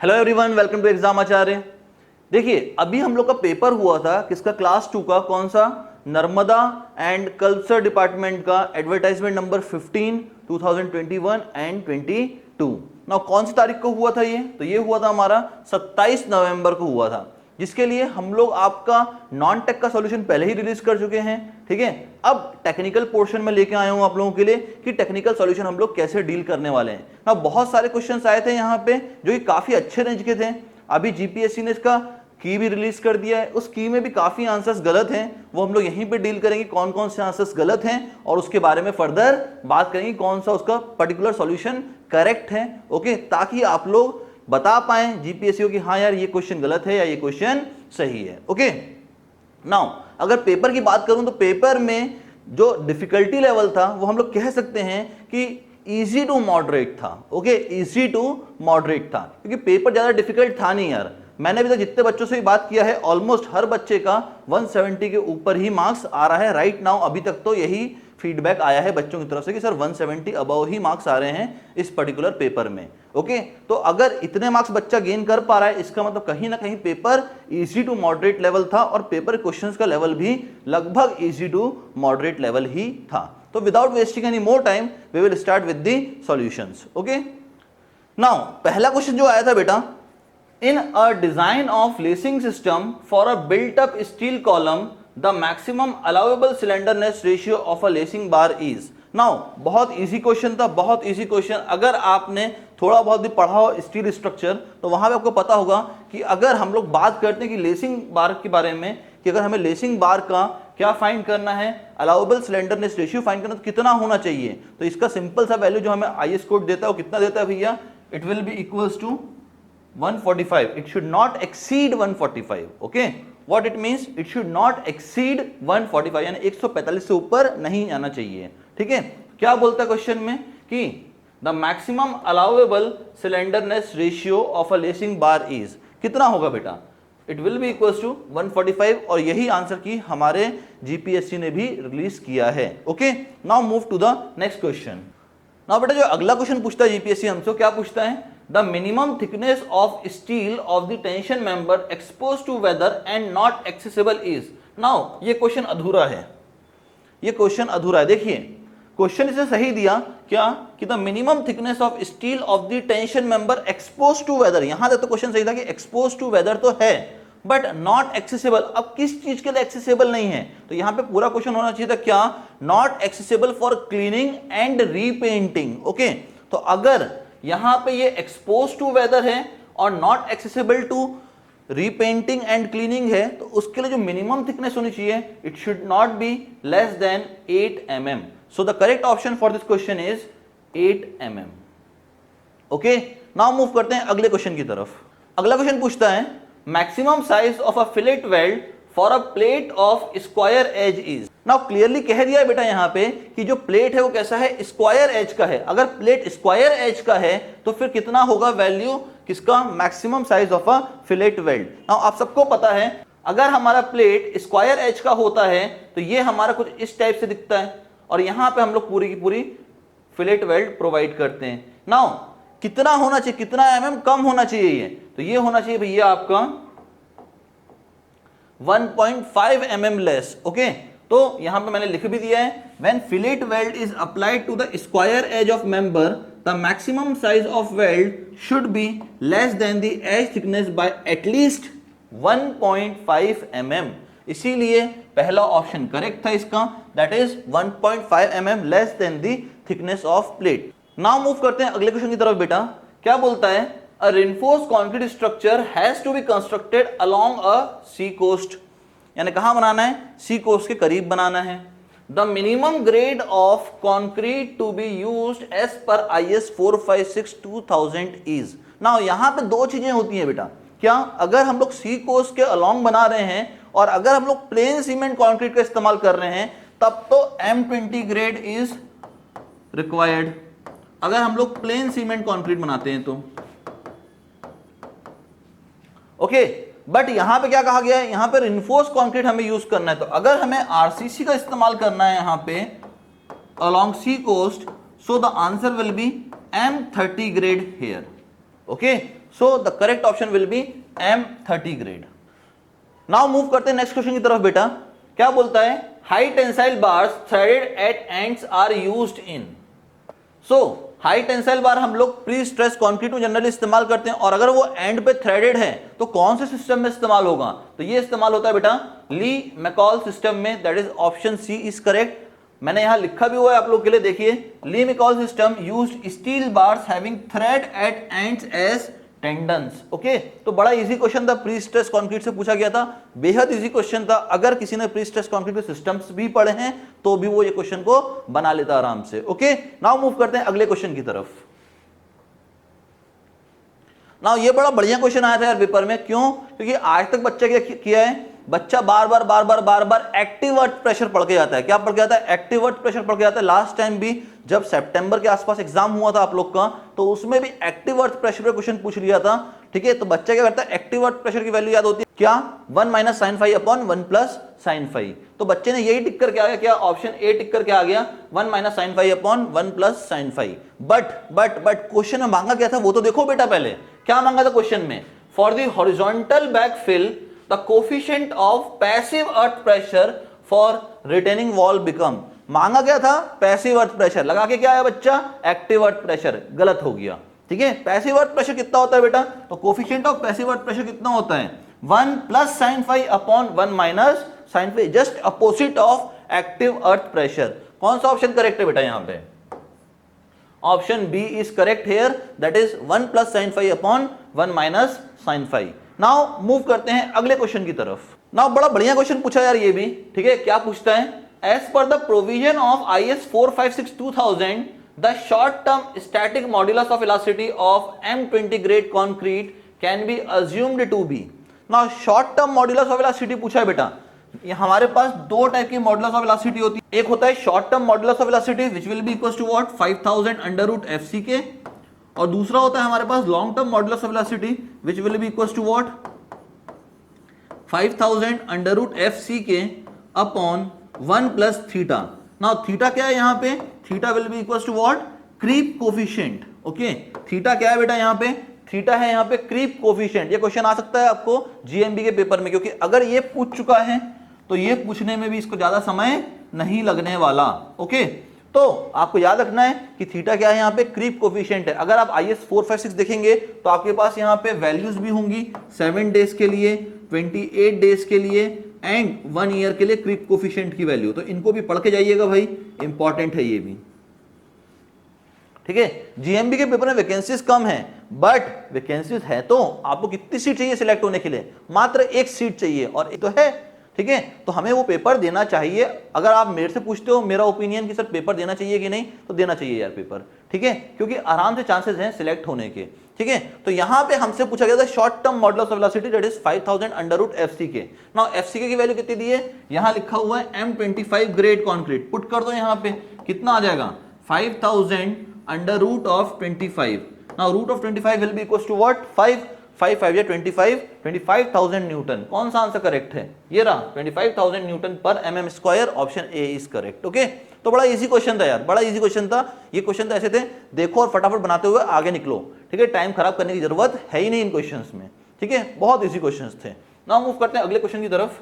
Hello everyone, welcome to exam Acharya. देखिए, अभी हम लोग का पेपर हुआ था किसका, क्लास 2 का, कौन सा, नर्मदा एंड कल्चर डिपार्टमेंट का, एडवर्टाइजमेंट नंबर 15 2021 एंड 22। ना कौन सी तारीख को हुआ था ये, तो ये हुआ था हमारा 27 नवंबर को हुआ था, जिसके लिए हम लोग आपका नॉन टेक का सॉल्यूशन पहले ही रिलीज कर चुके हैं। ठीक है, अब टेक्निकल पोर्शन में लेके आया हूं आप लोगों के लिए कि टेक्निकल सॉल्यूशन हम लोग कैसे डील करने वाले हैं। ना बहुत सारे क्वेश्चंस आए थे यहाँ पे जो कि काफी अच्छे रेंज के थे। अभी जीपीएससी ने इसका की भी रिलीज कर दिया है, उस की में भी काफी आंसर्स गलत हैं, वो हम लोग यहीं पे डील करेंगे कौन कौन से आंसर्स गलत हैं और उसके बारे में फर्दर बात करेंगे कौन सा उसका पर्टिकुलर सॉल्यूशन करेक्ट है। ओके, ताकि आप लोग बता पाए जीपीएससी को कि हाँ यार ये क्वेश्चन गलत है या ये क्वेश्चन सही है। ओके, नाउ अगर पेपर की बात करूं तो पेपर में जो डिफिकल्टी लेवल था वो हम लोग कह सकते हैं कि इजी टू मॉडरेट था। ओके, इजी टू मॉडरेट था, क्योंकि पेपर ज्यादा डिफिकल्ट था नहीं यार। मैंने अभी तक जितने बच्चों से भी बात किया है, ऑलमोस्ट हर बच्चे का 170 के ऊपर ही मार्क्स आ रहा है राइट नाउ। अभी तक तो यही फीडबैक आया है बच्चों की तरफ से कि सर 170 अबव ही मार्क्स आ रहे हैं इस पर्टिकुलर पेपर में। ओके, तो अगर इतने मार्क्स बच्चा गेन कर पा रहा है, इसका मतलब कहीं ना कहीं paper easy to moderate level था और पेपर क्वेश्चंस का लेवल भी लगभग इजी टू मॉडरेट लेवल ही था। तो without wasting any more time we will start with the solutions. Okay, now पहला क्वेश्चन जो आया था बेटा, in a design of lacing system for a built up steel column the maximum allowable slenderness ratio of a lacing bar is। now बहुत easy question था, बहुत easy question. अगर आपने थोड़ा बहुत भी पढ़ा हो स्टील स्ट्रक्चर तो वहां पे आपको पता होगा कि अगर हम लोग बात करते हैं कि लेसिंग बार के बारे में, कि अगर हमें लेसिंग बार का क्या फाइंड करना है, अलाउबल स्लेंडरनेस रेशियो फाइंड करना, तो कितना होना चाहिए, तो इसका सिंपल सा वैल्यू जो हमें आईएस कोड देता है वो कितना देता है भैया, it will be equals to 145. It should not exceed 145. Okay, what it means, it should not exceed 145, यानी 145 से ऊपर नहीं आना चाहिए। ठीक है, क्या बोलता है क्वेश्चन में कि the maximum allowable slenderness ratio of a lacing bar is, कितना होगा बेटा, it will be equals to 145, और यही आंसर की हमारे जीपीएससी ने भी रिलीज किया है। Okay, now move to the next question. Now बेटा जो अगला क्वेश्चन पूछता है जीपीएससी हमसे, क्या पूछता है, the minimum thickness of steel of the tension member exposed to weather and not accessible is। now ये क्वेश्चन अधूरा है, ये क्वेश्चन अधूरा है। देखिए क्वेश्चन इसे सही दिया क्या कि the minimum thickness of steel of the tension member expose to weather, यहां तक तो क्वेश्चन सही था कि एक्सपोज टू वेदर तो है बट नॉट एक्सेसिबल। अब किस चीज के लिए एक्सेसिबल नहीं है, तो यहां पे पूरा क्वेश्चन होना चाहिए था क्या, not accessible for cleaning and repainting. Okay, तो अगर यहां पे ये एक्सपोज टू वेदर है और not accessible to repainting and cleaning है, तो उसके लिए जो मिनिमम थिकनेस होनी चाहिए, it should not be less than 8 mm। So the correct option for this question is 8 mm। Okay, now move करते हैं अगले क्वेश्चन की तरफ। अगला क्वेश्चन पूछता है maximum size of a fillet weld for a plate of square edge is. Now clearly कह दिया है बेटा यहाँ पे कि जो प्लेट है वो कैसा है, स्क्वायर एज का है। अगर प्लेट स्क्वायर एज का है तो फिर कितना होगा वैल्यू किसका, maximum size of a fillet weld. Now आप सबको पता है अगर हमारा प्लेट स्क्वायर एज का होता है तो ये हमारा कुछ इस टाइप से दिखता है और यहां पे हम लोग पूरी की पूरी फिलेट वेल्ड प्रोवाइड करते हैं। नाउ कितना होना चाहिए, कितना mm कम होना चाहिए ये, तो ये होना चाहिए भैया आपका 1.5 mm लेस। ओके, तो यहां पे मैंने लिख भी दिया है when fillet weld is applied to the square edge of member the maximum size of weld should be less than the edge thickness by at least 1.5 mm। इसीलिए पहला ऑप्शन करेक्ट था इसका, that is 1.5 mm less than the thickness of plate. Now move करते हैं अगले question की तरफ। बेटा क्या बोलता है, a reinforced concrete structure has to be constructed along a sea coast, यानी कहां बनाना है, सी कोस्ट के करीब बनाना है। The minimum grade of concrete to be used as पर IS 456/2000 इज। नाउ यहां पे दो चीजें होती हैं बेटा, क्या, अगर हम लोग सी कोस्ट के अलोंग बना रहे हैं और अगर हम लोग प्लेन सीमेंट कॉन्क्रीट का इस्तेमाल कर रहे हैं तब तो M20 ग्रेड इज रिक्वायर्ड। अगर हम लोग प्लेन सीमेंट कॉन्क्रीट बनाते हैं तो ओके, बट यहां पे क्या कहा गया है, यहां पे रिइंफोर्स्ड कंक्रीट हमें यूज करना है, तो अगर हमें आरसीसी का इस्तेमाल करना है यहां पे along sea coast, so the answer will be M30 grade here. Okay, so the correct option will be M30 grade. Now move करते हैं नेक्स्ट क्वेश्चन की तरफ बेटा। क्या बोलता है, high tensile bars threaded at ends are used in. So high tensile bar हम लोग प्री स्ट्रेस कंक्रीट में जनरली इस्तेमाल करते हैं, और अगर वो एंड पे थ्रेडेड है तो कौन से सिस्टम में इस्तेमाल होगा, तो ये इस्तेमाल होता है बेटा ली मैकॉल सिस्टम में, that is option C is correct. मैंने यहां लिखा भी हुआ है आप लोग के लिए, देखिए Lee McCall system used steel bars having thread at ends as tendons. Okay, तो बड़ा इजी क्वेश्चन था, प्री स्ट्रेस कंक्रीट से पूछा गया था, बेहद इजी क्वेश्चन था। अगर किसी ने प्री स्ट्रेस कंक्रीट के सिस्टम्स भी पढ़े हैं तो भी वो ये क्वेश्चन को बना लेता आराम से। ओके, नाउ मूव करते हैं अगले क्वेश्चन की तरफ। नाउ ये बड़ा बढ़िया क्वेश्चन आया था यार पेपर में, क्यों? क्योंकि आज तक बच्चा क्या किया है, बच्चा बार बार एक्टिव अर्थ प्रेशर पढ़ के जाता है। क्या पढ़ के जाता है? एक्टिव अर्थ प्रेशर पढ़ के जाता है। लास्ट टाइम भी जब सितंबर के आसपास एग्जाम हुआ था आप लोग का, तो उसमें भी एक्टिव अर्थ प्रेशर पे क्वेश्चन पूछ लिया था। ठीक है, तो बच्चा क्या करता है, एक्टिव अर्थ प्रेशर की वैल्यू याद होती है क्या, 1 minus sine five upon 1 plus sine five. तो बच्चे ने यही टिक करके आ गया, क्या ऑप्शन ए टिक करके आ गया, 1 minus sine five upon 1 plus sine five. But question में मांगा क्या था वो तो देखो बेटा। पहले क्या मांगा था क्वेश्चन में, for the horizontal backfill the coefficient of passive earth pressure for retaining wall become. मांगा क्या था, पैसिव अर्थ प्रेशर, लगा के क्या आया बच्चा, एक्टिव अर्थ प्रेशर। गलत हो गया। ठीक है, पैसिव अर्थ प्रेशर कितना होता है बेटा, तो coefficient of passive earth pressure कितना होता है, 1 plus sine five upon 1 minus sine five, just opposite of active earth pressure. कौन सा ऑप्शन करेक्ट है बेटा यहां पे, option B is correct here, that is 1 plus sine five upon 1 minus sine five. Now move करते हैं अगले question की तरफ। नाउ बड़ा बढ़िया क्वेश्चन पूछा यार ये भी। ठीक है, क्या पूछता है, एज पर the provision of IS 456-2000 the short term static modulus of elasticity of M20 grade concrete can be assumed to be. Now short term modulus of elasticity पूछा है बेटा। ये हमारे पास दो टाइप की मॉड्यूलस ऑफ इलास्टिसिटी होती है, एक होता है short term modulus of elasticity which will be equals to what, 5000 under root FC k, और दूसरा होता है हमारे पास long term modulus of elasticity which will be equals to what, 5000 under root FC k upon 1 plus theta. Now theta क्या है यहाँ पे, theta will be equals to what, creep coefficient. Okay, theta क्या है बेटा यहाँ पे, थीटा है यहाँ पे क्रीप कोफिशिएंट। ये क्वेश्चन आ सकता है आपको GMB के पेपर में, क्योंकि अगर ये पूछ चुका है तो ये पूछने में भी इसको ज्यादा समय नहीं लगने वाला। ओके, तो आपको याद रखना है कि थीटा क्या है यहाँ पे, क्रीप कोफिशिएंट है। अगर आप IS 456 देखेंगे तो आपके पास यहाँ पे वैल्यूज भी होंगी 7 डेज के लिए, 28 डेज के लिए एंड 1 ईयर के लिए क्रीप कोफिशिएंट की वैल्यू। तो इनको भी पढ़ के जाइएगा भाई, इंपॉर्टेंट है ये भी। ठीक है, GMB के पेपर में वैकेंसीज कम है, बट वैकेंसीज है तो आपको कितनी सीट चाहिए सिलेक्ट होने के लिए, मात्र 1 सीट चाहिए, और ये तो है। ठीक है, तो हमें वो पेपर देना चाहिए। अगर आप मेरे से पूछते हो मेरा ओपिनियन कि सर पेपर देना चाहिए कि नहीं, तो देना चाहिए यार पेपर। ठीक है, क्योंकि आराम से चांसेस हैं सिलेक्ट होने के। ठीक है, तो यहां पे हमसे पूछा गया था short term modulus of velocity that is 5000 under root FC के। नाउ FC के की वैल्यू कितनी दी है, यहां लिखा हुआ है M25 ग्रेड कॉन्क्रीट, पुट कर दो यहां पे, कितना आ जाएगा, 5000 under root of 25। Now root of 25 will be equals to what, 5 5 या 25, 25,000 न्यूटन। कौन सा आंसर करेक्ट है, ये रहा 25,000 न्यूटन पर mm square, option A is correct. Okay, तो बड़ा इजी क्वेश्चन था यार, बड़ा इजी क्वेश्चन था। ये क्वेश्चन तो ऐसे थे, देखो और फटाफट बनाते हुए आगे निकलो। ठीक है, टाइम खराब करने की जरूरत है ही नहीं इन क्वेश्चंस में। ठीक है, बहुत इजी क्वेश्चंस थे। नाउ मूव करते हैं अगले क्वेश्चन की तरफ।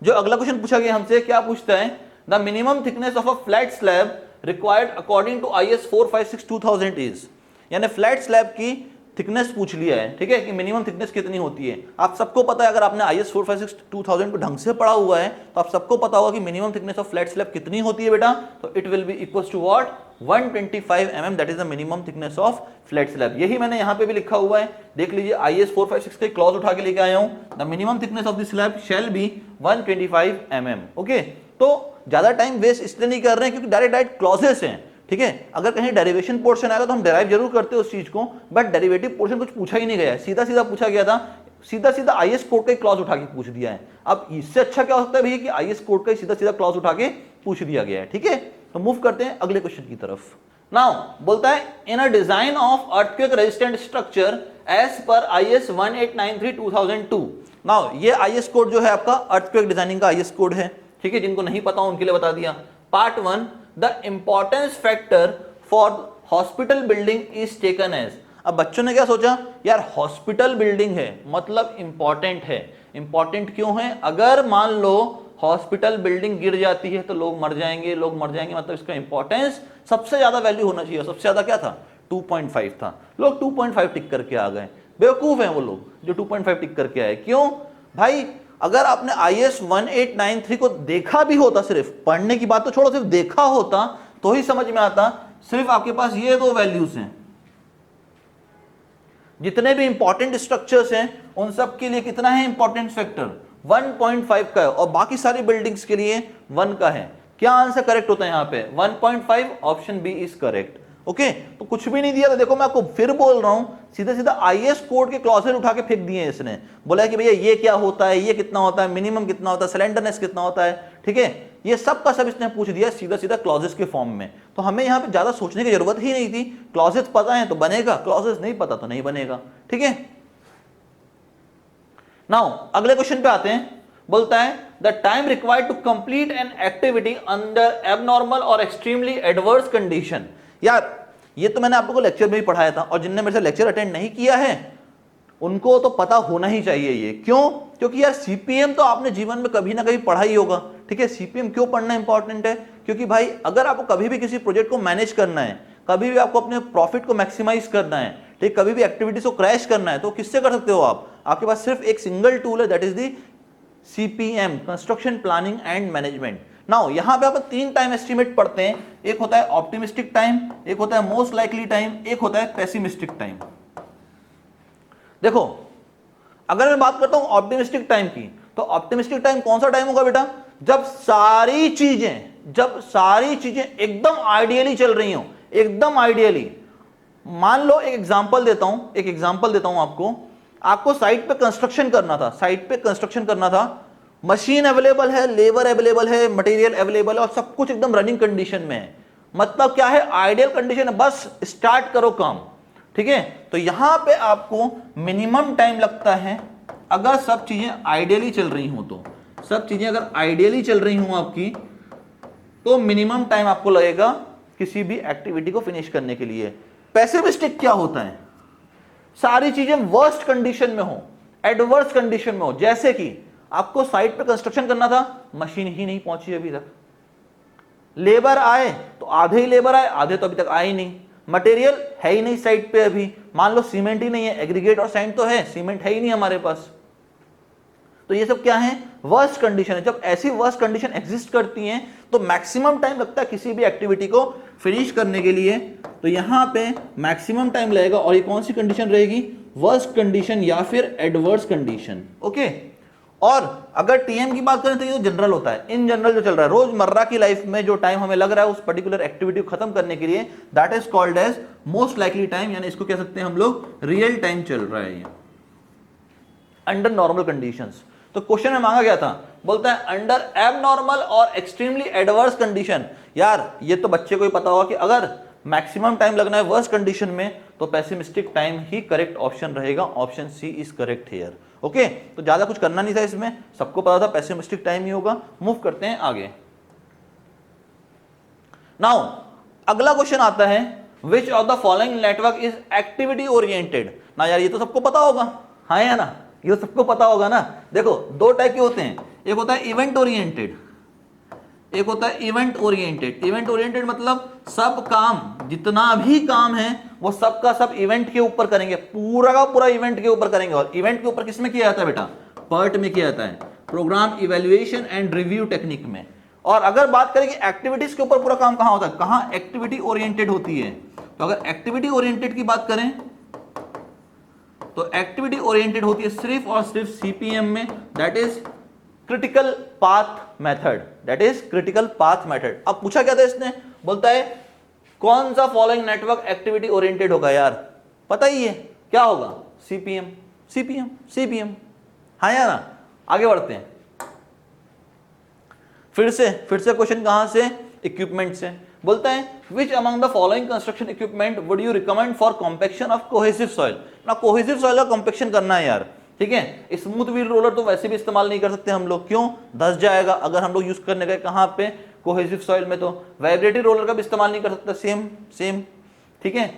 जो अगला क्वेश्चन पूछा गया हमसे, क्या पूछता है, the minimum thickness of a flat slab required according to IS 456-2000 is. यानी फ्लैट स्लैब की थिकनेस पूछ लिया है। ठीक है, कि मिनिमम थिकनेस कितनी होती है। आप सबको पता है, अगर आपने IS 456-2000 को ढंग से पढ़ा हुआ है तो आप सबको पता होगा कि minimum thickness of flat slab कितनी होती है बेटा, तो it will be equals to what, 125 mm, that is the minimum thickness of flat slab. यही मैंने यहां पे भी लिखा हुआ है, देख लीजिए, IS 456 के क्लॉज उठा के लेके आया हूं, the minimum thickness of the slab shall be 125 mm। Okay, तो ज्यादा टाइम वेस्ट इसलिए नहीं कर रहे हैं क्योंकि डायरेक्ट क्लॉजेस हैं। ठीक है, अगर कहीं डेरिवेशन पोर्शन आएगा तो हम डेराइव जरूर करते हैं उस चीज को, बट डेरिवेटिव पोर्शन कुछ पूछा ही नहीं गया है, सीधा सीधा पूछा गया था, सीधा सीधा IS कोड का क्लॉज उठा के पूछ दिया है। अब इससे अच्छा क्या हो सकता है भैया कि IS कोड का सीधा सीधा क्लॉज उठा के पूछ दिया गया है। ठीक है, तो मूव करते हैं अगले क्वेश्चन की तरफ। नाउ बोलता है, in a design of earthquake resistant structure as पर IS 1893-2002। नाउ ये IS कोड जो है आपका अर्थक्वेक डिजाइनिंग का IS कोड है। ठीक है, जिनको नहीं पता उनके लिए बता दिया। Part 1, the importance factor for hospital building is taken as. अब बच्चों ने क्या सोचा, यार हॉस्पिटल बिल्डिंग है मतलब इंपॉर्टेंट है। इंपॉर्टेंट क्यों है, अगर मान लो हॉस्पिटल बिल्डिंग गिर जाती है तो लोग मर जाएंगे, लोग मर जाएंगे मतलब इसका इंपॉर्टेंस सबसे ज्यादा वैल्यू होना चाहिए। सबसे ज्यादा क्या था, 2.5 था। लोग 2.5 टिक करके आ गए। बेवकूफ हैं वो लोग जो 2.5 टिक करके आए। क्यों भाई, अगर आपने IAS 1893 को देखा भी होता, सिर्फ पढ़ने की बात तो छोड़ो, सिर्फ देखा होता तो ही समझ में आता। सिर्फ आपके पास ये दो वैल्यूज हैं, जितने भी इंपॉर्टेंट स्ट्रक्चर्स हैं उन सब के लिए कितना है इंपॉर्टेंट फैक्टर, 1.5 का है, और बाकी सारी बिल्डिंग्स के लिए 1 का है। क्या आंसर करेक्ट होता है यहाँ पे, 1.5, option B is correct. Okay, तो कुछ भी नहीं दिया तो देखो मैं आपको फिर बोल रहा हूं, सीधा सीधा IAS कोड के क्लॉजेज उठा के फेंक दिए इसने। बोला कि भैया ये क्या होता है, ये कितना होता है, मिनिमम कितना होता है, सिलेंडरनेस कितना होता है, ठीक है, ये सब का सब इसने पूछ दिया सीधा सीधा क्लॉजेस के फॉर्म में। तो हमें यहाँ पे ज्यादा सोचने की जरूरत ही नहीं थी। क्लॉजेस पता है तो बनेगा, क्लॉजेस नहीं पता तो नहीं बनेगा। ठीक है, नाउ अगले क्वेश्चन पे आते हैं। बोलता है the time required to complete an activity under abnormal और एक्सट्रीमली एडवर्स कंडीशन। यार ये तो मैंने आपको लेक्चर में भी पढ़ाया था, और जिनने मेरे से लेक्चर अटेंड नहीं किया है उनको तो पता होना ही चाहिए ये। क्यों, क्योंकि यार सीपीएम तो आपने जीवन में कभी ना कभी पढ़ा ही होगा। ठीक है, सीपीएम क्यों पढ़ना इंपॉर्टेंट है, क्योंकि भाई अगर आपको कभी भी किसी प्रोजेक्ट को मैनेज करना है, कभी भी आपको अपने प्रॉफिट को मैक्सिमाइज करना है, ठीक, कभी भी एक्टिविटीज को क्रैश करना है, तो किससे कर सकते हो आप, आपके पास सिर्फ एक सिंगल टूल है, that is the CPM, construction planning and management. Now यहां पे आप 3 टाइम एस्टिमेट पढ़ते हैं, एक होता है ऑप्टिमिस्टिक टाइम, एक होता है मोस्ट लाइकली टाइम, एक होता है पेसिमिस्टिक टाइम। देखो अगर मैं बात करता हूं ऑप्टिमिस्टिक टाइम की, तो ऑप्टिमिस्टिक टाइम कौन सा टाइम होगा बेटा, जब सारी चीजें एकदम आइडियली चल रही हो, एकदम आइडियली। मान लो एक एग्जांपल देता हूं आपको साइट पे कंस्ट्रक्शन करना था, मशीन अवेलेबल है, लेबर अवेलेबल है, मटेरियल अवेलेबल है, और सब कुछ एकदम रनिंग कंडीशन में है। मतलब क्या है, आइडियल कंडीशन है, बस स्टार्ट करो काम। ठीक है, तो यहां पे आपको मिनिमम टाइम लगता है अगर सब चीजें आइडियली चल रही हो, तो सब चीजें अगर आइडियली चल रही हो आपकी, तो मिनिमम टाइम आपको लगेगा किसी भी एक्टिविटी को फिनिश करने के लिए। पेसिमिस्टिक क्या होता है, सारी चीजें वर्स्ट कंडीशन में हो, एडवर्स कंडीशन में हो। जैसे कि आपको साइट पे कंस्ट्रक्शन करना था, मशीन ही नहीं पहुंची अभी तक, लेबर आए तो आधे ही लेबर आए, आधे तो अभी तक आए ही नहीं, मटेरियल है ही नहीं साइट पे अभी, मान लो सीमेंट ही नहीं है, एग्रीगेट और सैंड तो है, सीमेंट है ही नहीं हमारे पास। तो ये सब क्या है, वर्स्ट कंडीशन है। जब ऐसी वर्स्ट कंडीशन एग्जिस्ट करती हैं तो मैक्सिमम टाइम लगता है किसी भी एक्टिविटी को फिनिश करने के लिए। तो यहां पे मैक्सिमम टाइम लगेगा, और ये कौन सी कंडीशन रहेगी, वर्स्ट कंडीशन या फिर एडवर्स कंडीशन। ओके, और अगर टीएम की बात करें तो ये तो जनरल होता है, इन जनरल जो चल रहा है रोजमर्रा की लाइफ में, जो टाइम हमें लग रहा है उस पर्टिकुलर एक्टिविटी को खत्म करने के लिए, that is called as most likely time, यानी इसको कह सकते हैं हम लोग रियल टाइम चल रहा है ये अंडर नॉर्मल कंडीशंस। तो क्वेश्चन में मांगा गया था, बोलता है अंडर एबनॉर्मल और एक्सट्रीमली एडवर्स कंडीशन। यार ये तो बच्चे को ही पता होगा कि अगर मैक्सिमम टाइम लगना है वर्स्ट कंडीशन में, तो पेसिमिस्टिक टाइम ही करेक्ट ऑप्शन रहेगा, option C is correct here. Okay, तो ज्यादा कुछ करना नहीं था इसमें, सबको पता था पेसिमिस्टिक टाइम ही होगा। मूव करते हैं आगे। नाउ अगला क्वेश्चन आता है, विच of the following network is activity oriented. ना यार ये तो सबको पता होगा, हाँ या ना, ये तो सबको पता होगा ना। देखो दो टाइप के होते हैं, एक होता है इवेंट ओरिएंटेड, एक होता है इवेंट ओरिएंटेड। इवेंट ओरिएंटेड मतलब सब काम, जितना भी काम है वो सब का सब इवेंट के ऊपर करेंगे, पूरा का पूरा इवेंट के ऊपर करेंगे। और इवेंट के ऊपर किसमें किया जाता है बेटा, पर्ट में किया जाता है, program evaluation and review technique में। और अगर बात करें कि एक्टिविटीज के ऊपर पूरा काम कहां होता है, कहां एक्टिविटी ओरिएंटेड होती है, तो अगर एक्टिविटी ओरिएंटेड की बात करें तो एक्टिविटी ओरिएंटेड होती है सिर्फ और सिर्फ सीपीएम में, that is critical path method, that is critical path method. अब पूछा क्या था इसने, बोलता है कौन सा फॉलोइंग नेटवर्क एक्टिविटी ओरिएंटेड होगा। यार पता ही है क्या होगा, सीपीएम सीपीएम सीपीएम, हाँ या ना। आगे बढ़ते हैं, फिर से क्वेश्चन कहां से, इक्विपमेंट से। बोलता है विच among the following construction equipment would you recommend for compaction of cohesive soil. ना कोहेसिव सॉइल का कॉम्पेक्शन करना है यार, ठीक है। स्मूथ व्हील रोलर तो वैसे भी इस्तेमाल नहीं कर सकते हम लोग, क्यों, धस जाएगा अगर हम लोग यूज करने गए कहां पे, कोहेसिव सॉइल में। तो वाइब्रेटरी रोलर का भी इस्तेमाल नहीं कर सकता, सेम, ठीक है।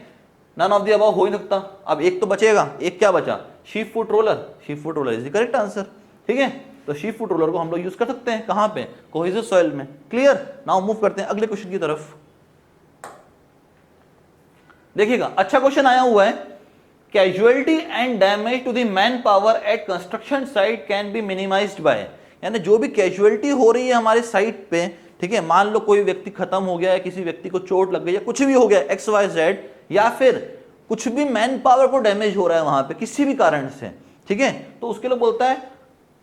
नन ऑफ द अबव हो ही नहीं सकता। अब एक तो बचेगा, एक क्या बचा, sheep foot roller. Sheep foot roller is the correct answer. ठीक है, तो शीप फुट रोलर को हम लोग यूज कर सकते हैं कहां पे, कोहेसिव सॉइल में। क्लियर। नाउ मूव करते हैं अगले क्वेश्चन की तरफ। देखिएगा अच्छा क्वेश्चन आया हुआ है, casualty and damage to the man power at construction site can be minimised by, यानी जो भी कैजुअलिटी हो रही है हमारे साइट पे, ठीक है, मान लो कोई व्यक्ति खत्म हो गया है, किसी व्यक्ति को चोट लग गई या कुछ भी हो गया एक्स वाई जेड, या फिर कुछ भी मैन पावर को डैमेज हो रहा है वहां पे किसी भी कारण से, ठीक है, तो उसके लिए बोलता है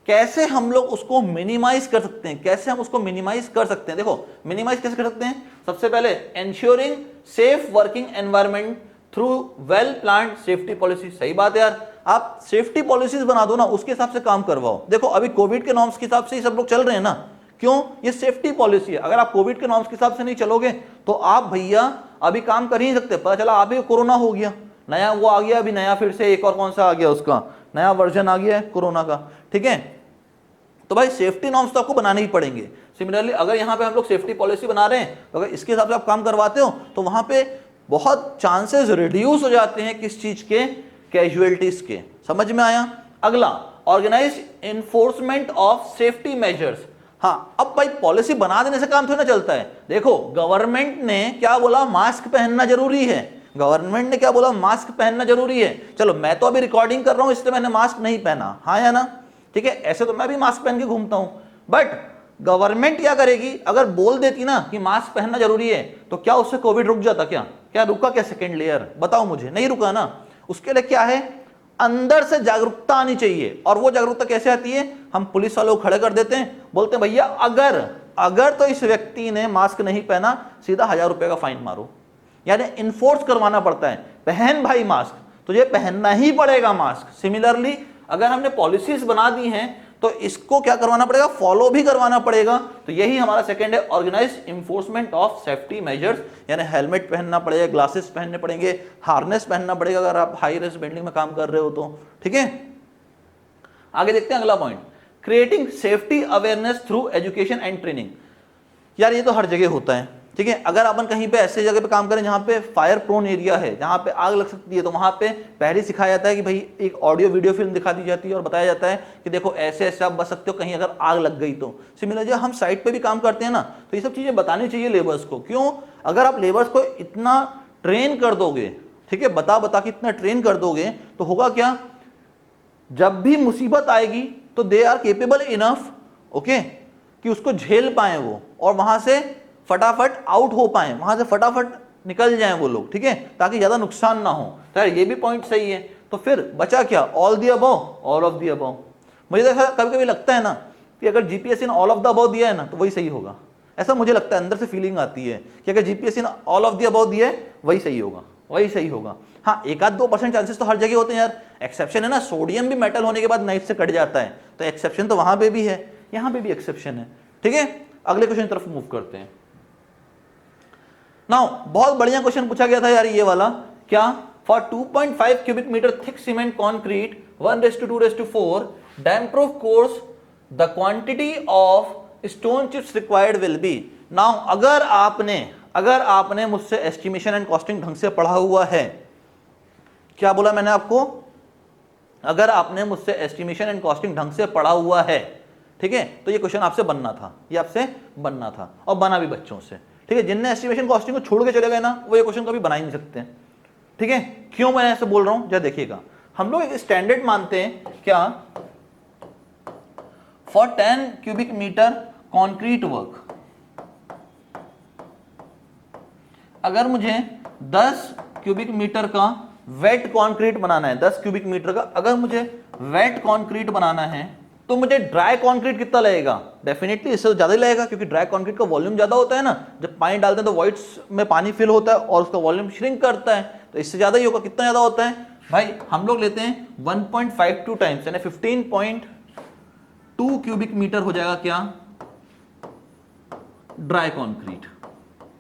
कैसे हम लोग उसको मिनिमाइज कर सकते हैं, कैसे हम उसको मिनिमाइज कर सकते हैं। देखो मिनिमाइज कैसे कर सकते हैं, सबसे पहले ensuring safe working environment through well planned safety policy. सही बात है यार, आप सेफ्टी पॉलिसीज बना दो ना, उसके हिसाब से काम करवाओ। देखो अभी कोविड के नॉर्म्स के हिसाब से ही सब लोग चल रहे हैं ना, क्यों, ये सेफ्टी पॉलिसी है। अगर आप कोविड के नॉर्म्स के हिसाब से नहीं चलोगे तो आप भैया अभी काम कर ही नहीं सकते। पता चला अभी कोरोना हो गया, नया वो आ गया, अभी नया फिर से एक और कौन सा आ गया, उसका नया वर्जन आ गया है कोरोना का, ठीक है, तो भाई सेफ्टी नॉर्म्स तो आपको बनाने ही पड़ेंगे। सिमिलरली अगर यहाँ पे हम लोग सेफ्टी पॉलिसी बना रहे हैं तो अगर इसके हिसाब से आप काम करवाते हो तो वहां पे बहुत चांसेस रिड्यूस हो जाते हैं किस चीज के, कैजुअलिटीज के। समझ में आया। अगला, organise enforcement of safety measures. हाँ, अब भाई पॉलिसी बना देने से काम थोड़ी ना चलता है। देखो गवर्नमेंट ने क्या बोला, मास्क पहनना जरूरी है, गवर्नमेंट ने क्या बोला, मास्क पहनना जरूरी है। चलो मैं तो अभी रिकॉर्डिंग कर रहा हूं इसलिए मैंने मास्क नहीं पहना, हाँ या ना, ठीक है, ऐसे तो मैं भी मास्क पहन के घूमता हूं, बट गवर्नमेंट क्या करेगी, अगर बोल देती ना कि मास्क पहनना जरूरी है तो क्या उससे कोविड रुक जाता, क्या क्या रुका, क्या सेकेंड लेयर, बताओ मुझे, नहीं रुका ना। उसके लिए क्या है, अंदर से जागरूकता आनी चाहिए। और वो जागरूकता कैसे आती है, हम पुलिस वालों को खड़े कर देते हैं, बोलते हैं भैया अगर तो इस व्यक्ति ने मास्क नहीं पहना सीधा 1000 रुपए का फाइन मारो, यानी इन्फोर्स करवाना पड़ता है, पहन भाई मास्क, तुझे पहनना ही पड़ेगा मास्क। सिमिलरली अगर हमने पॉलिसीज बना दी हैं तो इसको क्या करवाना पड़ेगा, फॉलो भी करवाना पड़ेगा। तो यही हमारा सेकंड है, organise enforcement of safety measures, यानी हेलमेट पहनना पड़ेगा, ग्लासेस पहनने पड़ेंगे, हार्नेस पहनना पड़ेगा अगर आप हाई रिस्क बिल्डिंग में काम कर रहे हो तो, ठीक है। आगे देखते हैं अगला point, creating safety awareness through education and training. यार ये तो हर जगह होता है, ठीक है, अगर अपन कहीं पे ऐसे जगह पे काम करें जहां पे फायर प्रोन एरिया है, जहां पे आग लग सकती है, तो वहां पे पहले सिखाया जाता है कि भाई एक ऑडियो वीडियो फिल्म दिखा दी जाती है और बताया जाता है कि देखो ऐसे ऐसे आप बच सकते हो कहीं अगर आग लग गई तो। सिमिलरली हम साइट पे भी काम करते हैं ना, तो ये सब चीजें बतानी चाहिए लेबर्स को। क्यों, अगर आप लेबर्स को इतना ट्रेन कर दोगे, ठीक है, बता बता के इतना ट्रेन कर दोगे तो होगा क्या, जब भी मुसीबत आएगी तो they are capable enough, okay, कि उसको झेल पाए वो और वहां से फटाफट आउट हो पाए, वहां से फटाफट निकल जाएं वो लोग, ठीक है, ताकि ज्यादा नुकसान ना हो। तो ये भी पॉइंट सही है। तो फिर बचा क्या, all the above, all of the above. मुझे तो कभी कभी लगता है ना कि अगर जीपीएससी ने ऑल ऑफ द अबव दिया है ना तो वही सही होगा, ऐसा मुझे लगता है, अंदर से फीलिंग आती है कि अगर जीपीएससी ने ऑल ऑफ द अबव दिया है वही सही होगा, वही सही होगा। हाँ, 1-2% चांसेस तो हर जगह होते हैं यार, एक्सेप्शन है ना, सोडियम भी मेटल होने के बाद नाइफ से कट जाता है, तो एक्सेप्शन तो वहां पे भी है, यहां पे भी एक्सेप्शन है, ठीक है। अगले क्वेश्चन की तरफ मूव करते हैं। नाउ बहुत बढ़िया क्वेश्चन पूछा गया था यार ये वाला, क्या, for 2.5 cubic metre thick cement concrete 1:2:4 damp proof course the quantity of stone chips required will be. Now अगर आपने मुझसे एस्टिमेशन एंड कॉस्टिंग ढंग से पढ़ा हुआ है, क्या बोला मैंने आपको, अगर आपने मुझसे एस्टिमेशन एंड कॉस्टिंग ढंग से पढ़ा हुआ है, ठीक है, तो ये क्वेश्चन आपसे बनना था, ये आपसे बनना था और बना भी बच्चों से, ठीक है। जिनने एस्टिमेशन कॉस्टिंग को छोड़ के चले गए ना वो ये क्वेश्चन कभी बना ही नहीं सकते, ठीक है। क्यों मैं ऐसे बोल रहा हूं, जरा देखिएगा, हम लोग एक स्टैंडर्ड मानते हैं, क्या, for 10 cubic metre concrete work, अगर मुझे 10 क्यूबिक मीटर का वेट कॉन्क्रीट बनाना है, 10 क्यूबिक मीटर का अगर मुझे वेट कॉन्क्रीट बनाना है तो मुझे ड्राई कंक्रीट कितना लगेगा, डेफिनेटली इससे ज्यादा ही लगेगा, क्योंकि ड्राई कंक्रीट का वॉल्यूम ज्यादा होता है ना, जब पानी डालते हैं तो वॉइड्स में पानी फिल होता है और उसका वॉल्यूम श्रिंक करता है, तो इससे ज्यादा ही होगा। कितना ज्यादा होता है भाई, हम लोग लेते हैं 1.52 टाइम्स, यानी 15.2 क्यूबिक मीटर हो जाएगा क्या, ड्राई कॉन्क्रीट।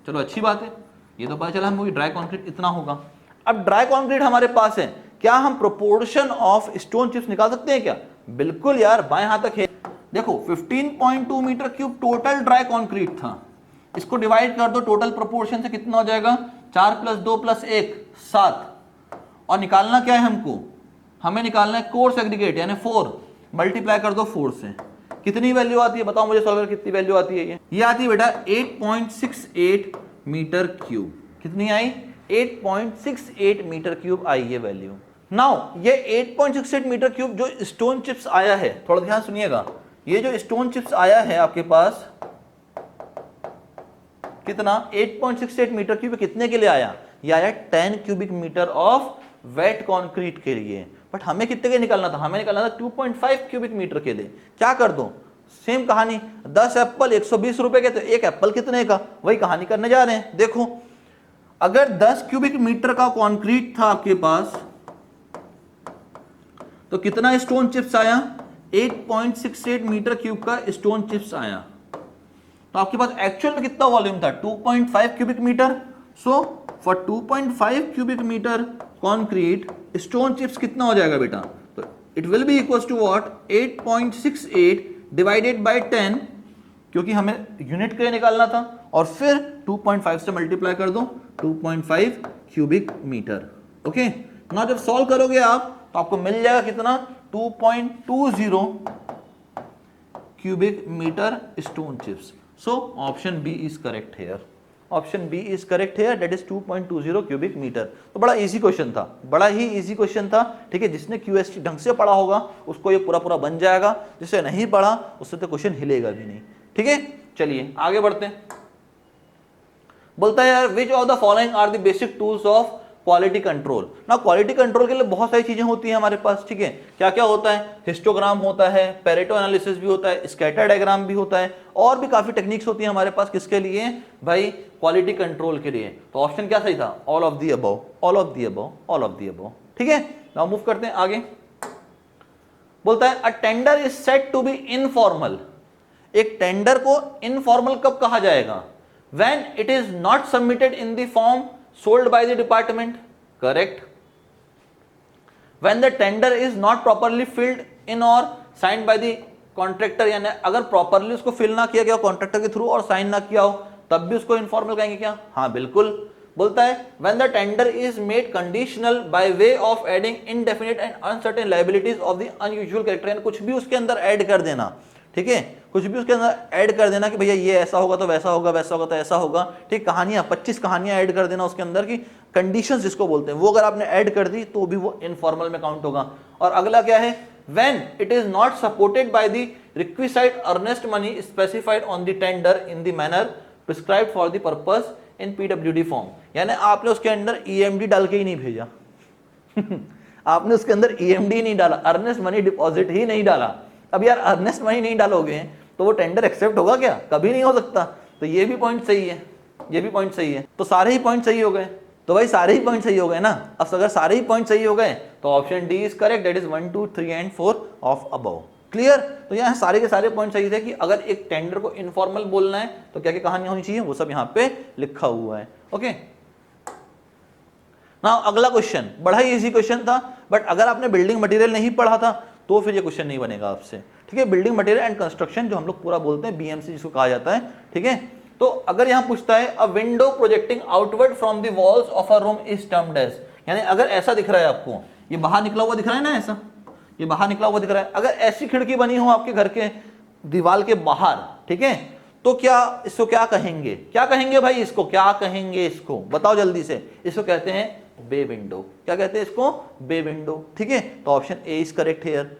चलो अच्छी बात है, ये तो पता चला हमें ड्राई कॉन्क्रीट इतना होगा। अब ड्राई कॉन्क्रीट हमारे पास है, क्या हम प्रोपोर्शन ऑफ स्टोन चिप्स निकाल सकते हैं क्या, बिल्कुल यार, बाएं हाथ तक है। देखो 15.2 metre cube total dry concrete था, इसको डिवाइड कर दो टोटल प्रोपोर्शन से, कितना हो जाएगा, 4 + 2 + 1 7, और निकालना क्या है हमको, हमें निकालना है कोर्स एग्रीगेट यानी 4 मल्टीप्लाई कर दो 4 से, कितनी वैल्यू आती है बताओ मुझे सॉल्वर, कितनी वैल्यू आती है ये आती है बेटा 8.68 मीटर क्यूब। कितनी आई, 8.68 मीटर क्यूब आई ये वैल्यू। नाउ ये 8.68 मीटर क्यूब जो स्टोन चिप्स आया है, थोड़ा ध्यान सुनिएगा, ये जो स्टोन चिप्स आया है आपके पास कितना 8.68 मीटर क्यूब कितने के लिए आया, ये आया 10 cubic metre of wet concrete के लिए। बट हमें कितने के निकालना था, हमें निकालना था 2.5 क्यूबिक मीटर के लिए। क्या कर दो, सेम कहानी, 10 एप्पल 120 रुपए के, तो एक एप्पल कितने का, वही कहानी करने जा रहे हैं। देखो अगर 10 क्यूबिक मीटर का कंक्रीट था आपके पास तो कितना स्टोन चिप्स आया, 8.68 मीटर क्यूब का स्टोन चिप्स आया। तो आपके पास एक्चुअल में कितना वॉल्यूम था, 2.5 cubic metre. So for 2.5 cubic metre concrete stone chips कितना हो जाएगा बेटा, तो it will be equal to what, 8.68 divided by 10, क्योंकि हमें यूनिट के लिए निकालना था, और फिर 2.5 से मल्टीप्लाई कर दो, 2.5 क्यूबिक मीटर। ओके ना, जब सॉल्व करोगे आप तो आपको मिल जाएगा कितना, 2.20 cubic metre stone chips. So option B is correct here, option B is correct here, that is 2.20 cubic metre. तो बड़ा इजी क्वेश्चन था, बड़ा ही इजी क्वेश्चन था, ठीक है। जिसने क्यूएसटी ढंग से पढ़ा होगा उसको ये पूरा पूरा बन जाएगा, जिसने नहीं पढ़ा उससे तो क्वेश्चन हिलेगा भी नहीं, ठीक है। चलिए आगे बढ़ते हैं। बोलता है यार which of the following are the basic tools of quality control. ना क्वालिटी कंट्रोल के लिए बहुत सारी चीजें होती हैं हमारे पास, ठीक है। क्या क्या होता है, हिस्टोग्राम होता है, पेरेटो एनालिसिस भी होता है, स्कैटर डायग्राम भी होता है, और भी काफी टेक्निक्स होती हैं हमारे पास, किसके लिए भाई, क्वालिटी कंट्रोल के लिए। तो ऑप्शन क्या सही था, all of the above, all of the above, all of the above, ठीक है। नाउ मूव करते हैं आगे। बोलता है a tender is said to be informal. एक टेंडर को इनफॉर्मल कब कहा जाएगा, when it is not submitted in the form sold by the department, correct. When the tender is not properly filled in or signed by the contractor, यानी अगर properly उसको fill ना किया गया कॉन्ट्रैक्टर के थ्रू और साइन ना किया हो तब भी उसको इनफॉर्मल कहेंगे क्या, हाँ बिल्कुल। बोलता है when the tender is made conditional by way of adding indefinite and uncertain liabilities of the unusual character, यानी कुछ भी उसके अंदर ऐड कर देना, ठीक है, कुछ भी उसके अंदर ऐड कर देना कि भैया ये ऐसा होगा तो वैसा होगा, वैसा होगा तो ऐसा होगा, ठीक। कहानियां 25 कहानियां ऐड कर देना उसके अंदर की कंडीशंस जिसको बोलते हैं, वो अगर आपने ऐड कर दी तो भी वो इनफॉर्मल में काउंट होगा। और अगला क्या है, when it is not supported by the requisite earnest money specified on the tender in the manner prescribed for the purpose in PWD form, यानी आपने उसके अंदर ईएमडी डाल के ही नहीं भेजा आपने उसके अंदर ईएमडी नहीं डाला, अर्नेस्ट मनी डिपॉजिट ही नहीं डाला। अब यार अर्नेस्ट मनी नहीं डालोगे तो वो टेंडर एक्सेप्ट होगा क्या, कभी नहीं हो सकता। तो ये भी पॉइंट सही है, ये भी पॉइंट सही है, तो सारे ही पॉइंट सही हो गए। तो भाई सारे ही पॉइंट सही हो गए ना। अब अगर सारे ही पॉइंट सही हो गए तो option D is correct, that is 1 2 3 and 4 of above. Clear. तो यहाँ सारे के सारे पॉइंट सही थे कि अगर एक टेंडर को इनफॉर्मल बोलना है तो क्या क्या कहानियां होनी चाहिए, वो सब यहाँ पे लिखा हुआ है। ओके ना, अगला क्वेश्चन बड़ा ही इजी क्वेश्चन था, बट अगर आपने बिल्डिंग मटेरियल नहीं पढ़ा था तो फिर ये क्वेश्चन नहीं बनेगा आपसे, ठीक है। बिल्डिंग मटेरियल एंड कंस्ट्रक्शन जो हम लोग पूरा बोलते हैं, बीएमसी जिसको कहा जाता है, ठीक है। तो अगर यहां पूछता है a window projecting outward from the walls of a room is termed as, यानी अगर ऐसा दिख रहा है आपको, ये बाहर निकला हुआ दिख रहा है ना, ऐसा ये बाहर निकला हुआ दिख रहा है, अगर ऐसी खिड़की बनी हो आपके घर के दीवार के बाहर, ठीक है, तो क्या इसको क्या कहेंगे, क्या कहेंगे भाई, इसको क्या कहेंगे, इसको बताओ जल्दी से। इसको कहते हैं बे विंडो। क्या कहते हैं इसको, बे विंडो, ठीक है। तो option A is correct here.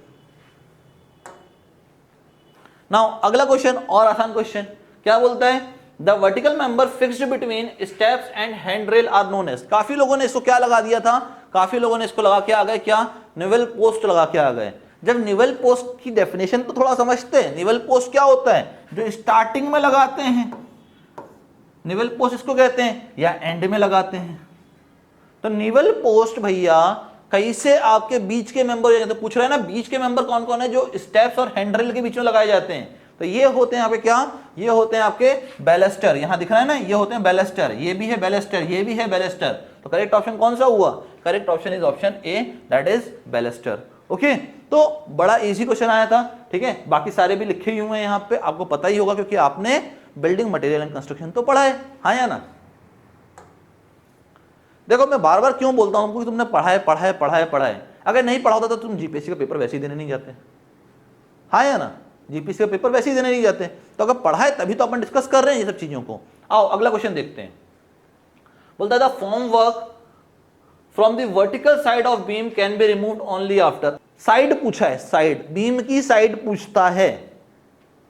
Now अगला क्वेश्चन और आसान क्वेश्चन, क्या बोलता है, the vertical member fixed between steps and hand rail are known as. काफी लोगों ने इसको क्या लगा दिया था, काफी लोगों ने इसको लगा के आ गए क्या, निवेल पोस्ट लगा के आ गए। जब निवेल पोस्ट की डेफिनेशन तो थोड़ा समझते हैं, निवेल पोस्ट क्या होता है, जो स्टार्टिंग में लगाते हैं, निवेल पोस्ट इसको कहते हैं, या एंड में लगाते हैं। तो निवेल पोस्ट भैया कैसे आपके बीच के मेंबर हो जाते, तो पूछ रहे हैं ना बीच के मेंबर कौन कौन है, जो स्टेप्स और हैंडरेल के बीच में लगाए जाते हैं। तो ये होते हैं यहाँ पे क्या, ये होते हैं आपके बैलेस्टर, यहां दिख रहा है ना, ये होते हैं बैलेस्टर, ये भी है बैलेस्टर, ये भी है बैलेस्टर। तो करेक्ट ऑप्शन कौन सा हुआ, correct option is option A, that is baluster. Okay, तो बड़ा इजी क्वेश्चन आया था, ठीक है। बाकी सारे भी लिखे हुए हैं यहाँ पे, आपको पता ही होगा क्योंकि आपने बिल्डिंग मटेरियल एंड कंस्ट्रक्शन तो पढ़ा है, हाँ या ना। देखो मैं बार बार क्यों बोलता हूं तुमको कि तुमने पढ़ा है। अगर नहीं पढ़ा होता तो तुम जीपीएससी का पेपर वैसे ही देने नहीं जाते, हाँ या ना, जीपीएससी का पेपर वैसे ही देने नहीं जाते। तो अगर पढ़ा है तभी तो अपन डिस्कस कर रहे हैं ये सब चीजों को। आओ अगला क्वेश्चन देखते हैं। बोलता है the form work from the vertical side of beam can be removed only after. Side पूछा है, साइड, बीम की साइड पूछता है,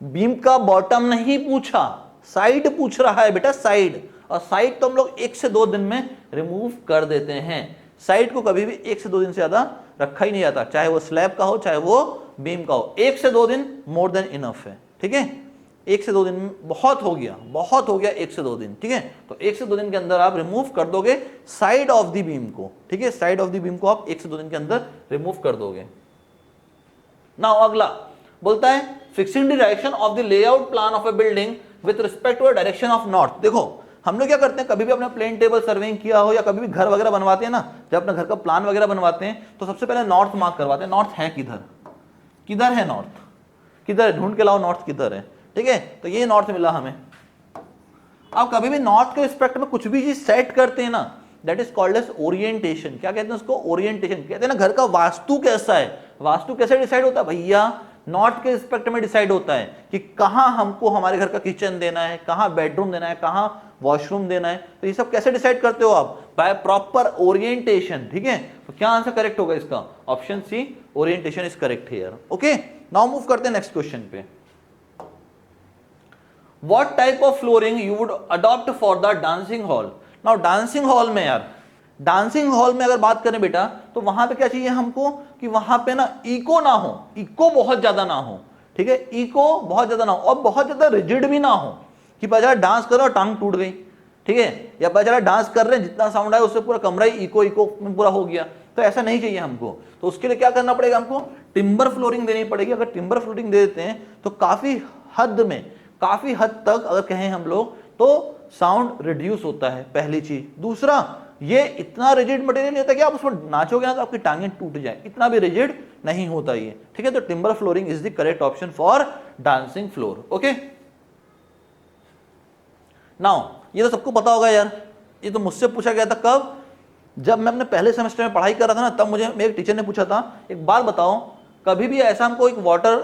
बीम का बॉटम नहीं पूछा, साइड पूछ रहा है बेटा, साइड। और साइड तो हम लोग 1 से 2 दिन में रिमूव कर देते हैं। साइड को कभी भी 1 से 2 दिन से ज्यादा रखा ही नहीं जाता, चाहे वो स्लैब का हो चाहे वो बीम का हो। 1 से 2 दिन मोर देन इनफ है, ठीक है। 1 से 2 दिन बहुत हो गया, बहुत हो गया 1 से 2 दिन, ठीक है। तो 1 से 2 दिन के अंदर आप रिमूव कर दोगे साइड ऑफ द बीम को, ठीक है। साइड ऑफ द बीम को आप 1 से 2 दिन के अंदर रिमूव कर दोगे। नाउ अगला बोलता है fixing the direction of the layout plan of a building with respect to direction of north. देखो हम लोग क्या करते हैं, कभी भी अपना प्लेन टेबल सर्वेइंग किया हो या कभी भी घर वगैरह बनवाते हैं ना, जब अपने घर का प्लान वगैरह बनवाते हैं तो सबसे पहले नॉर्थ मार्क करवाते हैं। नॉर्थ है किधर, किधर है नॉर्थ, किधर है, ढूंढ के लाओ नॉर्थ किधर है, ठीक है। तो ये नॉर्थ मिला हमें। आप कभी भी नॉर्थ के रिस्पेक्ट में कुछ भी चीज सेट करते हैं ना, that is called as orientation. क्या कहते हैं उसको, ओरिएंटेशन। कहते हैं ना घर का वास्तु कैसा है, वास्तु कैसे डिसाइड होता है भैया, नॉर्थ के रिस्पेक्ट में डिसाइड होता है कि कहां हमको हमारे घर का किचन देना है, कहां बेडरूम देना है, कहां वॉशरूम देना है। तो ये सब कैसे डिसाइड करते हो आप, बाय प्रॉपर ओरिएंटेशन, ठीक है। तो क्या आंसर करेक्ट होगा इसका, option C, orientation is correct here. Okay, now move करते हैं नेक्स्ट क्वेश्चन पे। What type of flooring you would adopt for the dancing hall. Now dancing hall में यार, डांसिंग हॉल में अगर बात करें बेटा तो वहां पे क्या चाहिए हमको कि वहां पे ना इको ना हो, इको बहुत ज्यादा ना हो, ठीक है। इको बहुत ज्यादा ना हो और बहुत ज्यादा रिजिड भी ना हो कि बेचारा डांस कर रहा और टांग टूट गई, ठीक है, या बेचारा डांस कर रहे हैं जितना साउंड आया उससे पूरा कमरा ही इको इको में पूरा हो गया। तो ऐसा नहीं चाहिए हमको। तो उसके लिए क्या करना पड़ेगा हमको, टिम्बर फ्लोरिंग देनी पड़ेगी। अगर टिम्बर फ्लोरिंग दे देते हैं तो काफी हद में, काफी हद तक अगर कहें हम लोग तो साउंड रिड्यूस होता है, पहली चीज। दूसरा, ये इतना रिजिड मटेरियल नहीं होता कि आप उसमें नाचोगे ना तो आपकी टांगें टूट जाए, इतना भी रिजिड नहीं होता ये, ठीक है। तो timber flooring is the correct option for dancing floor. Okay, now ये तो सबको पता होगा यार, ये तो मुझसे पूछा गया था कब, जब मैं अपने पहले सेमेस्टर में पढ़ाई कर रहा था ना, तब मुझे मेरे टीचर ने पूछा था एक बात बताओ, कभी भी ऐसा हमको एक वाटर,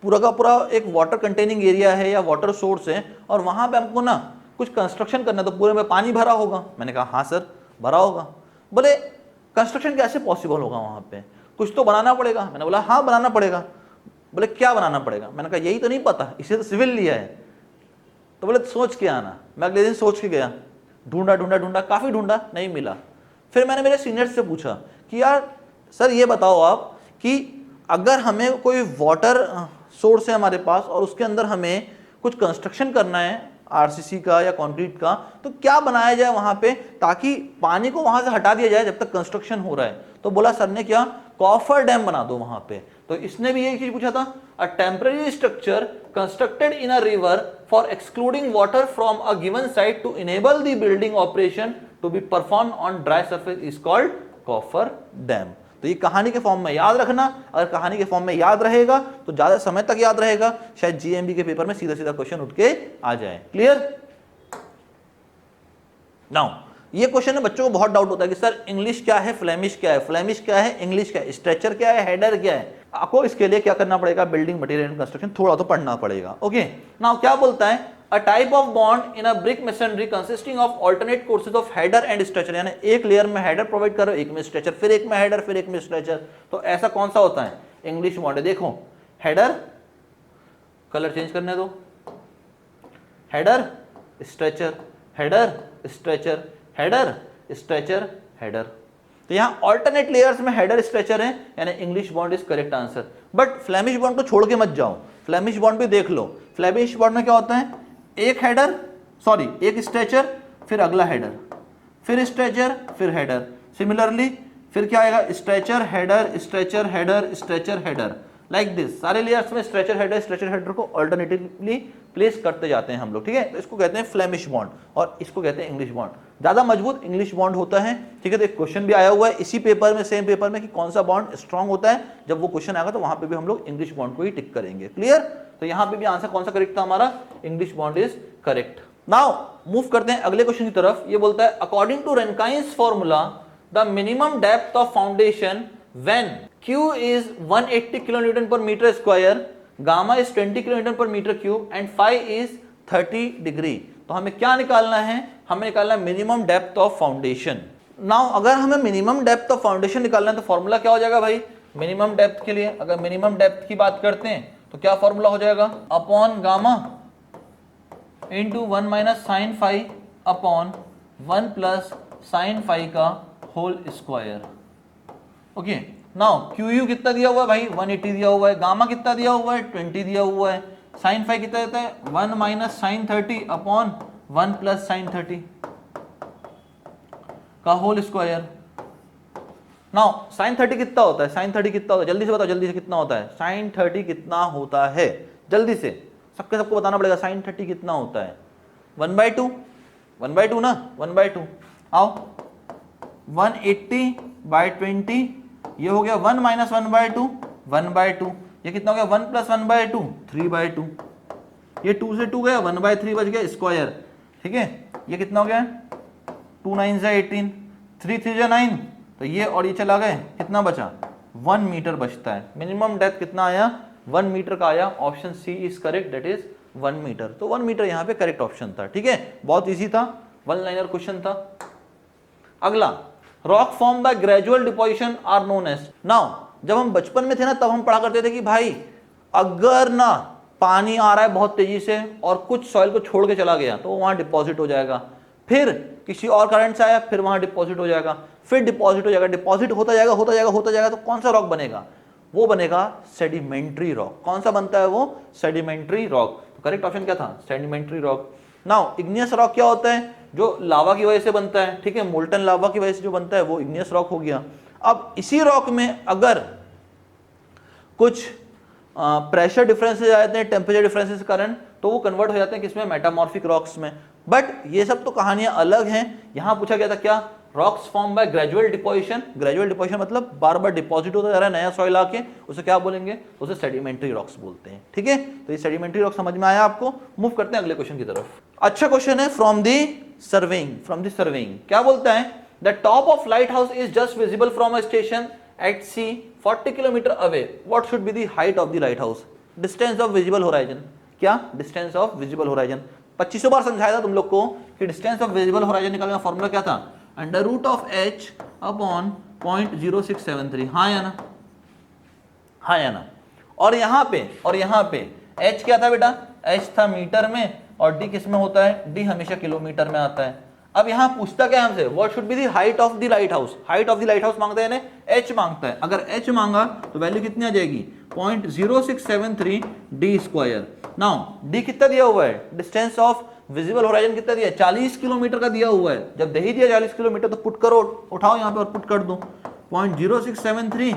पूरा का पूरा एक वाटर कंटेनिंग एरिया है या वाटर सोर्स है और वहां पे हमको ना कुछ कंस्ट्रक्शन करना है तो पूरे में पानी भरा होगा। मैंने कहा हाँ सर भरा होगा। बोले कंस्ट्रक्शन कैसे पॉसिबल होगा वहां पे, कुछ तो बनाना पड़ेगा। मैंने बोला हाँ बनाना पड़ेगा। बोले क्या बनाना पड़ेगा, मैंने कहा यही तो नहीं पता, इसे तो सिविल लिया है। तो बोले सोच के आना। मैं अगले दिन सोच के गया, ढूंढा ढूंढा ढूंढा, काफी ढूंढा, नहीं मिला। फिर मैंने मेरे सीनियर्स से पूछा कि यार सर ये बताओ आप कि अगर हमें कोई वाटर सोर्स है हमारे पास और उसके अंदर हमें कुछ कंस्ट्रक्शन करना है आरसीसी का या कंक्रीट का, तो क्या बनाया जाए वहां पे ताकि पानी को वहां से हटा दिया जाए जब तक कंस्ट्रक्शन हो रहा है। तो बोला सर ने क्या, कॉफर डैम बना दो वहां पे। तो इसने भी यही चीज पूछा था, a temporary structure constructed in a river for excluding water from a given site to enable the building operation to be perform on dry surface is called coffer dam. तो ये कहानी के फॉर्म में याद रखना, अगर कहानी के फॉर्म में याद रहेगा तो ज्यादा समय तक याद रहेगा, शायद जीएमबी के पेपर में सीधा सीधा क्वेश्चन उठ के आ जाए। क्लियर। नाउ ये क्वेश्चन में बच्चों को बहुत डाउट होता है कि सर इंग्लिश क्या है, फ्लेमिश क्या है, फ्लेमिश क्या है, इंग्लिश क्या है, स्ट्रेचर क्या है, हेडर क्या है। आपको इसके लिए क्या करना पड़ेगा, बिल्डिंग मटेरियल एंड कंस्ट्रक्शन थोड़ा तो पढ़ना पड़ेगा। ओके, नाउ क्या बोलता है, a type of bond in a brick masonry consisting of alternate courses of header and stretcher, यानी एक लेयर में हेडर प्रोवाइड करो, एक में स्ट्रेचर, फिर एक में हेडर, फिर एक में स्ट्रेचर। तो ऐसा कौन सा होता है, इंग्लिश बॉन्ड है। देखो हेडर, कलर चेंज करने दो, header stretcher, header stretcher, header stretcher, header. तो यहाँ ऑल्टरनेट लेयर्स में हेडर स्ट्रेचर है, यानी English bond is correct answer. But Flemish bond को छोड़ के मत जाओ, फ्लेमिश बॉन्ड भी देख लो। फ्लेमिश बॉन्ड में क्या होता है, एक हेडर, सॉरी एक स्ट्रेचर, फिर अगला हेडर, फिर स्ट्रेचर, फिर हेडर। सिमिलरली फिर क्या आएगा, stretcher header stretcher header stretcher header, like this. सारे लेयर्स में स्ट्रेचर हेडर को अल्टरनेटिवली प्लेस करते जाते हैं हम लोग, ठीक है। तो इसको कहते हैं फ्लेमिश बॉन्ड और इसको कहते हैं इंग्लिश बॉन्ड। ज्यादा मजबूत इंग्लिश बॉन्ड होता है, ठीक है। तो एक क्वेश्चन भी आया हुआ है इसी पेपर में, सेम पेपर में, कि कौन सा बॉन्ड स्ट्रांग होता है। जब वो क्वेश्चन आएगा तो वहां पे भी हम लोग इंग्लिश बॉन्ड को ही टिक करेंगे। क्लियर। तो यहां पे भी आंसर कौन सा करेक्ट था हमारा, English bond is correct. Now move करते हैं अगले क्वेश्चन की तरफ। ये बोलता है according to Rankine's formula the minimum depth of foundation when Q is 180 kilonewton per meter square, gamma is 20 kilonewton per meter cube and phi is 30 degree. तो हमें क्या निकालना है, हमें निकालना है minimum depth of foundation. Now अगर हमें मिनिमम डेप्थ ऑफ फाउंडेशन निकालना है तो फॉर्मूला क्या हो जाएगा भाई, मिनिमम डेप्थ के लिए अगर मिनिमम डेप्थ की बात करते हैं तो क्या फॉर्मूला हो जाएगा, upon gamma into 1 minus sine phi upon 1 plus sine phi का whole square. Okay, now Q कितना दिया हुआ है भाई, 180 दिया हुआ है, गामा कितना दिया हुआ है 20 दिया हुआ है, साइन फाई कितना देता है 1 minus sine 30 upon 1 plus sine 30 का होल स्क्वायर। नाउ साइन 30 कितना होता है, साइन 30 कितना होता है, जल्दी से बताओ, जल्दी से कितना होता है साइन 30 कितना होता है, जल्दी से सबको बताना पड़ेगा साइन 30 कितना होता है, 1/2 1/2 ना, 1/2 आओ 180/20 ये हो गया 1 माइनस 1/2 1/2, ये कितना हो गया 1 प्लस 1/2 3/2, ये 2 से 2 गया 1/3 बच गया स्क्वायर। ठीक है, ये कितना हो गया 2 9 से 18, 3 3 से 9, तो ये और ये चला गए, कितना बचा 1 मीटर बचता है। मिनिमम डेप्थ कितना आया 1 मीटर का आया, option C is correct, that is 1 metre. तो 1 मीटर यहाँ पे करेक्ट ऑप्शन था। ठीक है, बहुत इजी था, 1 लाइनर क्वेश्चन था। अगला, rock form by gradual deposition are known as. नाउ जब हम बचपन में थे ना तब हम पढ़ा करते थे कि भाई अगर ना पानी आ रहा है बहुत तेजी से और कुछ सॉइल को छोड़ के चला गया तो वहां डिपॉजिट हो जाएगा, फिर किसी और करंट से आया फिर वहां डिपॉजिट हो जाएगा, फिर डिपॉजिट हो जाएगा, डिपॉजिट होता जाएगा होता जाएगा होता जाएगा, तो कौन सा रॉक बनेगा, वो बनेगा सेडिमेंट्री रॉक। कौन सा बनता है वो, सेडिमेंट्री रॉक। तो करेक्ट ऑप्शन क्या था, sedimentary rock. Now igneous rock क्या होता है, जो लावा की वजह से बनता है। ठीक है, मोल्टन लावा की वजह से जो बनता है वो इग्नियस रॉक हो गया। अब इसी रॉक में अगर कुछ प्रेशर डिफरेंसेस आ जाते हैं टेम्परेचर डिफरेंसेस के कारण, तो वो कन्वर्ट हो जाते हैं किसमें, मेटामॉर्फिक रॉक्स में। बट ये सब तो कहानियां अलग हैं। यहां पूछा गया था क्या, rocks form by gradual deposition. Gradual deposition मतलब बार बार डिपॉजिट होता जा रहा है नया सॉइल आके, उसे क्या बोलेंगे, उसे सेडिमेंट्री रॉक्स बोलते हैं। ठीक है, तो ये सेडिमेंट्री रॉक समझ में आया आपको। मूव करते हैं अगले क्वेश्चन की तरफ। अच्छा क्वेश्चन है, फ्रॉम दी सर्वेइंग क्या बोलता है, the top of lighthouse is just visible from a station at sea 40 kilometre away, what should be the height of the lighthouse. Distance of visible horizon, क्या distance of visible horizon, 2500 बार समझाया था तुम लोग को कि distance of visible horizon निकालने का फॉर्मूला क्या था, under root of h upon 0.0673। हाँ या ना, हाँ या ना। और यहाँ पे h क्या था बेटा, h था मीटर में और d किस में होता है, d हमेशा किलोमीटर में आता है। अब यहाँ पूछता क्या हमसे, what should be the height of the light house. Height of the light house मांगता है यानी h मांगता है। अगर h मांगा तो वैल्यू कितनी आ जाएगी, 0.0673 d स्क्वायर। नाउ d कितना दिया हुआ है, डिस्टेंस ऑफ विजिबल होराइजन कितना दिया है, 40 किलोमीटर का दिया हुआ है। जब दे ही दिया 40 किलोमीटर तो पुट करो, उठाओ यहाँ पे और पुट कर दो 0.0673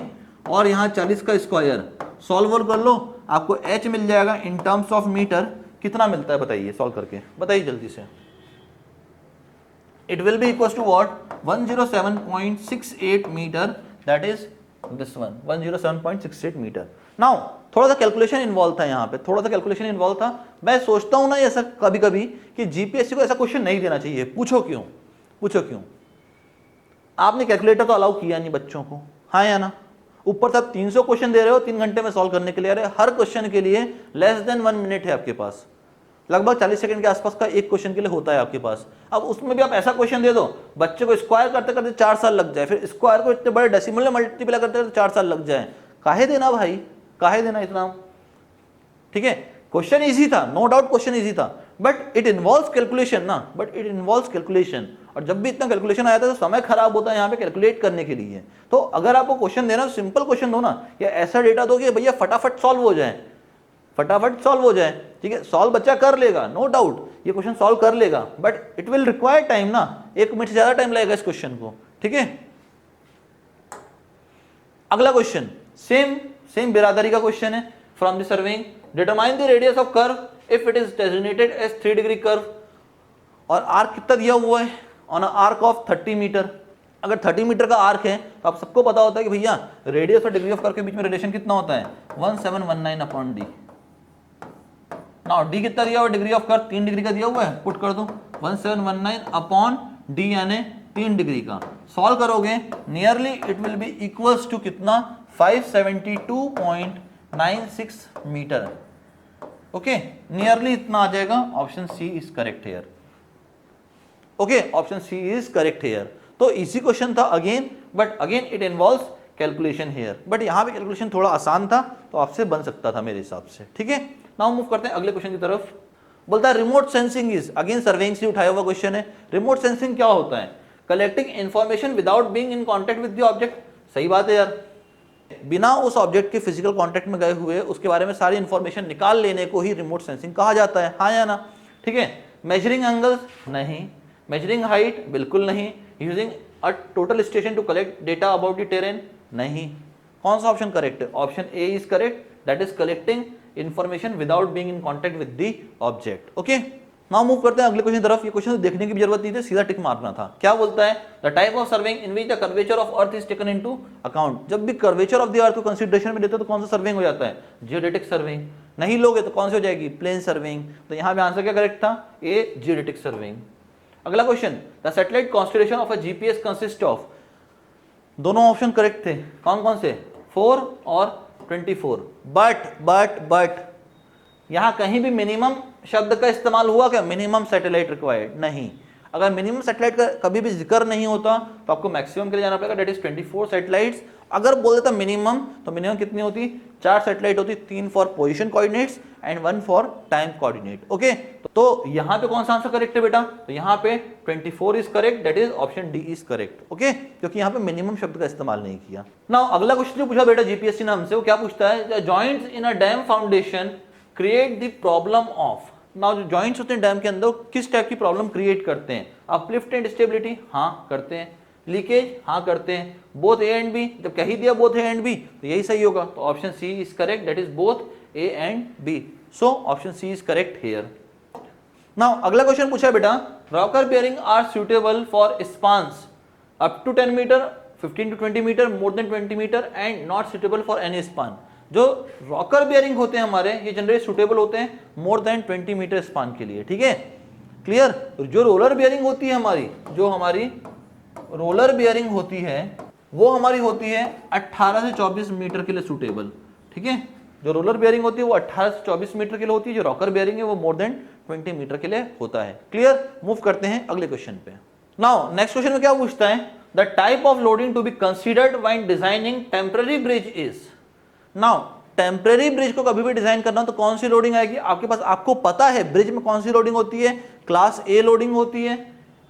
और यहाँ 40 का स्क्वायर, सॉल्व कर लो, आपको h मिल जाएगा इन टर्म्स ऑफ मीटर। कितना मिलता है बताइए, सॉल्व करके बताइए जल्दी से। It will be equal to what, 107.68 metre, that is this one, 107.68 metre. Now थोड़ा सा कैलकुलेशन इन्वॉल्व था यहाँ पे, थोड़ा सा कैलकुलेशन इन्वॉल्व था। मैं सोचता हूँ ना ऐसा कभी कभी कि जीपीएससी को ऐसा क्वेश्चन नहीं देना चाहिए। पूछो क्यों, पूछो क्यों, आपने कैलकुलेटर तो अलाउ किया नहीं बच्चों को, हाँ या ना। ऊपर से आप 300 क्वेश्चन दे रहे हो 3 घंटे में सॉल्व करने के लिए। अरे हर क्वेश्चन के लिए लेस देन 1 मिनट है आपके पास, लगभग 40 सेकंड के आसपास का एक क्वेश्चन के लिए होता है आपके पास। अब उसमें भी आप ऐसा क्वेश्चन दे दो बच्चे को स्क्वायर करते करते 4 साल लग जाए, फिर स्क्वायर को इतने बड़े डेसिमल में मल्टीप्लाई करते करते 4 साल लग जाए, काहे देना भाई, काहे देना इतना। ठीक है, क्वेश्चन इजी था, नो डाउट क्वेश्चन इजी था, बट इट इन्वॉल्व्स कैलकुलेशन ना, बट इट इन्वॉल्व्स कैलकुलेशन। और जब भी इतना कैलकुलेशन आया था तो समय खराब होता है यहाँ पे कैलकुलेट करने के लिए। तो अगर आपको क्वेश्चन देना सिंपल क्वेश्चन दो ना, या ऐसा डेटा दो कि भैया फटाफट सॉल्व हो जाए, फटाफट सॉल्व हो जाए। ठीक है, सॉल्व बच्चा कर लेगा, नो डाउट ये क्वेश्चन सॉल्व कर लेगा, but it will require time ना, 1 मिनट से ज्यादा टाइम लगेगा इस क्वेश्चन को। ठीक है, अगला क्वेश्चन सेम बिरादरी का क्वेश्चन है, from the surveying determine the radius of curve if it is designated as 3 degree curve. और आर्क कितना दिया हुआ है, on a arc of 30 metre. अगर 30 मीटर का आर्क है तो आप सबको पता होता है कि भैया रेडियस और डिग्री ऑफ कर्व के बीच में रिलेशन कितना होता है, 1719 अपॉन डी। नाउ डी कितना दिया हुआ, डिग्री ऑफ कर्व 3 डिग्री का दिया हुआ है, पुट कर दो 1719 अपॉन डी यानी 3 डिग्री का, सॉल्व करोगे nearly it will be equals to कितना 572.96 मीटर। ओके, नियरली इतना आ जाएगा, option C is correct here. Okay, option C is correct here. तो इजी क्वेश्चन था again, but again it involves calculation here, but यहां पे calculation थोड़ा आसान था तो आपसे बन सकता था मेरे हिसाब से। ठीक है, नाउ मूव करते हैं अगले क्वेश्चन की तरफ। बोलता है remote sensing is, again surveying से उठाया हुआ क्वेश्चन है। रिमोट सेंसिंग क्या होता है? Collecting information without being in contact with the object. सही बात है यार, बिना उस ऑब्जेक्ट के फिजिकल कांटेक्ट में गए हुए उसके बारे में सारी इंफॉर्मेशन निकाल लेने को ही रिमोट सेंसिंग कहा जाता है, हाँ या ना? ठीक है, मेजरिंग एंगल्स नहीं, मेजरिंग हाइट बिल्कुल नहीं, using a total station to collect data about the terrain नहीं। कौन सा ऑप्शन करेक्ट है? Option A is correct, that is collecting information without being in contact with the object. Okay, now move करते हैं अगले question की तरफ। ये क्वेश्चन देखने की भी जरूरत नहीं थी, सीधा टिक मारना था। क्या बोलता है? The type of surveying in which the curvature of earth is taken into account. जब भी कर्वेचर ऑफ द अर्थ को कंसीडरेशन में लेते हो तो कौन सा सर्वेइंग हो जाता है? Geodetic surveying. नहीं लोगे तो कौन सी हो जाएगी? Plane surveying. तो यहां पे आंसर क्या करेक्ट था? A, geodetic surveying. अगला question, the satellite constellation of a GPS consist of. दोनों ऑप्शन करेक्ट थे, कौन कौन से? 4 और 24। बट यहां कहीं भी मिनिमम शब्द का इस्तेमाल हुआ क्या? मिनिमम सैटेलाइट रिक्वायर्ड नहीं। अगर मिनिमम सैटेलाइट का कभी भी जिक्र नहीं होता तो आपको मैक्सिमम के लिए जाना पड़ेगा, दैट इज 24 सैटेलाइट्स। अगर बोल देता मिनिमम तो मिनिमम कितनी होती? 4 सैटेलाइट होती, 3 for position coordinates and 1 for time coordinate. Okay, तो यहां पे कौन सा आंसर करेक्ट है बेटा? तो यहां पे 24 is correct, that is option D is correct. Okay, क्योंकि यहां पे मिनिमम शब्द का इस्तेमाल नहीं किया। नाउ अगला क्वेश्चन जो पूछा बेटा जीपीएससी ने हमसे, वो क्या पूछता है? The joints in a dam foundation create the problem of. Now जो जॉइंट्स होते हैं डैम के अंदर किस टाइप की प्रॉब्लम क्रिएट करते हैं? अपलिफ्ट एंड स्टेबिलिटी, हाँ करते हैं। लीकेज, हाँ करते हैं। बोथ ए एंड बी, जब कह ही दिया बोथ ए एंड बी तो यही सही होगा, तो option C is correct, that is both A and B. So option C is correct here. Now अगला क्वेश्चन पूछा बेटा, rocker bearing are suitable for spans up to 10 metre, 15 to 20 metre, more than 20 metre and not suitable for any span. जो rocker bearing होते हैं हमारे, ये generally suitable होते हैं मोर देन 20 मीटर स्पान के लिए। ठीक है, क्लियर। जो रोलर बेयरिंग होती है हमारी, जो हमारी रोलर बेयरिंग होती है वो हमारी होती है 18 से 24 मीटर के लिए सुटेबल। ठीक है, जो रोलर बेयरिंग होती है वो 18 से 24 मीटर के लिए होती है, जो रॉकर बेयरिंग है वो मोर देन 20 मीटर के लिए होता है। क्लियर, मूव करते हैं अगले क्वेश्चन पे। नाउ नेक्स्ट क्वेश्चन में क्या पूछता है? The type of loading to be considered when designing temporary bridge is. Now temporary bridge को कभी भी डिजाइन करना तो कौन सी लोडिंग आएगी आपके पास? आपको पता है ब्रिज में कौन सी लोडिंग होती है? क्लास ए लोडिंग होती है,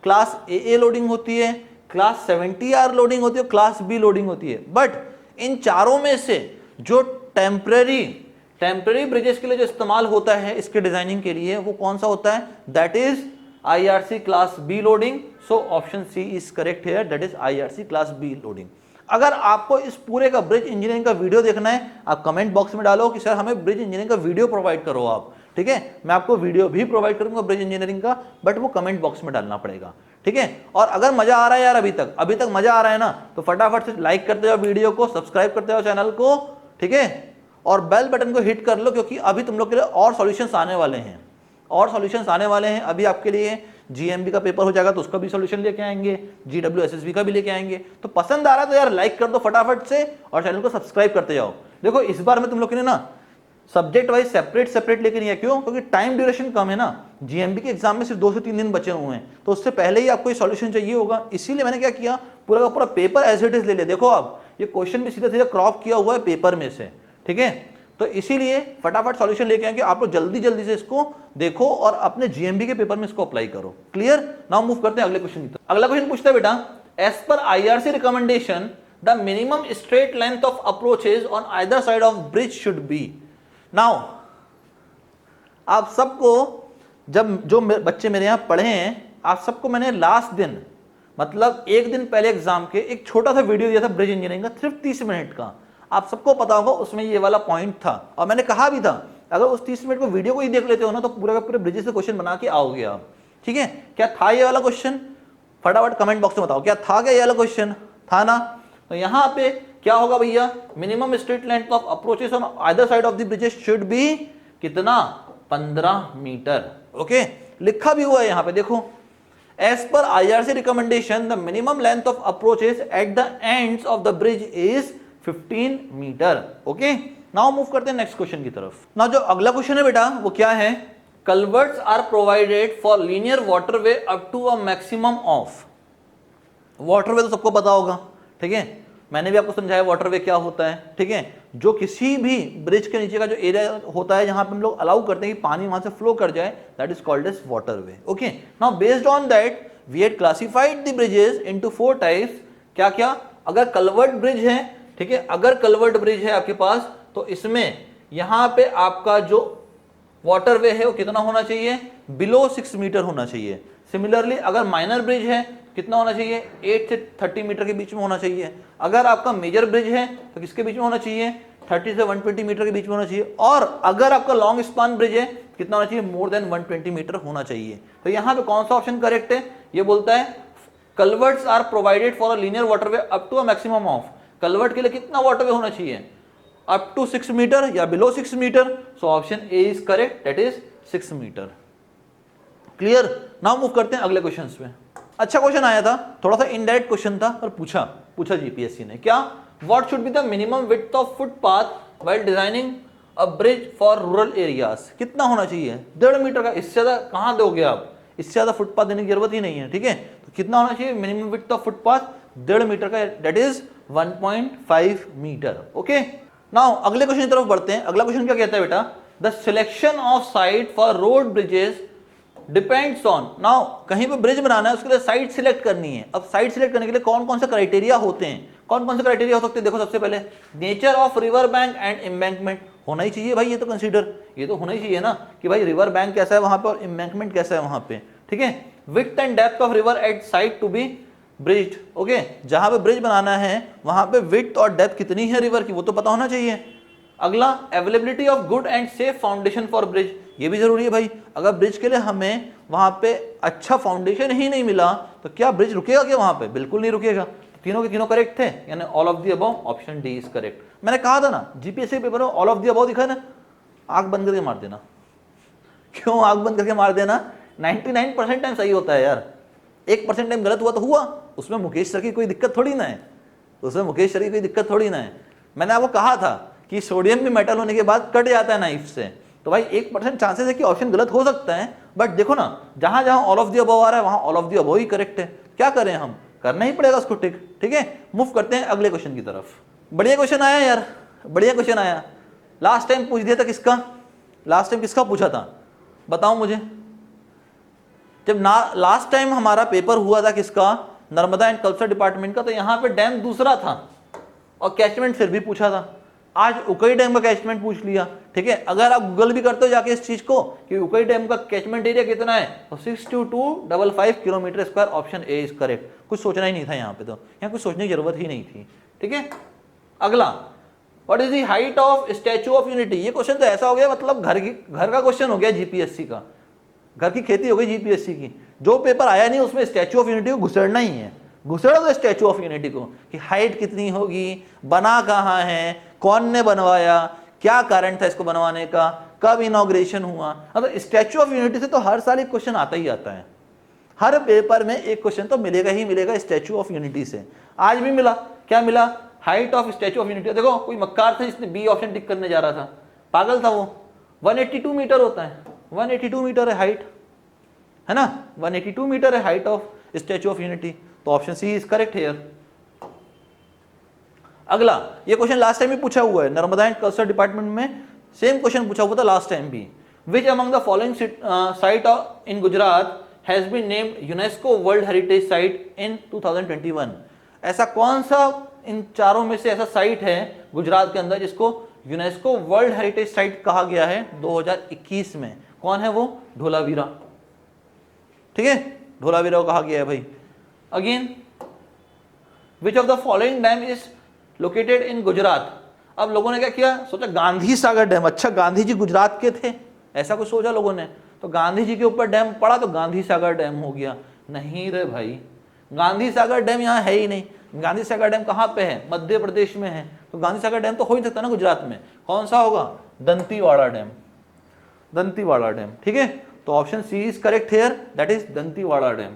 क्लास ए लोडिंग होती है, क्लास 70R लोडिंग होती है, क्लास बी लोडिंग होती है। बट इन चारों में से जो टेम्पररी ब्रिजेस के लिए जो इस्तेमाल होता है इसके डिजाइनिंग के लिए, वो कौन सा होता है? That is IRC class B loading. So option C is correct here, that is IRC class B loading. अगर आपको इस पूरे का ब्रिज इंजीनियरिंग का वीडियो देखना है, आप कमेंट बॉक्स में डालो कि सर हमें ब्रिज इंजीनियरिंग का वीडियो प्रोवाइड करो आप। ठीक है, मैं आपको वीडियो भी प्रोवाइड करूंगा ब्रिज इंजीनियरिंग का, बट वो कमेंट बॉक्स में डालना पड़ेगा। ठीक है, और अगर मजा आ रहा है यार अभी तक मजा आ रहा है ना, तो फटाफट से लाइक करते जाओ वीडियो को, सब्सक्राइब करते जाओ चैनल को। ठीक है, और बेल बटन को हिट कर लो, क्योंकि अभी तुम लोग के लिए और सॉल्यूशंस आने वाले हैं, अभी आपके लिए GMB का पेपर हो जाएगा तो उसका भी सॉल्यूशन लेके आएंगे, GWSSB का भी लेके आएंगे। तो पसंद आ रहा है तो यार लाइक कर दो फटाफट से और चैनल को सब्सक्राइब करते जाओ। देखो इस बार में तुम लोग के लिए ना सब्जेक्ट वाइज सेपरेट लेके नहीं है, क्यों? क्योंकि टाइम ड्यूरेशन कम है ना। GMB के एग्जाम में सिर्फ 2 से 3 दिन बचे हुए हैं, तो उससे पहले ही आपको ये सॉल्यूशन चाहिए होगा। इसीलिए मैंने क्या किया, पूरा का पूरा पेपर एज इट इज ले लिया। देखो आप ये क्वेश्चन भी सीधा सीधा क्रॉप किया हुआ है पेपर में से। ठीक है, तो इसीलिए फटाफट सॉल्यूशन लेके आएंगे, आप लोग जल्दी से इसको देखो और अपने GMB के पेपर में इसको अप्लाई करो। क्लियर, नाउ मूव करते हैं अगले क्वेश्चन की तरफ। अगला क्वेश्चन पूछता है बेटा, as per IRC recommendation the minimum straight length of approaches on either side of bridge should be. Now आप सबको, जब जो बच्चे मेरे यहाँ पढ़े हैं, आप सबको मैंने लास्ट दिन मतलब एक दिन पहले एग्जाम के एक छोटा सा वीडियो दिया था ब्रिज इंजीनियरिंग का, सिर्फ 30 मिनट का। आप सबको पता होगा उसमें ये वाला पॉइंट था, और मैंने कहा भी था अगर उस 30 मिनट को वीडियो को ही देख लेते हो ना तो पूरा का पूरे ब्रिजेस से क्वेश्चन बना के आओगे आप। ठीक है, क्या था ये वाला क्वेश्चन? फटाफट कमेंट बॉक्स में बताओ, क्या था क्या ये वाला क्वेश्चन? था ना? तो यहाँ पे क्या होगा भैया, minimum straight length of approaches on either side of the bridges should be कितना? 15 मीटर। ओके, लिखा भी हुआ है यहां पे देखो, as per IRC recommendation the minimum length of approaches at the ends of the bridge is 15 metre. Okay, now move करते हैं नेक्स्ट क्वेश्चन की तरफ। नाउ जो अगला क्वेश्चन है बेटा वो क्या है, culverts are provided for linear waterway up to a maximum of, waterway तो सबको पता होगा, ठीक है, मैंने भी आपको समझाया वाटरवे क्या होता है, ठीक है, जो किसी भी ब्रिज के नीचे का जो एरिया होता है जहां पे हम लोग अलाउ करते हैं कि पानी वहां से फ्लो कर जाए, that is called as waterway. Okay, now based on that we had classified the bridges into 4 types. क्या क्या, अगर कल्वर्ट ब्रिज है, ठीक है, अगर कल्वर्ट ब्रिज है आपके पास तो इसमें यहां पे आपका जो वाटरवे है वो कितना होना चाहिए, बिलो 6 मीटर होना चाहिए। सिमिलरली अगर माइनर ब्रिज है कितना होना चाहिए, 8 से 30 मीटर के बीच में होना चाहिए। अगर आपका मेजर ब्रिज है तो किसके बीच में होना चाहिए, 30 से 120 मीटर के बीच में होना चाहिए। और अगर आपका लॉन्ग स्पान ब्रिज है कितना होना चाहिए, मोर देन 120 मीटर होना चाहिए। तो यहाँ पे कौन सा ऑप्शन करेक्ट है, ये बोलता है culverts are provided for a linear waterway up to a maximum of, culvert के लिए कितना वाटरवे होना चाहिए, अप टू 6 मीटर या below 6 metre. So option A is correct, that is 6 metre. Clear, now move करते हैं अगले क्वेश्चन पे। अच्छा क्वेश्चन आया था, थोड़ा सा इनडायरेक्ट क्वेश्चन था पर पूछा जीपीएससी ने, क्या, what should be the minimum width of footpath while designing a bridge for rural areas, कितना होना चाहिए, 1.5 मीटर का, इससे ज्यादा कहां दोगे आप, इससे ज्यादा फुटपाथ देने की जरूरत ही नहीं है, ठीक है, तो कितना होना चाहिए minimum width of footpath, 1.5 metre का, that is 1.5 metre. Okay, now अगले क्वेश्चन की तरफ बढ़ते हैं। अगला क्वेश्चन क्या कहता है बेटा, the selection of site for road bridges depends on, now कहीं पे ब्रिज बनाना है उसके लिए साइट सिलेक्ट करनी है। अब साइट सिलेक्ट करने के लिए कौन कौन से क्राइटेरिया होते हैं, कौन कौन से क्राइटेरिया हो सकते हैं, देखो सबसे पहले nature of river bank and embankment होना ही चाहिए भाई, ये तो कंसीडर, ये तो होना ही चाहिए ना कि भाई रिवर बैंक कैसा है वहां पे और एम्बैंकमेंट कैसा है वहां पे, ठीक है, width and depth of river at site to be bridge. Okay, जहां पे ब्रिज बनाना है वहां पे विड्थ और डेप्थ कितनी है रिवर की वो तो पता होना चाहिए। अगला, availability of good and safe foundation for bridge, ये भी जरूरी है भाई, अगर ब्रिज के लिए हमें वहां पे अच्छा फाउंडेशन ही नहीं मिला तो क्या ब्रिज रुकेगा क्या वहां पे, बिल्कुल नहीं रुकेगा। तो तीनों के तीनों करेक्ट थे, यानी all of the above, option D is correct. मैंने कहा था ना जीपीएससी पेपर में ऑल ऑफ द अबव दिखा ना, आंख बंद करके मार देना। क्यों आंख बंद करके मार देना, 99% टाइम सही होता है यार, 1% टाइम गलत हुआ तो हुआ, उसमें मुकेश सर की कोई दिक्कत थोड़ी ना है, उसमें मुकेश सर की कोई दिक्कत थोड़ी ना है। मैंने आपको कहा था कि सोडियम भी मेटल होने के बाद कट जाता है नाइफ से, तो भाई 1% चांसेस है कि ऑप्शन गलत हो सकता है, बट देखो ना जहां जहां ऑल ऑफ द अबव आ रहा है वहां all of the above he correct है, क्या करें हम, करना ही पड़ेगा उसको टिक, ठीक है। मूव करते हैं अगले क्वेश्चन की तरफ। बढ़िया क्वेश्चन आया यार, बढ़िया क्वेश्चन आया, लास्ट टाइम पूछ दिया था किसका, लास्ट टाइम किसका पूछा था बताओ मुझे, जब लास्ट टाइम हमारा पेपर हुआ था किसका, नर्मदा एंड कल्चर डिपार्टमेंट का, तो यहाँ पे डैम दूसरा था और कैचमेंट फिर भी पूछा था। आज उकई डैम का कैचमेंट पूछ लिया, ठीक है। अगर आप गूगल भी करते हो जाके इस चीज को कि उकई डैम का कैचमेंट एरिया कितना है, तो 6255 kilometre square, option A is correct. कुछ सोचना ही नहीं था यहाँ पे, तो यहाँ कुछ सोचने की जरूरत ही नहीं थी, ठीक है। अगला, what is the height of Statue of unity, ये क्वेश्चन तो ऐसा हो गया मतलब घर का क्वेश्चन हो गया जीपीएससी का, घर की खेती हो गई जीपीएससी की। जो पेपर आया नहीं उसमें स्टैचू ऑफ यूनिटी को घुसड़ना ही है, घुसड़ा दो स्टैचू ऑफ यूनिटी को कि हाइट कितनी होगी, बना कहाँ है, कौन ने बनवाया, क्या कारण था इसको बनवाने का, कब इनॉग्रेशन हुआ। अब स्टैचू ऑफ यूनिटी से तो हर साल एक क्वेश्चन आता ही आता है, हर पेपर में एक क्वेश्चन तो मिलेगा ही मिलेगा स्टैचू ऑफ यूनिटी से। आज भी मिला, क्या मिला, height of Statue of unity. देखो कोई मक्कार था जिसने बी ऑप्शन टिक करने जा रहा था, पागल था वो। 182 मीटर होता है, 182 मीटर है हाइट, है ना, 182 मीटर है height of Statue of Unity, तो option C is correct here. अगला, ये क्वेश्चन लास्ट टाइम भी पूछा हुआ है, नर्मदा एंड कल्चर डिपार्टमेंट में सेम क्वेश्चन पूछा हुआ था लास्ट टाइम भी। Which among the following site in Gujarat has been named UNESCO world heritage site in 2021, ऐसा कौन सा इन चारों में से ऐसा साइट है गुजरात के अंदर जिसको यूनेस्को वर्ल्ड हेरिटेज साइट कहा गया है 2021 में, कौन है वो, धोलावीरा, ठीक है, धोलावीरा को कहा गया है भाई। Again, which of the following dam is located in Gujarat. अब लोगों ने क्या किया, सोचा गांधी सागर डैम, अच्छा गांधी जी गुजरात के थे, ऐसा कुछ सोचा लोगों ने, तो गांधी जी के ऊपर डैम पड़ा तो गांधी सागर डैम हो गया। नहीं रे भाई, गांधी सागर डैम यहाँ है ही नहीं। गांधी सागर डैम कहाँ पे है, मध्य प्रदेश में है, तो गांधी सागर डैम तो हो ही सकता ना गुजरात में, कौन सा होगा, दंतीवाड़ा डैम। दंतीवाड़ा डैम, ठीक है। तो option C is correct here, that is Dantiwada dam.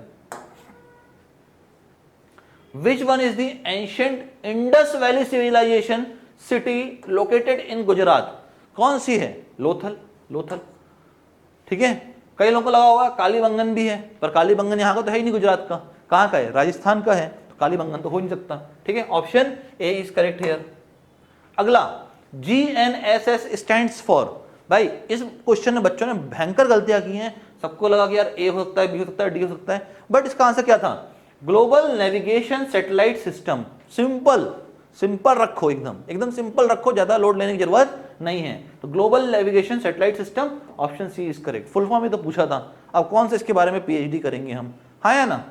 Which one is the ancient Indus Valley civilization city located in Gujarat? कौन सी है? लोथल, लोथल, ठीक है। कई लोगों को लगा होगा कालीबंगन भी है, पर कालीबंगन यहाँ का तो है ही नहीं, गुजरात का, कहाँ का है? राजस्थान का है, तो कालीबंगन तो हो नहीं सकता, ठीक है। Option A is correct here. अगला, GNSS स्टैंड्स फॉर, भाई इस क्वेश्चन में बच्चों ने भयंकर गलतियां की हैं। सबको लगा कि यार ए हो सकता है, बी हो सकता है, डी हो सकता है, बट इसका आंसर क्या था? Global navigation satellite system. Simple, simple रखो, एकदम एकदम सिंपल रखो, ज्यादा लोड लेने की जरूरत नहीं है। तो global navigation satellite system, option C is correct. Full form में तो पूछा था, अब कौन से इसके बारे में पीएचडी करेंगे हम, हाँ या ना।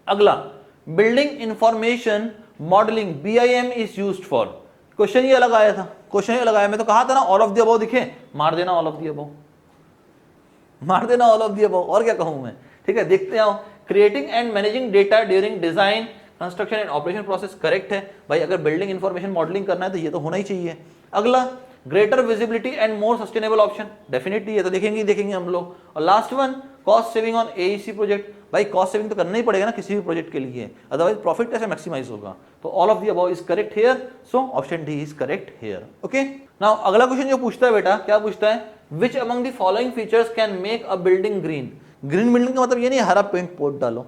अगला, building information modelling BIM is used for. Question ये अलग आया था, क्वेश्चन ये अलग आया, मैं तो कहा था ना ऑल ऑफ द अबव दिखे, मार देना ऑल ऑफ द अबव, मार देना ऑल ऑफ द अबव, और क्या कहूं मैं, ठीक है। देखते हैं, creating and managing data during design construction and operation process, correct है भाई। अगर बिल्डिंग इंफॉर्मेशन मॉडलिंग करना है तो ये तो होना ही चाहिए। अगला, greater visibility and more sustainable option, definitely ये तो देखेंगे हम लोग। और last one, cost saving on AEC project, भाई कॉस्ट सेविंग तो करना ही पड़ेगा ना किसी भी प्रोजेक्ट के लिए, अदरवाइज प्रॉफिट कैसे मैक्सिमाइज होगा। तो all of the above is correct here, so option D is correct here, okay. Now अगला क्वेश्चन जो पूछता है बेटा, क्या पूछता है? विच among the following features can make a building green? Green building का मतलब ये नहीं हरा पेंट पोत डालो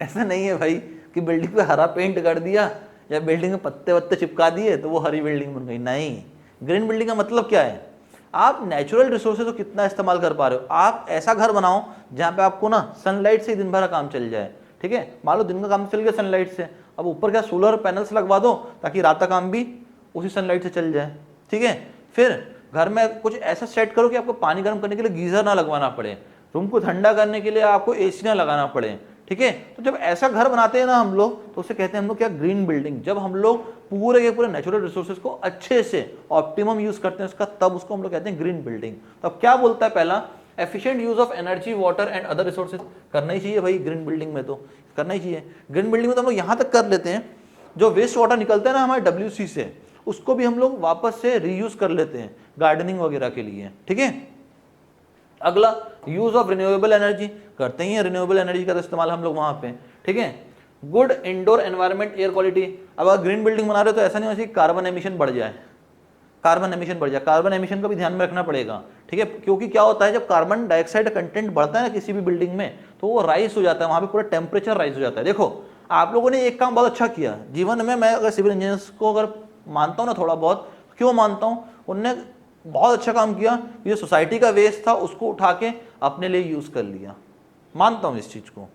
ऐसा नहीं है भाई कि बिल्डिंग पे हरा पेंट कर दिया या बिल्डिंग में पत्ते वत्ते चिपका दिए तो वो हरी बिल्डिंग बन गई, नहीं। ग्रीन बिल्डिंग का मतलब क्या है? आप नेचुरल रिसोर्सेज को कितना इस्तेमाल कर पा रहे हो। आप ऐसा घर बनाओ जहाँ पे आपको ना सनलाइट से ही दिन भर का काम चल जाए, ठीक है। मान लो दिन का काम चल गया सनलाइट से, अब ऊपर क्या सोलर पैनल्स लगवा दो ताकि रात का काम भी उसी सनलाइट से चल जाए, ठीक है। फिर घर में कुछ ऐसा सेट करो कि आपको पानी गर्म करने के लिए गीजर ना लगवाना पड़े, रूम को ठंडा करने के लिए आपको AC ना लगाना पड़े, ठीक है। तो जब ऐसा घर बनाते हैं ना हम लोग, तो उसे कहते हैं हम लोग क्या? Green building. जब हम लोग पूरे के पूरे नेचुरल रिसोर्सेज को अच्छे से ऑप्टिमम यूज करते हैं उसका, तब उसको हम लोग कहते हैं ग्रीन बिल्डिंग। तो अब क्या बोलता है पहला? Efficient use of energy, water and other resources, करना ही चाहिए भाई ग्रीन बिल्डिंग में, तो करना ही चाहिए। ग्रीन बिल्डिंग में तो हम लोग यहाँ तक कर लेते हैं, जो वेस्ट वाटर निकलता है ना हमारे WC से, उसको भी हम लोग वापस से रीयूज कर लेते हैं गार्डनिंग वगैरह के लिए, ठीक है। अगला, यूज ऑफ रिन्यूएबल एनर्जी, करते ही है रिन्यूएबल एनर्जी का इस्तेमाल हम लोग वहां पे, ठीक है। Good indoor environment, air quality. अब अगर ग्रीन बिल्डिंग बना रहे हो तो ऐसा नहीं होना चाहिए कार्बन एमिशन बढ़ जाए, कार्बन एमिशन बढ़ जाए, कार्बन एमिशन का भी ध्यान में रखना पड़ेगा, ठीक है। क्योंकि क्या होता है जब कार्बन डाइऑक्साइड कंटेंट बढ़ता है ना किसी भी बिल्डिंग में, तो वो राइज हो जाता है, वहां पे पूरा टेम्परेचर राइज हो जाता है। देखो आप लोगों ने एक काम बहुत अच्छा किया जीवन में, मैं अगर सिविल इंजीनियर्स को अगर मानता हूँ ना थोड़ा बहुत, क्यों मानता हूँ, उनने बहुत अच्छा काम किया, ये सोसाइटी का वेस्ट था उसको उठा के अपने लिए यूज कर लिया, मानता हूं इस चीज को।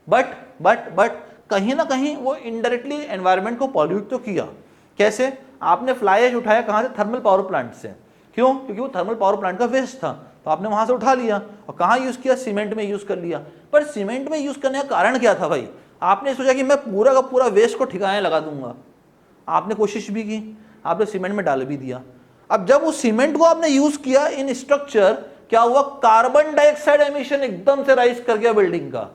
बट कहीं ना कहीं वो इनडायरेक्टली एनवायरनमेंट को पॉल्यूट तो किया। कैसे? आपने फ्लाई ऐश उठाया कहां से? थर्मल पावर प्लांट से। क्यों? क्योंकि वो थर्मल पावर प्लांट का वेस्ट था, तो आपने वहां से उठा लिया और कहां यूज किया? सीमेंट में यूज कर लिया। पर सीमेंट में यूज करने का कारण क्या था भाई? आपने सोचा कि मैं पूरा का पूरा वेस्ट को ठिकाने लगा दूंगा, आपने कोशिश भी की, आपने सीमेंट में डाल भी दिया। अब जब उस सीमेंट को आपने यूज किया इन स्ट्रक्चर, क्या हुआ? कार्बन डाइऑक्साइड एमिशन एकदम से राइज कर गया बिल्डिंग का।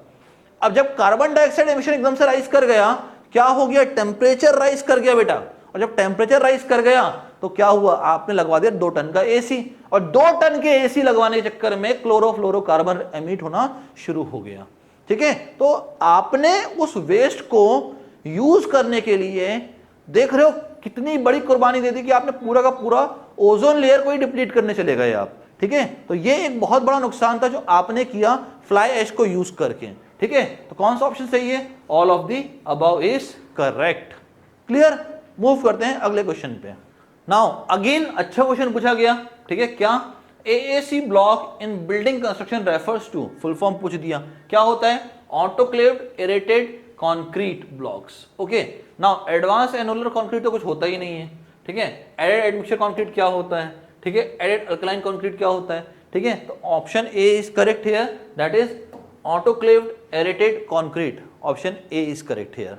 अब जब कार्बन डाइऑक्साइड एमिशन एकदम से राइज कर गया, क्या हो गया? टेम्परेचर राइज कर गया बेटा। और जब टेम्परेचर राइज कर गया तो क्या हुआ? आपने लगवा दिया 2 टन का AC, और 2 टन के AC लगवाने के चक्कर में क्लोरोफ्लोरोकार्बन एमिट होना शुरू हो गया, ठीक है। तो आपने उस वेस्ट को यूज करने के लिए देख रहे हो कितनी बड़ी कुर्बानी दे दी कि आपने पूरा का पूरा ओजोन लेयर को ही डिप्लीट करने चले गए आप, ठीक है। तो ये एक बहुत बड़ा नुकसान था जो आपने किया फ्लाई ऐश को यूज करके, ठीक है। तो कौन सा ऑप्शन सही है? All of the above is correct. Clear? Move करते हैं अगले क्वेश्चन पे। नाउ अगेन अच्छा क्वेश्चन पूछा गया, ठीक है। क्या? AAC block in building construction refers to, full form पूछ दिया, क्या होता है? Autoclaved aerated concrete blocks, okay. Now advance annular concrete तो कुछ होता ही नहीं है, ठीक है। एडेड एडमिक्सचर कंक्रीट क्या होता है, ठीक है। एडेड अल्कलाइन कंक्रीट क्या होता है, ठीक है। तो option A is correct here, that is autoclaved aerated concrete, option A is correct here.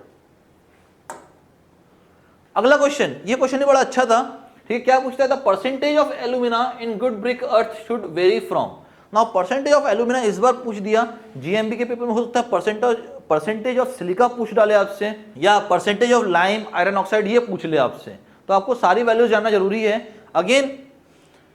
अगला क्वेश्चन, ये क्वेश्चन भी बड़ा अच्छा था, ठीक है। क्या पूछता है? The percentage of alumina in good brick earth should very from. Now percentage of alumina इस बार पूछ दिया, GMB के पेपर में हो सकता है परसेंटेज ऑफ सिलिका पूछ डाले आपसे, या percentage of lime iron oxide ये पूछ ले आपसे। तो आपको सारी वैल्यूज जानना जरूरी है। अगेन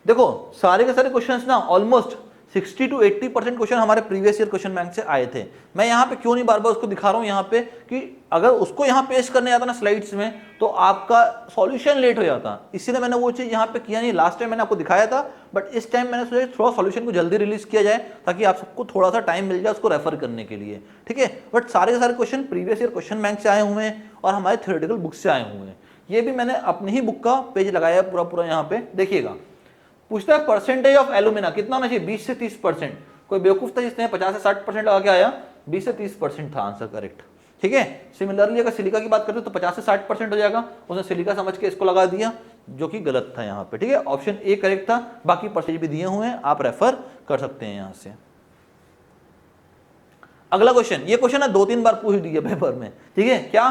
देखो सारे के सारे क्वेश्चंस ना ऑलमोस्ट 60 to 80% क्वेश्चन हमारे प्रीवियस ईयर क्वेश्चन बैंक से आए थे। मैं यहाँ पे क्यों नहीं बार बार उसको दिखा रहा हूँ यहाँ पे कि अगर उसको यहाँ पेश करने जाता ना स्लाइड्स में तो आपका सॉल्यूशन लेट हो जाता, इसीलिए मैंने वो चीज़ यहाँ पे किया नहीं। लास्ट टाइम मैंने आपको दिखाया था, बट इस टाइम मैंने सोचा थोड़ा सॉल्यूशन को जल्दी रिलीज किया जाए ताकि आप सबको थोड़ा सा टाइम मिल जाए उसको रेफर करने के लिए, ठीक है। बट सारे के सारे question previous year question bank से आए हुए हैं और हमारे थ्योरेटिकल बुक से आए हुए हैं। ये भी मैंने अपनी ही बुक का पेज लगाया है पूरा पूरा, यहाँ पे देखिएगा। पूछता है परसेंटेज ऑफ एल्यूमिना कितना होना चाहिए, 20 से 30%। कोई बेवकूफ था जिसने 50 से 60% लगा के आया, 20 से 30% था आंसर करेक्ट, ठीक है। सिमिलरली अगर सिलिका की बात करते तो 50 से 60% हो जाएगा, उसने सिलिका समझ के इसको लगा दिया जो कि गलत था यहाँ पे, ठीक है। ऑप्शन ए करेक्ट था, बाकी परसेंटेज भी दिए हुए हैं, आप रेफर कर सकते हैं यहाँ से। अगला क्वेश्चन, ये क्वेश्चन है 2-3 बार पूछ दिया पेपर में, ठीक है। क्या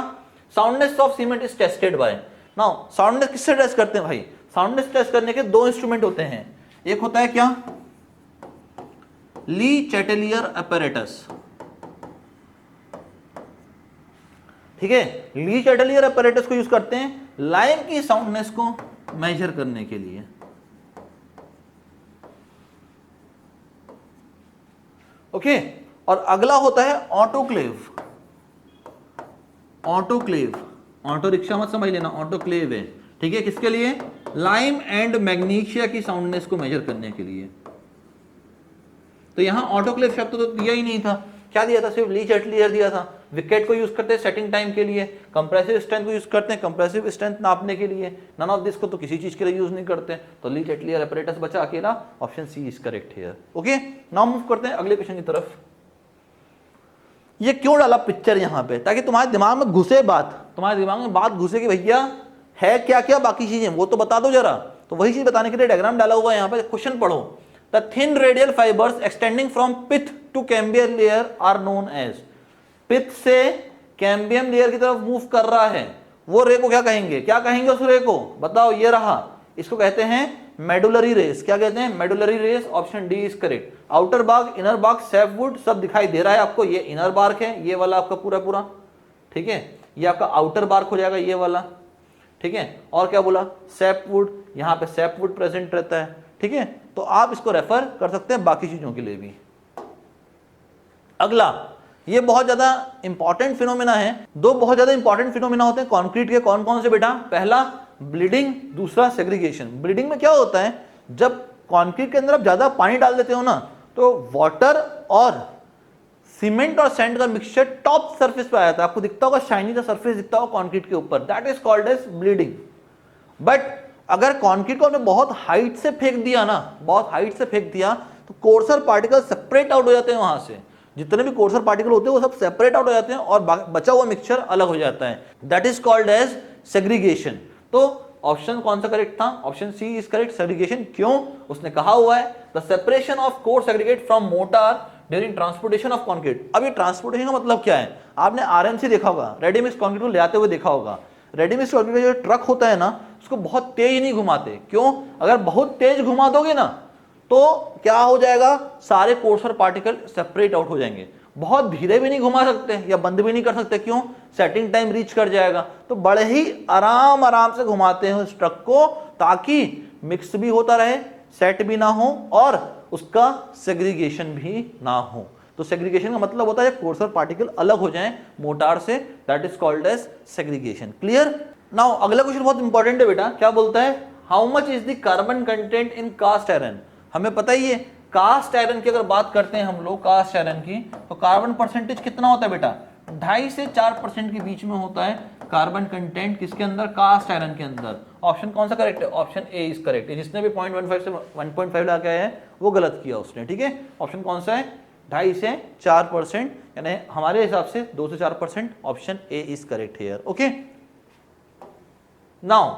soundness of cement is tested by. Now soundness किससे टेस्ट करते हैं भाई, साउंडनेस टेस्ट करने के 2 इंस्ट्रूमेंट होते हैं। एक होता है क्या, ली चैटेलियर apparatus, ठीक है। ली चैटेलियर apparatus को यूज करते हैं लाइम की साउंडनेस को मेजर करने के लिए, ओके। और अगला होता है ऑटोक्लेव। ऑटोक्लेव, ऑटो रिक्शा मत समझ लेना, ऑटोक्लेव है, ठीक है। किसके लिए, लाइम एंड मैग्नीशिया की साउंडनेस को मेजर करने के लिए। तो यहां ऑटोक्लेव शब्द तो दिया ही नहीं था, क्या दिया था, सिर्फ ली चैटेलियर दिया था। विकेट को यूज करते हैं सेटिंग टाइम के लिए, कंप्रेसिव स्ट्रेंथ को यूज करते हैं कंप्रेसिव स्ट्रेंथ नापने के लिए। नन ऑफ दिस को तो किसी चीज के लिए यूज नहीं करते, तो ली चैटेलियर apparatus बचा अकेला, option C is correct here, okay. Now move करते हैं अगले क्वेश्चन की तरफ। ये क्यों डाला पिक्चर यहाँ पे, ताकि तुम्हारे दिमाग में घुसे बात, तुम्हारे दिमाग में बात घुसे कि भैया है क्या क्या बाकी चीजें वो तो बता दो जरा। तो वही चीज बताने के लिए डायग्राम डाला हुआ है यहाँ पे, क्वेश्चन पढ़ो। The thin radial fibres extending from pith to cambium layer are known as. Pith से कैम्बियम लेयर की तरफ मूव कर रहा है, वो रे को क्या कहेंगे, क्या कहेंगे उस रे को, बताओ। ये रहा, इसको कहते हैं मेडुलरी रेस। क्या कहते हैं, medullary rays, option D is correct. Outer bark, inner bark, sapwood सब दिखाई दे रहा है आपको। ये इनर बार्क है, ये वाला आपका पूरा पूरा, ठीक है। ये आपका आउटर बार्क हो जाएगा, ये वाला, ठीक है। और क्या बोला, सैपवुड, यहाँ पे सैपवुड प्रेजेंट रहता है, ठीक है। तो आप इसको रेफर कर सकते हैं बाकी चीजों के लिए भी। अगला, ये बहुत ज्यादा इंपॉर्टेंट फिनोमेना है। 2 बहुत ज्यादा इंपॉर्टेंट फिनोमेना होते हैं कंक्रीट के, कौन कौन से बेटा, पहला ब्लीडिंग, दूसरा सेग्रीगेशन। ब्लीडिंग में क्या होता है, जब कंक्रीट के अंदर आप ज्यादा पानी डाल देते हो ना, तो वाटर और सीमेंट और सैंड का मिक्सचर टॉप सरफेस पे आ जाता है, आपको दिखता होगा शाइनी सा सरफेस दिखता होगा कंक्रीट के ऊपर, that is called as bleeding. But अगर कंक्रीट को आपने बहुत हाइट से फेंक दिया ना, बहुत हाइट से फेंक दिया, तो कोर्सर पार्टिकल सेपरेट आउट हो जाते हैं वहां से। जितने भी कोर्सर पार्टिकल होते हैं वो सब सेपरेट आउट हो जाते हैं और बचा हुआ मिक्सचर अलग हो जाता है, that is called as segregation. तो ऑप्शन कौन सा करेक्ट था, option C is correct, segregation. क्यों, उसने कहा हुआ है the separation of coarse aggregate from mortar during transportation of concrete. अब ये ट्रांसपोर्टेशन का मतलब क्या है, आपने आरएमसी देखा होगा, रेडी मिक्स कंक्रीट को ले आते हुए देखा होगा। रेडी मिक्स कंक्रीट का जो ट्रक होता है ना, उसको बहुत तेज नहीं घुमाते। क्यों, अगर बहुत तेज घुमा दोगे ना तो क्या हो जाएगा, सारे कोर्सर पार्टिकल सेपरेट आउट हो जाएंगे। बहुत धीरे भी नहीं घुमा सकते या बंद भी नहीं कर सकते, क्यों, सेटिंग टाइम रीच कर जाएगा। तो बड़े ही आराम आराम से घुमाते हैं उस ट्रक को, ताकि मिक्स भी होता रहे, सेट भी ना हो और उसका सेग्रीगेशन भी ना हो। तो सेग्रीगेशन का मतलब होता है कोर्सर पार्टिकल अलग हो जाएं मोटार से, that is called as segregation. Clear. Now अगला क्वेश्चन बहुत इंपॉर्टेंट है बेटा, क्या बोलता है, how much is the carbon content in cast iron. हमें पता ही है कास्ट आयरन की अगर बात करते हैं हम लोग, कास्ट आयरन की, तो कार्बन परसेंटेज कितना होता है बेटा, 2.5 से 4% के बीच में होता है कार्बन कंटेंट किसके अंदर, कास्ट आयरन के अंदर। ऑप्शन कौन सा करेक्ट है, ऑप्शन ए इज करेक्ट। जिसने भी 0.15 से 1.5 लगा के आया है वो गलत किया उसने, ठीक है। ऑप्शन कौन सा है, 2.5 से 4%, यानी हमारे हिसाब से 2 से 4%, option A is correct here, okay. Now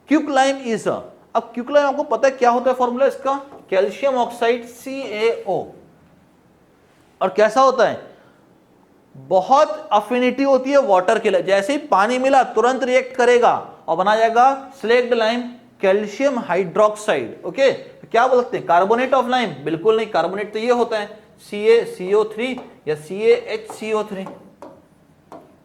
quicklime is a, अब क्विकलाइम आपको पता है क्या होता है फॉर्मूला इसका, कैल्शियम ऑक्साइड CaO। और कैसा होता है, बहुत अफिनिटी होती है वाटर के लिए, जैसे ही पानी मिला तुरंत रिएक्ट करेगा और बना जाएगा slaked lime calcium hydroxide, okay. तो क्या बोल सकते हैं, कार्बोनेट ऑफ लाइम, बिल्कुल नहीं, कार्बोनेट तो ये होता है CaCO3 या CaHCO3।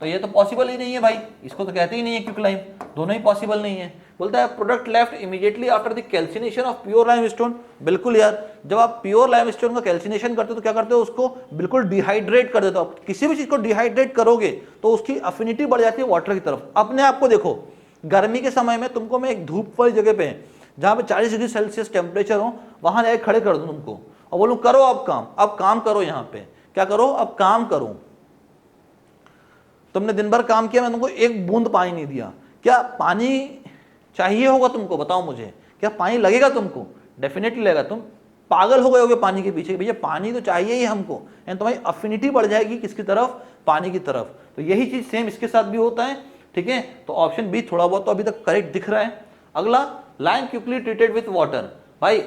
तो ये तो पॉसिबल ही नहीं है भाई, इसको तो कहते ही नहीं है क्विकलाइम, दोनों ही पॉसिबल नहीं है। बोलता है product left immediately after the calcination of pure limestone. बिल्कुल यार, जब आप प्योर लाइमस्टोन का कैल्सिनेशन करते हो तो क्या करते हो, उसको बिल्कुल डिहाइड्रेट कर देते हो। आप किसी भी चीज को डिहाइड्रेट करोगे तो उसकी अफिनिटी बढ़ जाती है वाटर की तरफ। अपने आप को देखो, गर्मी के समय में तुमको मैं एक धूप वाली जगह पे जहां पे 40 डिग्री सेल्सियस टेम्परेचर हो वहां जाके खड़े कर दूं तुमको और बोलूं करो अब काम करो, यहाँ पे क्या करो, अब काम करो। तुमने दिन भर काम किया, मैंने तुमको एक बूंद पानी नहीं दिया, क्या पानी चाहिए होगा तुमको, बताओ मुझे, क्या पानी लगेगा तुमको? डेफिनेटली लगेगा। तुम पागल हो गए होगे पानी के पीछे, भैया पानी तो चाहिए ही हमको, एंड तुम्हारी अफिनिटी बढ़ जाएगी किसकी तरफ, पानी की तरफ। तो यही चीज सेम इसके साथ भी होता है, ठीक है। तो ऑप्शन बी थोड़ा बहुत तो अभी तक करेक्ट दिख रहा है। अगला, lime quickly treated with water. भाई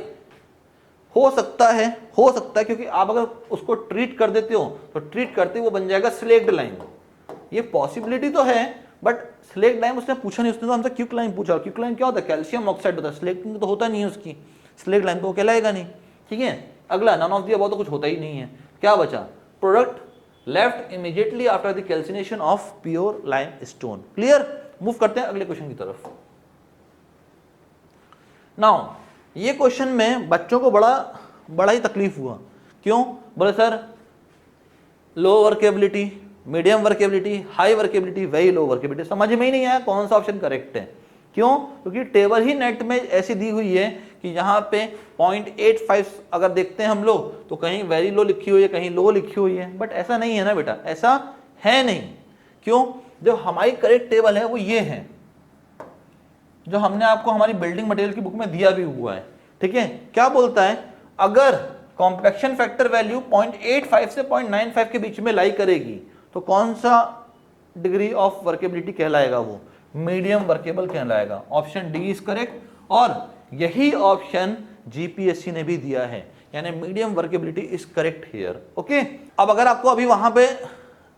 हो सकता है क्योंकि आप अगर उसको ट्रीट कर देते हो तो ट्रीट करते वो बन जाएगा स्लेक्ड लाइम। ये पॉसिबिलिटी तो है, बट स्लेक्ड लाइम उसने पूछा नहीं, उसने तो हमसे क्विकलाइम पूछा। क्विकलाइम क्या होता है, कैल्शियम ऑक्साइड होता है, स्लेक्ड तो होता नहीं है उसकी, स्लेक्ड लाइम तो कहलाएगा नहीं, ठीक है। अगला, नन ऑफ दी अबव तो कुछ होता ही नहीं है। क्या बचा, product left immediately after the calcination of pure limestone. Clear, move करते हैं अगले क्वेश्चन की तरफ। नाउ ये क्वेश्चन में बच्चों को बड़ा ही तकलीफ हुआ। क्यों? बोले sir low workability, medium workability, high workability, very low workability, समझ में ही नहीं आया कौन सा ऑप्शन करेक्ट है। क्यों? क्योंकि टेबल ही नेट में ऐसी दी हुई है कि यहाँ पे 0.85 अगर देखते हैं हम लोग तो कहीं वेरी लो लिखी हुई है, कहीं लो लिखी हुई है, बट ऐसा नहीं है ना बेटा, ऐसा है नहीं। क्यों? जो हमारी करेक्ट टेबल है वो ये है, जो हमने आपको हमारी बिल्डिंग मटेरियल की बुक में दिया भी हुआ है, ठीक है। क्या बोलता है, अगर कॉम्पैक्शन फैक्टर वैल्यू 0.85 से 0.95 के बीच में लाई करेगी तो कौन सा डिग्री ऑफ वर्केबिलिटी कहलाएगा, वो मीडियम वर्केबल कहलाएगा। ऑप्शन डी इज करेक्ट, और यही ऑप्शन जीपीएससी ने भी दिया है, यानी medium workability is correct here. Okay, अब अगर आपको अभी वहां पे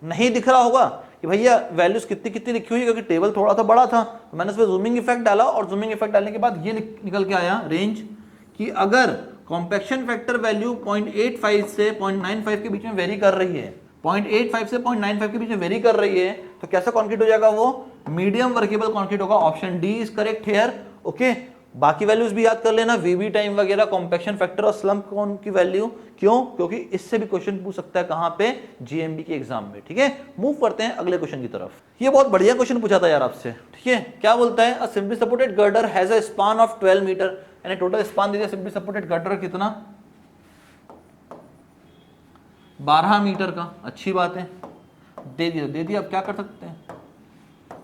नहीं दिख रहा होगा कि भैया वैल्यूज कितनी कितनी लिखी हुई है, क्योंकि टेबल थोड़ा सा बड़ा था, तो मैंने उसमें जूमिंग इफेक्ट डाला, और जूमिंग इफेक्ट डालने के बाद ये निकल के आया रेंज कि अगर कॉम्पैक्शन फैक्टर वैल्यू 0.85 से 0.95 के बीच में वेरी कर रही है, 0.85 से 0.95 के बीच में वेरी कर रही है, तो कैसा कॉन्क्रीट हो जाएगा, वो मीडियम वर्केबल कॉन्क्रीट होगा। Option D is correct here. Okay, बाकी वैल्यूज भी याद कर लेना, वीबी टाइम वगैरह, कॉम्पैक्शन फैक्टर और स्लम्प कोण की वैल्यू। क्यों? क्योंकि इससे भी क्वेश्चन पूछ सकता है कहां पे, जीएमबी के एग्जाम में, ठीक है। मूव करते हैं अगले क्वेश्चन की तरफ। ये बहुत बढ़िया क्वेश्चन पूछा था यार आपसे, ठीक है। क्या बोलता है, a simply supported girder has a span of 12 metre, यानी टोटल स्पान दे दिया सिंपली सपोर्टेड गर्डर कितना, 12 मीटर का। अच्छी बात है, दे दिया, अब क्या कर सकते हैं,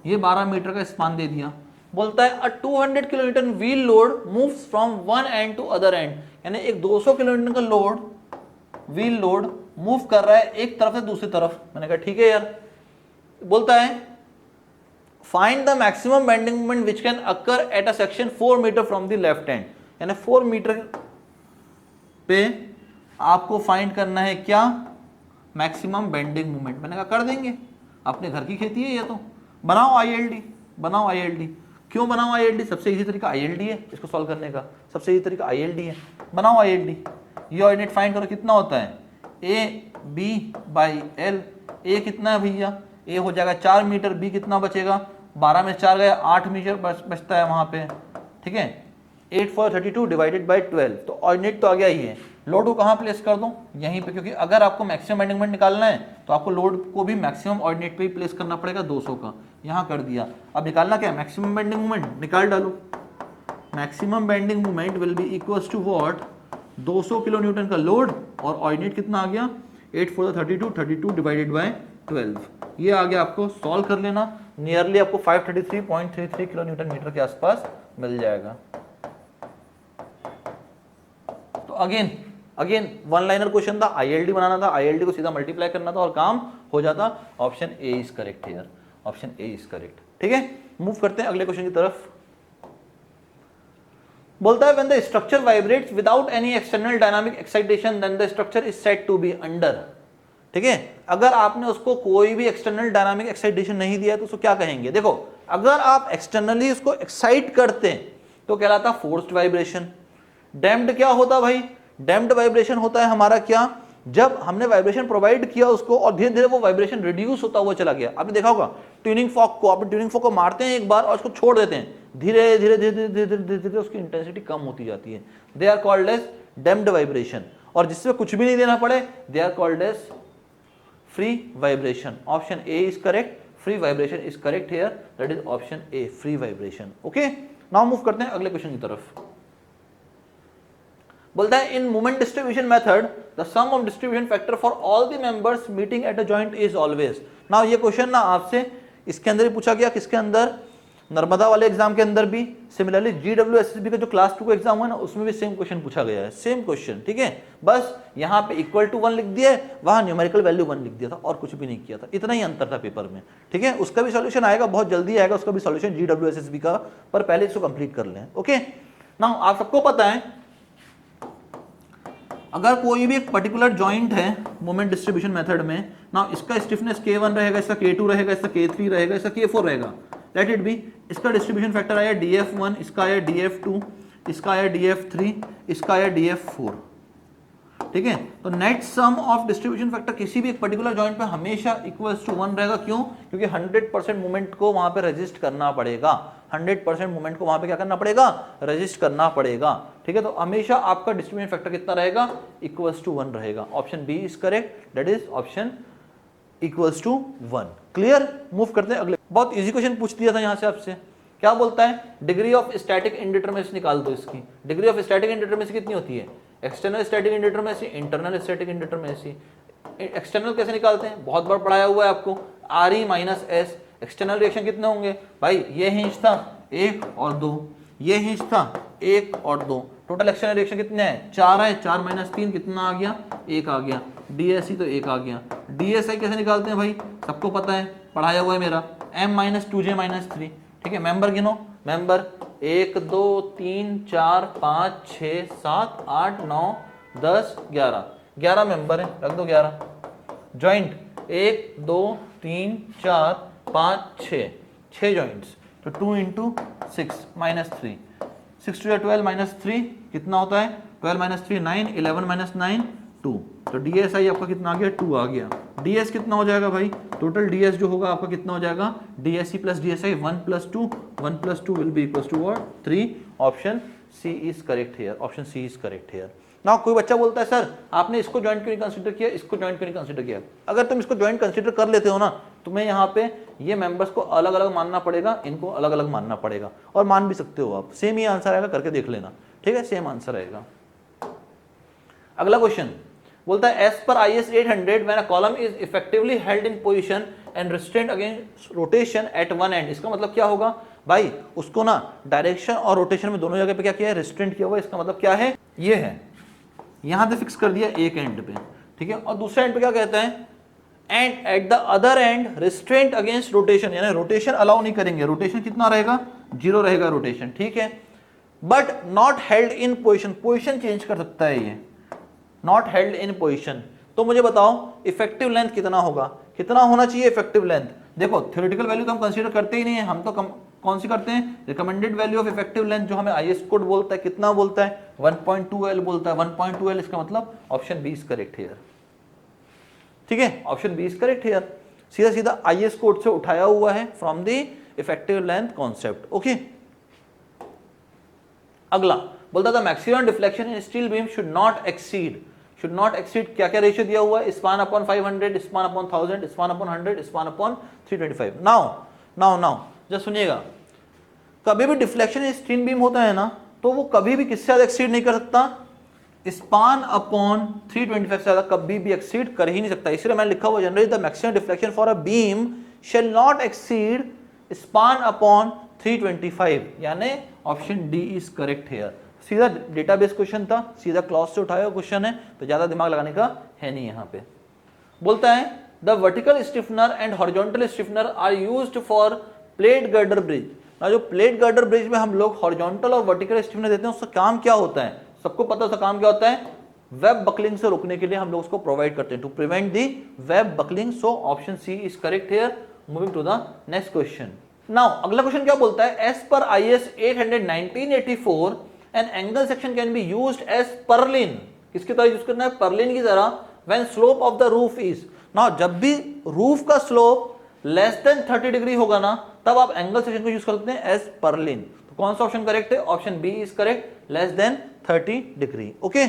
ये 12 मीटर का स्पान दे दिया। बोलता है a 200 kilometre wheel load moves from one end to other end, यानी एक 200 किलोमीटर का लोड, व्हील लोड मूव कर रहा है एक तरफ से दूसरी तरफ। मैंने कहा ठीक है यार। बोलता है find the maximum bending moment which can occur at a section 4 metre from the left hand, यानी 4 मीटर पे आपको फाइंड करना है क्या, मैक्सिमम बेंडिंग मोमेंट। मैंने कहा कर देंगे, अपने घर की खेती है ये तो, बनाओ आईएलडी, बनाओ आईएलडी। क्यों बनाओ आईएलडी? सबसे इजी तरीका आईएलडी है इसको सॉल्व करने का, सबसे इजी तरीका आईएलडी है, बनाओ आईएलडी। ये ऑर्डिनेट फाइंड करो कितना होता है, ए बी बाई एल। ए कितना है भैया, ए हो जाएगा 4 मीटर, बी कितना बचेगा, 12 में 4 गया 8 मीटर बचता है वहां पे, ठीक है। 8 4 32 डिवाइडेड बाई 12, तो ऑर्डिनेट तो आ गया ही है। लोड को कहाँ प्लेस कर दूं, यहीं पे, क्योंकि अगर आपको मैक्सिमम बेंडिंग मोमेंट निकालना है तो आपको लोड को भी मैक्सिमम ऑर्डिनेट पे ही प्लेस करना पड़ेगा 200 का, यहाँ कर दिया। अब निकालना क्या है, मैक्सिमम बेंडिंग मोमेंट, निकाल डालो। Maximum bending moment will be equals to what, 200 kilo newton का लोड, और ऑर्डिनेट कितना आ गया, 8 4 32 32 डिवाइडेड बाय 12। ये आ गया, आपको सॉल्व कर लेना, नियरली आपको 533.33 किलो न्यूटन मीटर के आसपास मिल जाएगा। तो अगेन वन लाइनर क्वेश्चन था, आईएलडी बनाना था, आईएलडी को सीधा मल्टीप्लाई करना था और काम हो जाता। Option A is correct here, option A is correct, ठीक है। मूव करते हैं अगले क्वेश्चन की तरफ। बोलता है when the structure vibrates without any external dynamic excitation then the structure is said to be under, ठीक है। अगर आपने उसको कोई भी एक्सटर्नल डायनामिक एक्साइटेशन नहीं दिया तो उसको क्या कहेंगे, देखो अगर आप एक्सटर्नली उसको एक्साइट करते हैं तो कहलाता फोर्स्ड वाइब्रेशन। डैम्प्ड क्या होता भाई, डैम्प्ड वाइब्रेशन होता है हमारा क्या, जब हमने वाइब्रेशन प्रोवाइड किया उसको और धीरे धीरे वो वाइब्रेशन रिड्यूस होता हुआ चला गया। आपने देखा होगा ट्यूनिंग फॉक को, आप ट्यूनिंग फॉक को मारते हैं एक बार और उसको छोड़ देते हैं, धीरे धीरे धीरे धीरे धीरे धीरे धीरे उसकी इंटेंसिटी कम होती जाती है। They are called as damped vibration. और जिसमें कुछ भी नहीं देना पड़े they are called as free vibration. Option A is correct, free vibration is correct here, that is option A, free vibration. Okay, now move करते हैं अगले क्वेश्चन की तरफ। बोलता है in moment distribution method the sum of distribution factor for all the members meeting at a joint is always. नाउ ये question ना आपसे इसके अंदर ही पूछा गया, किसके अंदर, नर्मदा वाले एग्जाम के अंदर भी, सिमिलरली GWSSB का जो क्लास 2 का एग्जाम हुआ ना उसमें भी सेम क्वेश्चन पूछा गया है, सेम क्वेश्चन। ठीक है, बस यहाँ पे इक्वल टू 1 लिख दिया, वहां न्यूमेरिकल वैल्यू 1 लिख दिया था और कुछ भी नहीं किया था, इतना ही अंतर था पेपर में। ठीक है, उसका भी सॉल्यूशन आएगा, बहुत जल्दी आएगा उसका भी सॉल्यूशन GWSSB का, पर पहले इसको कंप्लीट कर लें। ओके, नाउ आप सबको पता है अगर कोई भी एक पर्टिकुलर जॉइंट है मोमेंट डिस्ट्रीब्यूशन मेथड में, ना इसका स्टिफनेस K1 रहेगा, इसका K2 रहेगा, इसका K3 रहेगा, इसका K4 रहेगा, लेट इट बी, इसका डिस्ट्रीब्यूशन फैक्टर आया DF1, इसका आया DF2, इसका आया DF3, इसका आया DF4। ठीक है, तो net sum of distribution factor किसी भी एक पर्टिकुलर जॉइंट पे हमेशा इक्वल्स टू 1 रहेगा। क्यों? क्योंकि 100% मूवमेंट को वहां पे रेजिस्ट करना पड़ेगा, 100% मूवमेंट को वहां पे क्या करना पड़ेगा, रेजिस्ट करना पड़ेगा। ठीक है, तो हमेशा आपका डिस्ट्रीब्यूशन फैक्टर कितना रहेगा, इक्वल्स टू 1 रहेगा। Option B is correct, that is option equals to 1। Clear, move करते हैं अगले। बहुत इजी क्वेश्चन पूछ दिया था यहां से आपसे, क्या बोलता है, डिग्री ऑफ स्टैटिक इंडिटरमिनेसी निकाल दो। इसकी डिग्री ऑफ स्टैटिक इंडिटरमिनेसी कितनी होती है, external static indeterminacy, internal static indeterminacy. External कैसे निकालते हैं, बहुत बार पढ़ाया हुआ है आपको, RE minus S। External reaction कितने होंगे भाई, ये हिंज था 1 और 2, ये हिंज था 1 और 2, टोटल एक्सटर्नल रिएक्शन कितने हैं, 4 है, 4 माइनस 3 कितना आ गया, 1 आ गया। DSE तो 1 आ गया। DSI कैसे निकालते हैं भाई, सबको पता है, पढ़ाया हुआ है मेरा, M माइनस 2J माइनस 3। ठीक है, मेंबर गिनो, मेंबर 1 2 3 4 5 6 7 8 9 10 11, 11 मेंबर है, रख दो 11। जॉइंट 1 2 3 4 5 6 जॉइंट्स, तो 2 इंटू 6 माइनस 3, 6 टू 12 माइनस 3 कितना होता है, 12 माइनस 3 9, 11 माइनस 9 2, तो DSI आपका कितना आ गया, 2 आ गया। DS कितना हो जाएगा भाई, टोटल DS जो होगा आपका कितना हो जाएगा, DSE plus DSI 1 plus 2, 1 plus 2 will be equals to what, 3। Option C is correct here, option C is correct here. Now कोई बच्चा बोलता है सर आपने इसको ज्वाइंट क्यों नहीं कंसीडर किया, इसको ज्वाइंट क्यों नहीं कंसीडर किया। अगर तुम इसको ज्वाइंट कंसीडर कर लेते हो ना, तुम्हें यहाँ पे ये मेंबर्स को अलग अलग मानना पड़ेगा, इनको अलग अलग मानना पड़ेगा, और मान भी सकते हो आप, सेम ही आंसर आएगा, करके देख लेना। ठीक है, सेम आंसर आएगा। अगला क्वेश्चन बोलता है एज पर IS 800 when a column is effectively held in position and restraint against rotation at one end. इसका मतलब क्या होगा भाई, उसको ना डायरेक्शन और रोटेशन में दोनों जगह पे क्या किया है, रिस्ट्रेंट किया हुआ। इसका मतलब क्या है, ये है, यहां पे फिक्स कर दिया एक एंड पे। ठीक है, और दूसरे एंड पे क्या कहता है, and at the other and restraint against rotation, यानी रोटेशन अलाउ नहीं करेंगे, रोटेशन कितना रहेगा, 0 रहेगा रोटेशन। ठीक है, but not held in position, position change कर सकता है ये, नॉट हेल्ड इन पोजीशन। तो मुझे बताओ इफेक्टिव लेंथ कितना होगा, कितना होना चाहिए इफेक्टिव लेंथ। देखो थ्योरेटिकल वैल्यू तो हम कंसीडर करते ही नहीं है, हम तो कौन सी करते हैं, recommended value of effective length, जो हमें IS कोड बोलता है, कितना बोलता है, 1.2L बोलता है, 1.2L। इसका मतलब option B is correct here. ठीक है, option B is correct here, सीधा सीधा IS कोड से उठाया हुआ है from the effective length concept. Okay, अगला बोलता था maximum deflection in steel beam should not exceed, should not exceed क्या क्या रेशियो दिया हुआ है, span upon 500, span upon 1000, span upon 100, span upon 325। Now just सुनिएगा, कभी भी डिफ्लेक्शन स्टील बीम होता है ना, तो वो कभी भी किससे ज्यादा एक्सीड नहीं कर सकता, स्पान अपॉन 325 से ज्यादा कभी भी एक्सीड कर ही नहीं सकता। इसलिए मैंने लिखा हुआ generally the maximum deflection for a beam shall not exceed span upon 325, यानी option D is correct here. सीधा डेटाबेस क्वेश्चन था, सीधा क्लॉज से उठाया हुआ क्वेश्चन है, तो ज्यादा दिमाग लगाने का है नहीं यहाँ पे। बोलता है the vertical stiffener and horizontal stiffener are used for plate girder bridge. ना जो प्लेट गर्डर ब्रिज में हम लोग हॉरिजॉन्टल और वर्टिकल स्टिफनर देते हैं, उसका काम क्या होता है, सबको पता है उसका काम क्या होता है, वेब बकलिंग से रोकने के लिए हम लोग उसको प्रोवाइड करते हैं, to prevent the web buckling. So option C is correct here. Moving to the next question. Now अगला क्वेश्चन क्या बोलता है, एज पर IS 800 1984 an angle section can be used as purlin. किसकी तरह यूज करना है, पर्लिन की तरह when slope of the roof is, now जब भी रूफ का स्लोप लेस देन 30 डिग्री होगा ना, तब आप एंगल सेक्शन को यूज करते हैं एज पर्लिन। तो कौन सा ऑप्शन करेक्ट है? Option B is correct, less than 30 degree. Okay,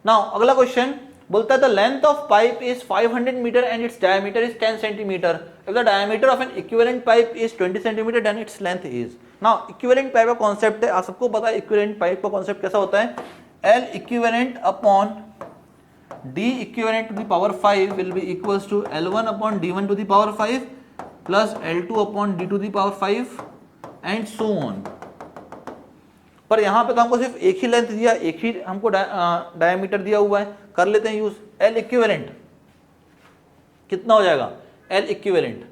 now अगला क्वेश्चन बोलता है the length of pipe is 500 metre and its diameter is 10 centimetre. If the diameter of an equivalent pipe is 20 centimetre then its length is. Now equivalent pipe का concept है, आप सबको पता है equivalent pipe का concept कैसा होता है, L equivalent upon D equivalent to the power 5 will be equals to L1 अपॉन D1 to the power 5 plus L2 upon D to the power 5 and so on. पर यहां पे तो हमको सिर्फ एक ही लेंथ दिया, एक ही हमको डायमीटर दिया हुआ है, कर लेते हैं यूज। L इक्विवेलेंट कितना हो जाएगा? L इक्विवेलेंट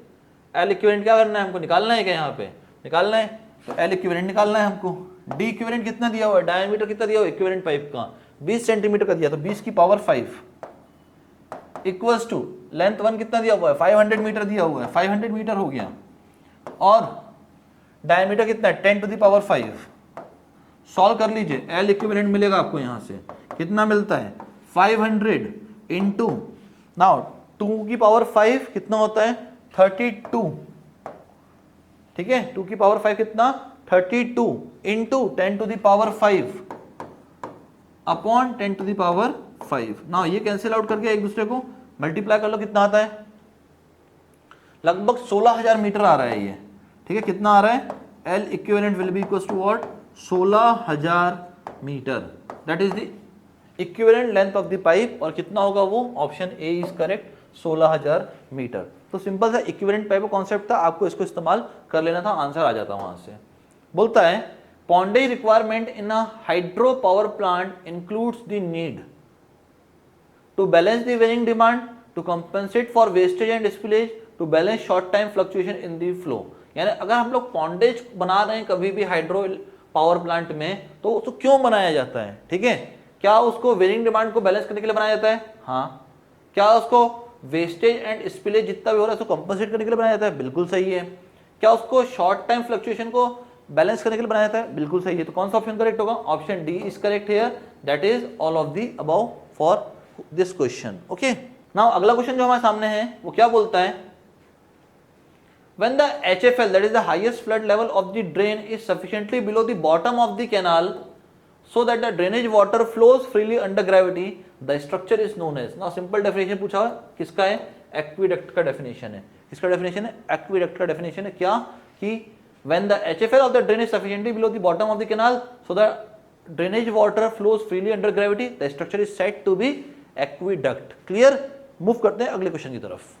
क्या करना है हमको? निकालना है क्या? यहाँ पे निकालना है, तो L इक्विवेलेंट निकालना है हमको। D इक्विवेलेंट कितना दिया हुआ है? डायमीटर कितना दिया हुआ है इक्विवेलेंट पाइप का? 20 सेंटीमीटर का दिया, तो 20 की पावर 5 इक्वल्स टू लेंथ 1 कितना दिया हुआ है? 500 मीटर दिया हुआ है, 500 मीटर हो गया, और डायमीटर कितना है? 10 टू द पावर 5। सॉल्व कर लीजिए, L इक्विवेलेंट मिलेगा आपको यहां से, कितना मिलता है? 500 इंटू, नाउ 2 की पावर 5 कितना होता है? 32, ठीक है, 2 की पावर 5 कितना? 32 into 10 to the power 5 upon 10 to the power 5। Now ये कैंसिल आउट करके एक दूसरे को मल्टीप्लाई कर लो, कितना आता है? लगभग 16,000 मीटर आ रहा है ये, ठीक है, कितना आ रहा है? L equivalent will be equals to what? 16,000 metre, that is the equivalent length of the pipe, और कितना होगा वो? Option A is correct, 16,000 metre. तो सिंपल सा इक्विवेलेंट पाइप का कॉन्सेप्ट था, आपको इसको इस्तेमाल कर लेना था, आंसर आ जाता वहां से। बोलता है pondage requirement in a hydro power plant includes the need to balance the varying demand, to compensate for wastage and spillage, to balance short time fluctuation in the flow. यानी अगर हम लोग पॉन्डेज बना रहे हैं कभी भी हाइड्रो पावर प्लांट में, तो उसको क्यों बनाया जाता है? ठीक है, क्या उसको वेरिंग डिमांड को बैलेंस करने के लिए बनाया जाता है? हाँ। क्या उसको वेस्टेज एंड स्पिलेज जितना भी हो रहा है उसको कंपनसेट करने के लिए बनाया जाता है? बिल्कुल सही है। क्या उसको शॉर्ट टाइम फ्लक्चुएशन को बैलेंस करने के लिए बनाया जाता है? बिल्कुल सही है। तो कौन सा ऑप्शन करेक्ट होगा? Option D is correct here, that is all of the above for this question. Okay, now अगला क्वेश्चन जो हमारे सामने है वो क्या बोलता है? When the HFL, that is the highest flood level of the drain, is sufficiently below the bottom of the canal so that the drainage water flows freely under gravity, the structure is known as। Now simple definition पूछा है, किसका है? Aqueduct का definition है। किसका definition है? Aqueduct का definition है। क्या कि when the HFL of the drain is sufficiently below the bottom of the canal so the drainage water flows freely under gravity, the structure is said to be aqueduct। Clear? Move करते हैं अगले question की तरफ।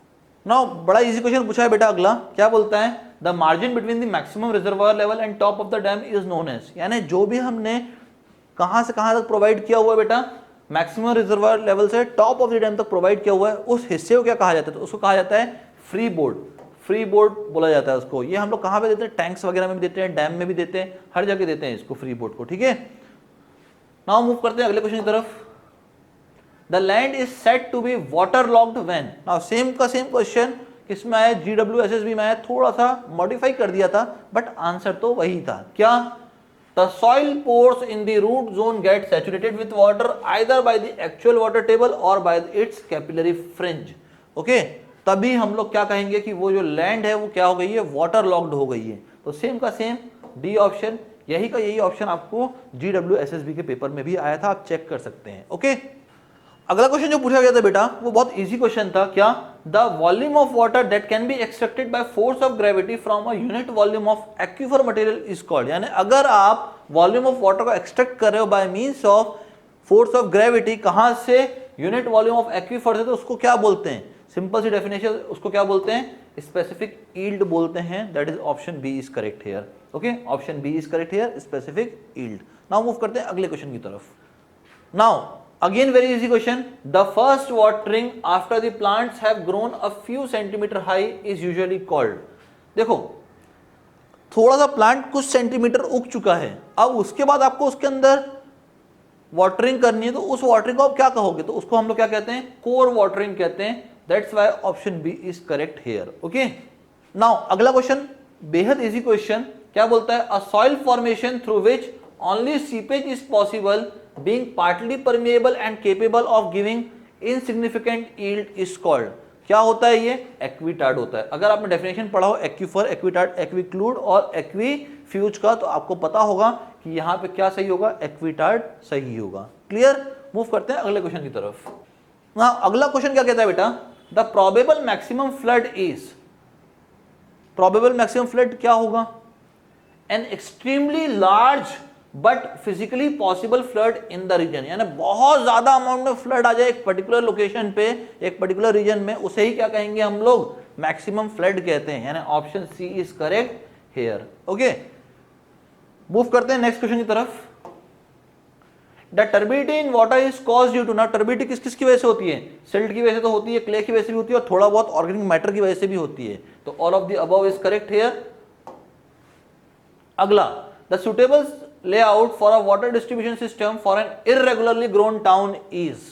Now बड़ा easy question पूछा है बेटा अगला, क्या बोलता है? The margin between the maximum reservoir level and top of the dam is known as. यानी जो भी हमने कहां से कहां तक प्रोवाइड किया हुआ है बेटा, मैक्सिमम रिजर्वायर लेवल से टॉप ऑफ द डैम तक प्रोवाइड किया हुआ है, उस हिस्से को क्या कहा जाता है? तो उसको कहा जाता है फ्री बोर्ड। फ्री बोर्ड बोला जाता है उसको। ये हम लोग कहां पे देते हैं? टैंक्स वगैरह में भी देते हैं, डैम में भी देते हैं, हर जगह देते हैं इसको फ्री बोर्ड को। ठीक है, नाउ मूव करते हैं अगले क्वेश्चन की तरफ। The land is said to be waterlogged when। Now same का सेम क्वेश्चन किसमें आया? GWSSB में आया, थोड़ा सा मॉडिफाई कर दिया था, बट आंसर तो वही था। क्या? The soil pores in the root zone get saturated with water either by the actual water table or by its capillary fringe। Okay, तभी हम लोग क्या कहेंगे कि वो जो लैंड है वो क्या हो गई है? वाटरलॉग्ड हो गई है। तो सेम का सेम डी ऑप्शन, यही का यही ऑप्शन आपको GWSSB के पेपर में भी आया था, आप चेक कर सकते हैं। ओके, अगला क्वेश्चन जो पूछा गया था बेटा वो बहुत इजी क्वेश्चन था। क्या? The volume of water that can be extracted by force of gravity from a unit volume of aquifer material is called. यानी अगर आप वॉल्यूम ऑफ वाटर को एक्सट्रैक्ट कर रहे हो by means of force of gravity, कहां से? Unit volume of aquifer से, तो उसको क्या बोलते हैं? सिंपल सी डेफिनेशन, उसको क्या बोलते हैं? स्पेसिफिक यील्ड बोलते हैं। That is option B is correct here. Okay, option B is correct here, specific yield. Now move करते हैं अगले क्वेश्चन की तरफ। Now again very easy question, the first watering after the plants have grown a few centimeter high is usually called। देखो, थोड़ा सा plant कुछ centimetre उग चुका है, अब उसके बाद आपको उसके अंदर वाटरिंग करनी है, तो उस वाटरिंग को आप क्या कहोगे? तो उसको हम लोग क्या कहते हैं? कोर वाटरिंग कहते हैं। That's why option B is correct here. Okay, now अगला क्वेश्चन बेहद इजी क्वेश्चन, क्या बोलता है? A soil formation through which only seepage is possible being partly permeable and capable of giving insignificant yield is called. क्या होता है ये? एक्विटार्ड होता है। अगर आपने डेफिनेशन पढ़ा हो एक्विफर, एक्विटार्ड, एक्विक्लूड और एक्वीफ्यूज का, तो आपको पता होगा कि यहां पे क्या सही होगा, एक्विटार्ड सही होगा। क्लियर? मूव करते हैं अगले क्वेश्चन की तरफ। ना अगला क्वेश्चन क्या कहता है बेटा, the probable maximum flood is, probable maximum flood क्या होगा, an extremely large but physically possible flood in the region, यानी बहुत ज्यादा अमाउंट में फ्लड आ जाए एक पर्टिकुलर लोकेशन पे, एक पर्टिकुलर रीजन में, उसे ही क्या कहेंगे हम लोग, मैक्सिमम फ्लड कहते हैं। यानी option C is correct here. Okay, move करते हैं नेक्स्ट क्वेश्चन की तरफ। The turbidity in water is caused due to, ना टर्बिडिटी किस किस की वजह से होती है, सिल्ट की वजह से तो होती है, क्ले की वजह से भी होती है, और थोड़ा बहुत ऑर्गेनिक मैटर की वजह से भी होती है। तो all of the above is correct here. अगला, the suitable layout for a water distribution system for an irregularly grown town is,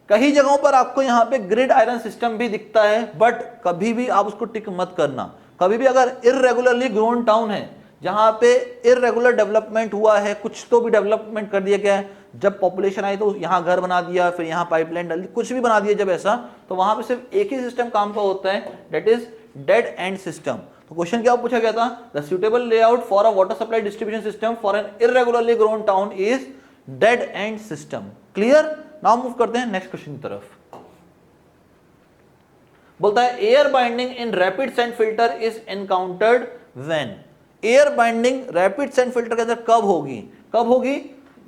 कई जगहों पर आपको यहां पे ग्रिड आयरन सिस्टम भी दिखता है, बट कभी भी आप उसको टिक मत करना। कभी भी अगर इररेगुलरली ग्रोन टाउन है, जहां पे इररेगुलर डेवलपमेंट हुआ है, कुछ तो भी डेवलपमेंट कर दिया गया है, जब पॉपुलेशन आई तो यहां घर बना दिया, फिर यहां पाइपलाइन डाल दी, कुछ भी बना दिया जब ऐसा, तो वहां पे सिर्फ एक ही सिस्टम काम का होता है, that is dead end system. तो क्वेश्चन क्या पूछा गया था, the suitable layout for a water supply distribution system for an irregularly grown town is dead end system. Clear? Now move करते हैं नेक्स्ट क्वेश्चन की तरफ। बोलता है air binding in rapid sand filter is encountered when, air binding rapid sand filter के अंदर कब होगी, कब होगी,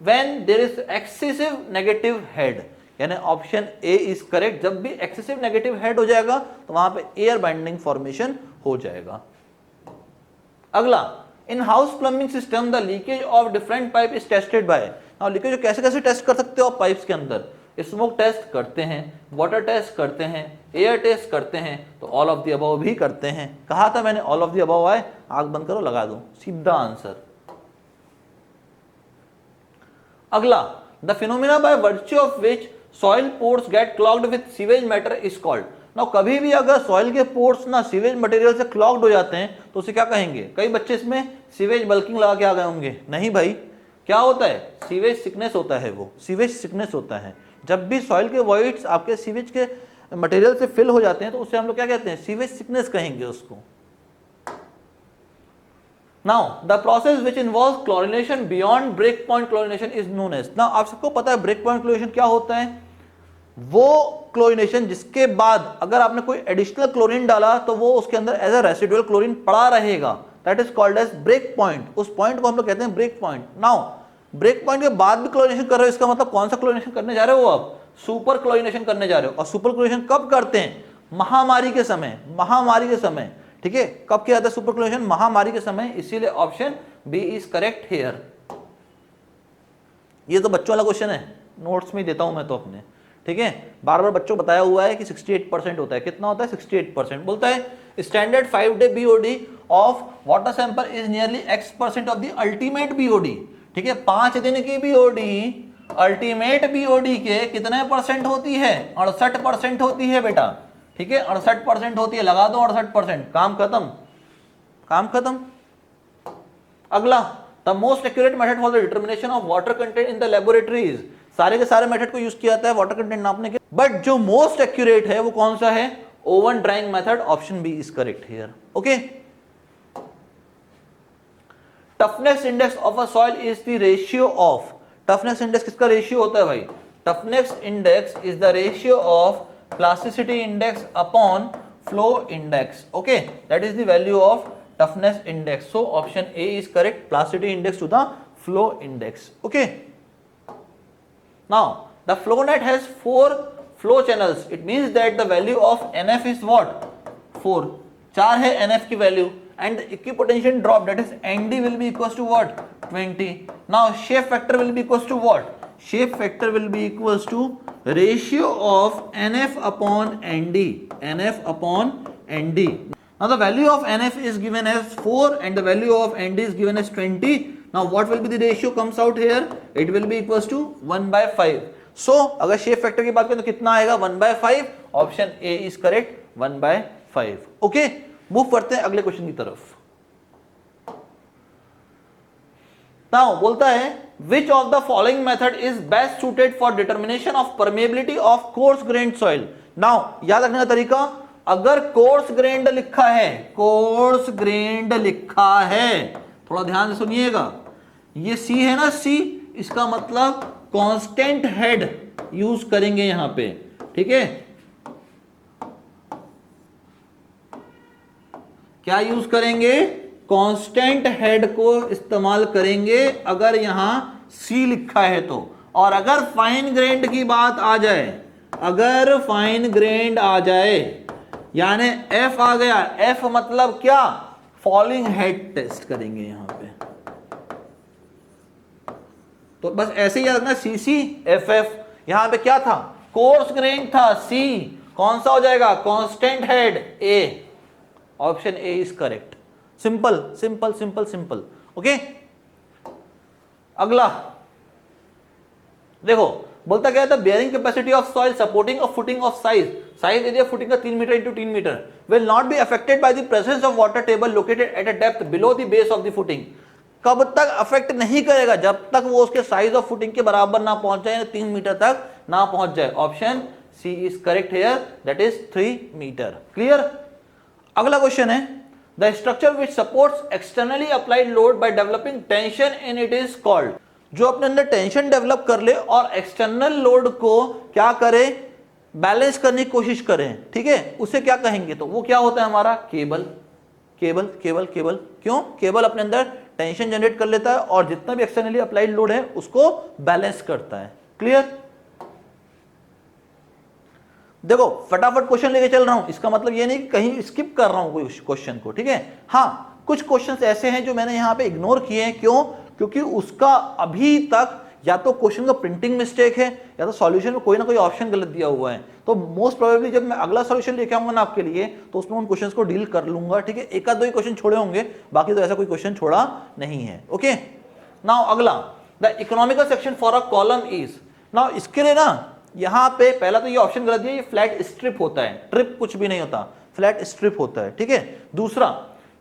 when there is excessive negative head, यानी ऑप्शन ए इज करेक्ट। जब भी एक्सेसिव नेगेटिव हेड हो जाएगा तो वहां पे एयर बाइंडिंग फॉर्मेशन हो जाएगा। अगला, in house plumbing system the leakage of different pipe is tested by, now leakage कैसे कैसे टेस्ट कर सकते हो आप पाइप्स के अंदर, स्मोक टेस्ट करते हैं, वाटर टेस्ट करते हैं, एयर टेस्ट करते हैं, तो ऑल ऑफ द अबव भी करते हैं। कहा था मैंने ऑल ऑफ द अबव आए, आंख बंद करो लगा दो, सीधा आंसर। अगला, the phenomena by virtue of which soil pores get clogged with sewage matter is called, now कभी भी अगर सॉइल के पोर्स ना सीवेज मटेरियल से क्लॉग्ड हो जाते हैं तो उसे क्या कहेंगे, कई बच्चे इसमें सीवेज बल्किंग लगा के आ गए होंगे, नहीं भाई, क्या होता है, सीवेज सिकनेस होता है, वो सीवेज सिकनेस होता है। जब भी सॉइल के वॉइड्स आपके सीवेज के मटेरियल से फिल हो जाते हैं तो उसे हम लोग क्या कहते हैं, सीवेज सिकनेस कहेंगे उसको। Now the process which involves chlorination beyond break point chlorination is known as, now आप सबको पता है ब्रेक पॉइंट क्लोरिनेशन क्या होता है, वो क्लोरिनेशन जिसके बाद अगर आपने कोई एडिशनल क्लोरीन डाला तो वो उसके अंदर एज अ रेसिडुअल क्लोरीन पड़ा रहेगा, that is called as break point. उस पॉइंट को हम लोग कहते हैं break point. Now break point के बाद भी क्लोरिनेशन कर रहे हो, इसका मतलब कौन सा क्लोरिनेशन करने जा रहे हो आप, सुपर क्लोरिनेशन करने जा रहे हो। और सुपर क्लोरिनेशन कब करते हैं, महामारी के समय, महामारी के समय, ठीक है, कब किया जाता है सुपर क्लोरिनेशन, महामारी के समय, इसीलिए option B is correct here. ये तो बच्चों वाला क्वेश्चन है, नोट्स में देता हूं मैं तो अपने, ठीक है, बार बार बच्चों को बताया हुआ है कि 68% होता है, कितना होता है 68%। बोलता है standard 5-day BOD of water sample is nearly X% of the ultimate BOD, ठीक है, 5 दिन की BOD अल्टीमेट BOD के कितने परसेंट होती है, 68% होती है बेटा, ठीक है, 68% होती है, लगा दो 68%, काम खत्म, काम खत्म। अगला, the most accurate method for the determination of water content in the laboratories, सारे के सारे मेथड को यूज किया जाता है वाटर कंटेंट नापने के, बट जो मोस्ट एक्यूरेट है वो कौन सा है, oven drying method, option B is correct here. Okay, toughness index of a soil is the ratio of, toughness index किसका रेशियो होता है भाई, toughness index is the ratio of plasticity index upon flow index, okay, that is the value of toughness index, so option A is correct, plasticity index to the flow index. Okay, now the flow net has 4 flow channels, it means that the value of NF is what, 4, 4 है NF की value, and the equipotential drop, that is ND will be equals to what, 20. now shape factor will be equals to what, shape factor will be equals to ratio of NF upon ND, NF upon ND. now the value of NF is given as 4 and the value of ND is given as 20. now what will be the ratio comes out here, it will be equals to 1/5. so अगर shape factor की बात करें तो कितना आएगा, 1/5, option A is correct, 1/5। Okay, move करते हैं अगले क्वेश्चन की तरफ। नाउ बोलता है विच of the following method is best suited for determination of permeability of course grand soil. Now याद रखने का तरीका, अगर कोर्स ग्रेन्ड लिखा है, कोर्स ग्रेन्ड लिखा है, थोड़ा ध्यान से सुनिएगा, ये सी है ना, सी, इसका मतलब कांस्टेंट हेड यूज करेंगे यहां पे, ठीक है। क्या यूज करेंगे? कांस्टेंट हेड को इस्तेमाल करेंगे अगर यहां सी लिखा है तो। और अगर फाइन ग्रेन्ड की बात आ जाए, अगर फाइन ग्रेन्ड आ जाए, यानी एफ आ गया, एफ मतलब क्या? फॉलिंग हेड टेस्ट करेंगे यहां पे। तो बस ऐसे ही याद रखना, सी सी एफ एफ। यहां पे क्या था? कोर्स ग्रेन था, सी। कौन सा हो जाएगा? Constant head, A. Option A is correct. Simple simple simple simple. Okay, अगला देखो, बोलता क्या था? Bearing capacity of soil supporting a footing of size area footing का 3 metre into 3 metre will not be affected by the presence of water table located at a depth below the base of the footing. कब तक affect नहीं करेगा? जब तक वो उसके size of footing के बराबर ना पहुंच जाए, 3 मीटर तक ना पहुंच जाए। Option C is correct here, that is 3 metre. Clear? अगला क्वेश्चन है, the structure which supports externally applied load by developing tension in it is called. जो अपने अंदर टेंशन डेवलप कर ले और एक्सटर्नल लोड को क्या करे? बैलेंस करने की कोशिश करें, ठीक है, उसे क्या कहेंगे? तो वो क्या होता है हमारा? केबल। Cable cable cable. क्यों? केबल अपने अंदर टेंशन जनरेट कर लेता है और जितना भी एक्सटर्नली अप्लाइड लोड है उसको बैलेंस करता है। क्लियर? देखो फटाफट क्वेश्चन लेके चल रहा हूं, इसका मतलब ये नहीं कि कहीं स्किप कर रहा हूं कोई क्वेश्चन को, ठीक है। हाँ, कुछ क्वेश्चंस ऐसे हैं जो मैंने यहां पे इग्नोर किए हैं। क्यों? क्योंकि उसका अभी तक या तो क्वेश्चन का प्रिंटिंग मिस्टेक है या तो सॉल्यूशन में कोई ना कोई ऑप्शन गलत दिया हुआ है। तो मोस्ट प्रोबेबली जब मैं अगला सॉल्यूशन लेके आऊंगा ना आपके लिए, तो उसमें उन क्वेश्चंस को डील कर लूंगा, ठीक है। एक आध दो ही क्वेश्चन छोड़े होंगे, बाकी तो ऐसा कोई क्वेश्चन छोड़ा नहीं है। ओके, नाउ अगला, the economical section for a column is. Now इसके लिए ना यहां पे पहला तो ये ऑप्शन गलत दिया, ये फ्लैट स्ट्रिप होता है, ट्रिप कुछ भी नहीं होता, फ्लैट स्ट्रिप होता है, ठीक है। दूसरा,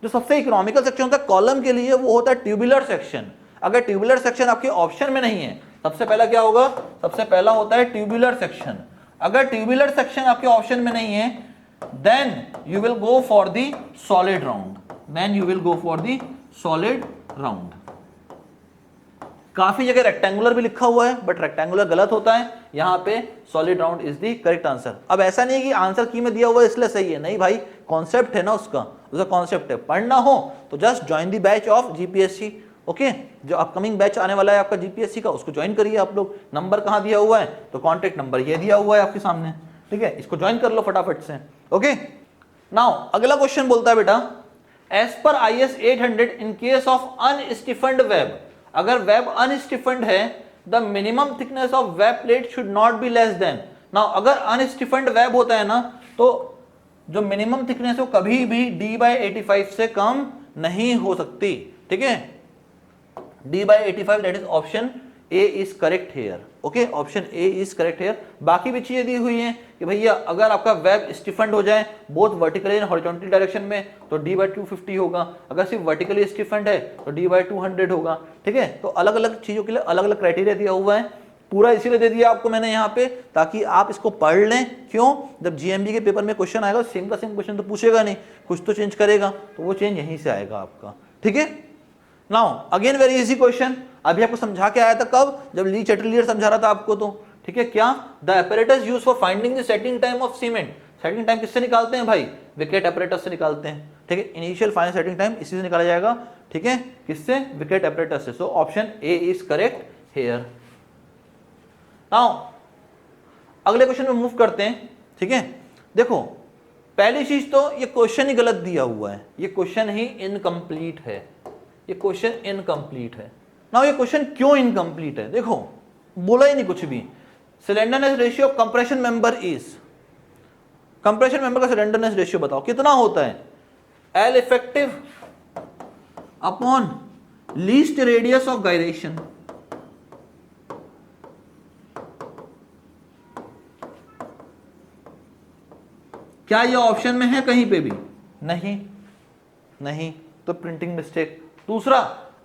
जो सबसे इकोनॉमिकल सेक्शन होता है कॉलम के लिए, वो होता है ट्यूबुलर सेक्शन। अगर ट्यूबुलर सेक्शन आपके ऑप्शन में नहीं है, सबसे पहला क्या होगा? सबसे पहला होता है ट्यूबुलर सेक्शन। अगर ट्यूबुलर सेक्शन आपके ऑप्शन में नहीं है, then you will go for the solid round, then you will go for the solid round. काफी जगह रेक्टेंगुलर भी लिखा हुआ है, बट रेक्टेंगुलर गलत होता है, यहां पे solid round is the correct answer. अब ऐसा नहीं है कि आंसर की में दिया हुआ है इसलिए सही है, नहीं भाई, कॉन्सेप्ट है ना उसका कॉन्सेप्ट है। पढ़ना हो तो just join the batch of GPSC. Okay, जो अपकमिंग बैच आने वाला है आपका जीपीएससी का, उसको ज्वाइन करिए आप लोग। नंबर कहां दिया हुआ है? तो कॉन्टेक्ट नंबर ये दिया हुआ है आपके सामने, ठीक है, इसको ज्वाइन कर लो फटाफट से। ओके, नाउ अगला क्वेश्चन बोलता है बेटा, एज पर IS 800 in case of unstiffened web, अगर वेब अनस्टिफन्ड है, the minimum thickness of web plate should not be less than. Now अगर अनस्टिफन्ड वेब होता है ना, तो जो मिनिमम थिकनेस है वो कभी भी D/85 से कम नहीं हो सकती, ठीक है। D/85, that is option A is correct hair. Okay, option A is correct hair. बाकी भी चीजें दी हुई हैं कि भैया अगर आपका वेब स्टिफन्ड हो जाए both vertically and horizontal direction में, तो D/250 होगा। अगर सिर्फ वर्टिकली स्टिफन्ड है तो D/200 होगा, ठीक है। तो अलग अलग चीजों के लिए अलग अलग क्राइटेरिया दिया हुआ है। पूरा इसीलिए दे दिया आपको मैंने यहाँ पे, ताकि आप इसको पढ़ लें। क्यों? जब जीएमबी के पेपर में क्वेश्चन आएगा, सेम का सेम क्वेश्चन तो पूछेगा नहीं, कुछ तो चेंज करेगा, तो वो चेंज यहीं से आएगा आपका, ठीक है। Now again very easy question, अभी आपको समझा के आया था, कब? जब ली चैटलियर समझा रहा था आपको, तो ठीक है। क्या? The apparatus used for finding the setting time of cement. Setting time किससे निकालते हैं भाई? विकेट apparatus से निकालते हैं, ठीक है। इनिशियल फाइनल सेटिंग टाइम इसी से निकाला जाएगा, ठीक है। किससे? विकेट apparatus से। So option A is correct hair. Now अगले क्वेश्चन में मूव करते हैं, ठीक है। देखो पहली चीज तो ये क्वेश्चन ही गलत दिया हुआ है, ये क्वेश्चन ही इनकम्प्लीट है, ये क्वेश्चन इनकम्प्लीट है। नाउ ये क्वेश्चन क्यों इनकम्प्लीट है? देखो बोला ही नहीं कुछ भी। Slenderness ratio of compression member is, compression member का स्लेंडरनेस रेशियो बताओ कितना होता है? L effective upon least radius of gyration. क्या ये ऑप्शन में है कहीं पे भी? नहीं, नहीं, तो प्रिंटिंग मिस्टेक। दूसरा,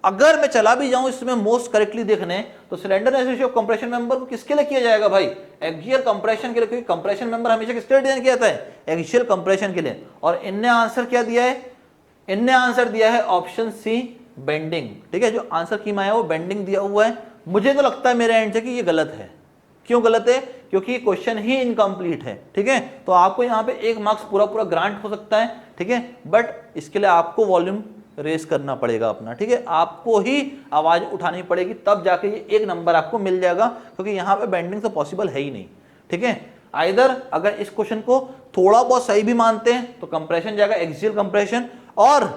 अगर मैं चला भी जाऊं इसमें मोस्ट करेक्टली देखने, तो slenderness ratio of compression member को किसके लिए किया जाएगा भाई? एक्सियल कंप्रेशन के लिए, क्योंकि कंप्रेशन मेंबर हमेशा किसके लिए डिजाइन किया जाता है? एक्सियल कंप्रेशन के लिए। और इनने आंसर क्या दिया है? इनने आंसर दिया है ऑप्शन सी, बेंडिंग। ठीक है, जो आंसर की है वो बेंडिंग दिया हुआ है। मुझे तो लगता है मेरे एंड से कि ये गलत है। क्यों गलत है? क्योंकि क्वेश्चन ही इनकम्प्लीट है। ठीक है, तो आपको यहाँ पे 1 मार्क्स पूरा पूरा ग्रांट हो सकता है। ठीक है, बट इसके लिए आपको वॉल्यूम रेस करना पड़ेगा अपना। ठीक है, आपको ही आवाज उठानी पड़ेगी, तब जाके ये 1 नंबर आपको मिल जाएगा, क्योंकि यहाँ पे बेंडिंग तो पॉसिबल है ही नहीं। ठीक है, आइदर अगर इस क्वेश्चन को थोड़ा बहुत सही भी मानते हैं तो कंप्रेशन जाएगा एक्सियल कंप्रेशन, और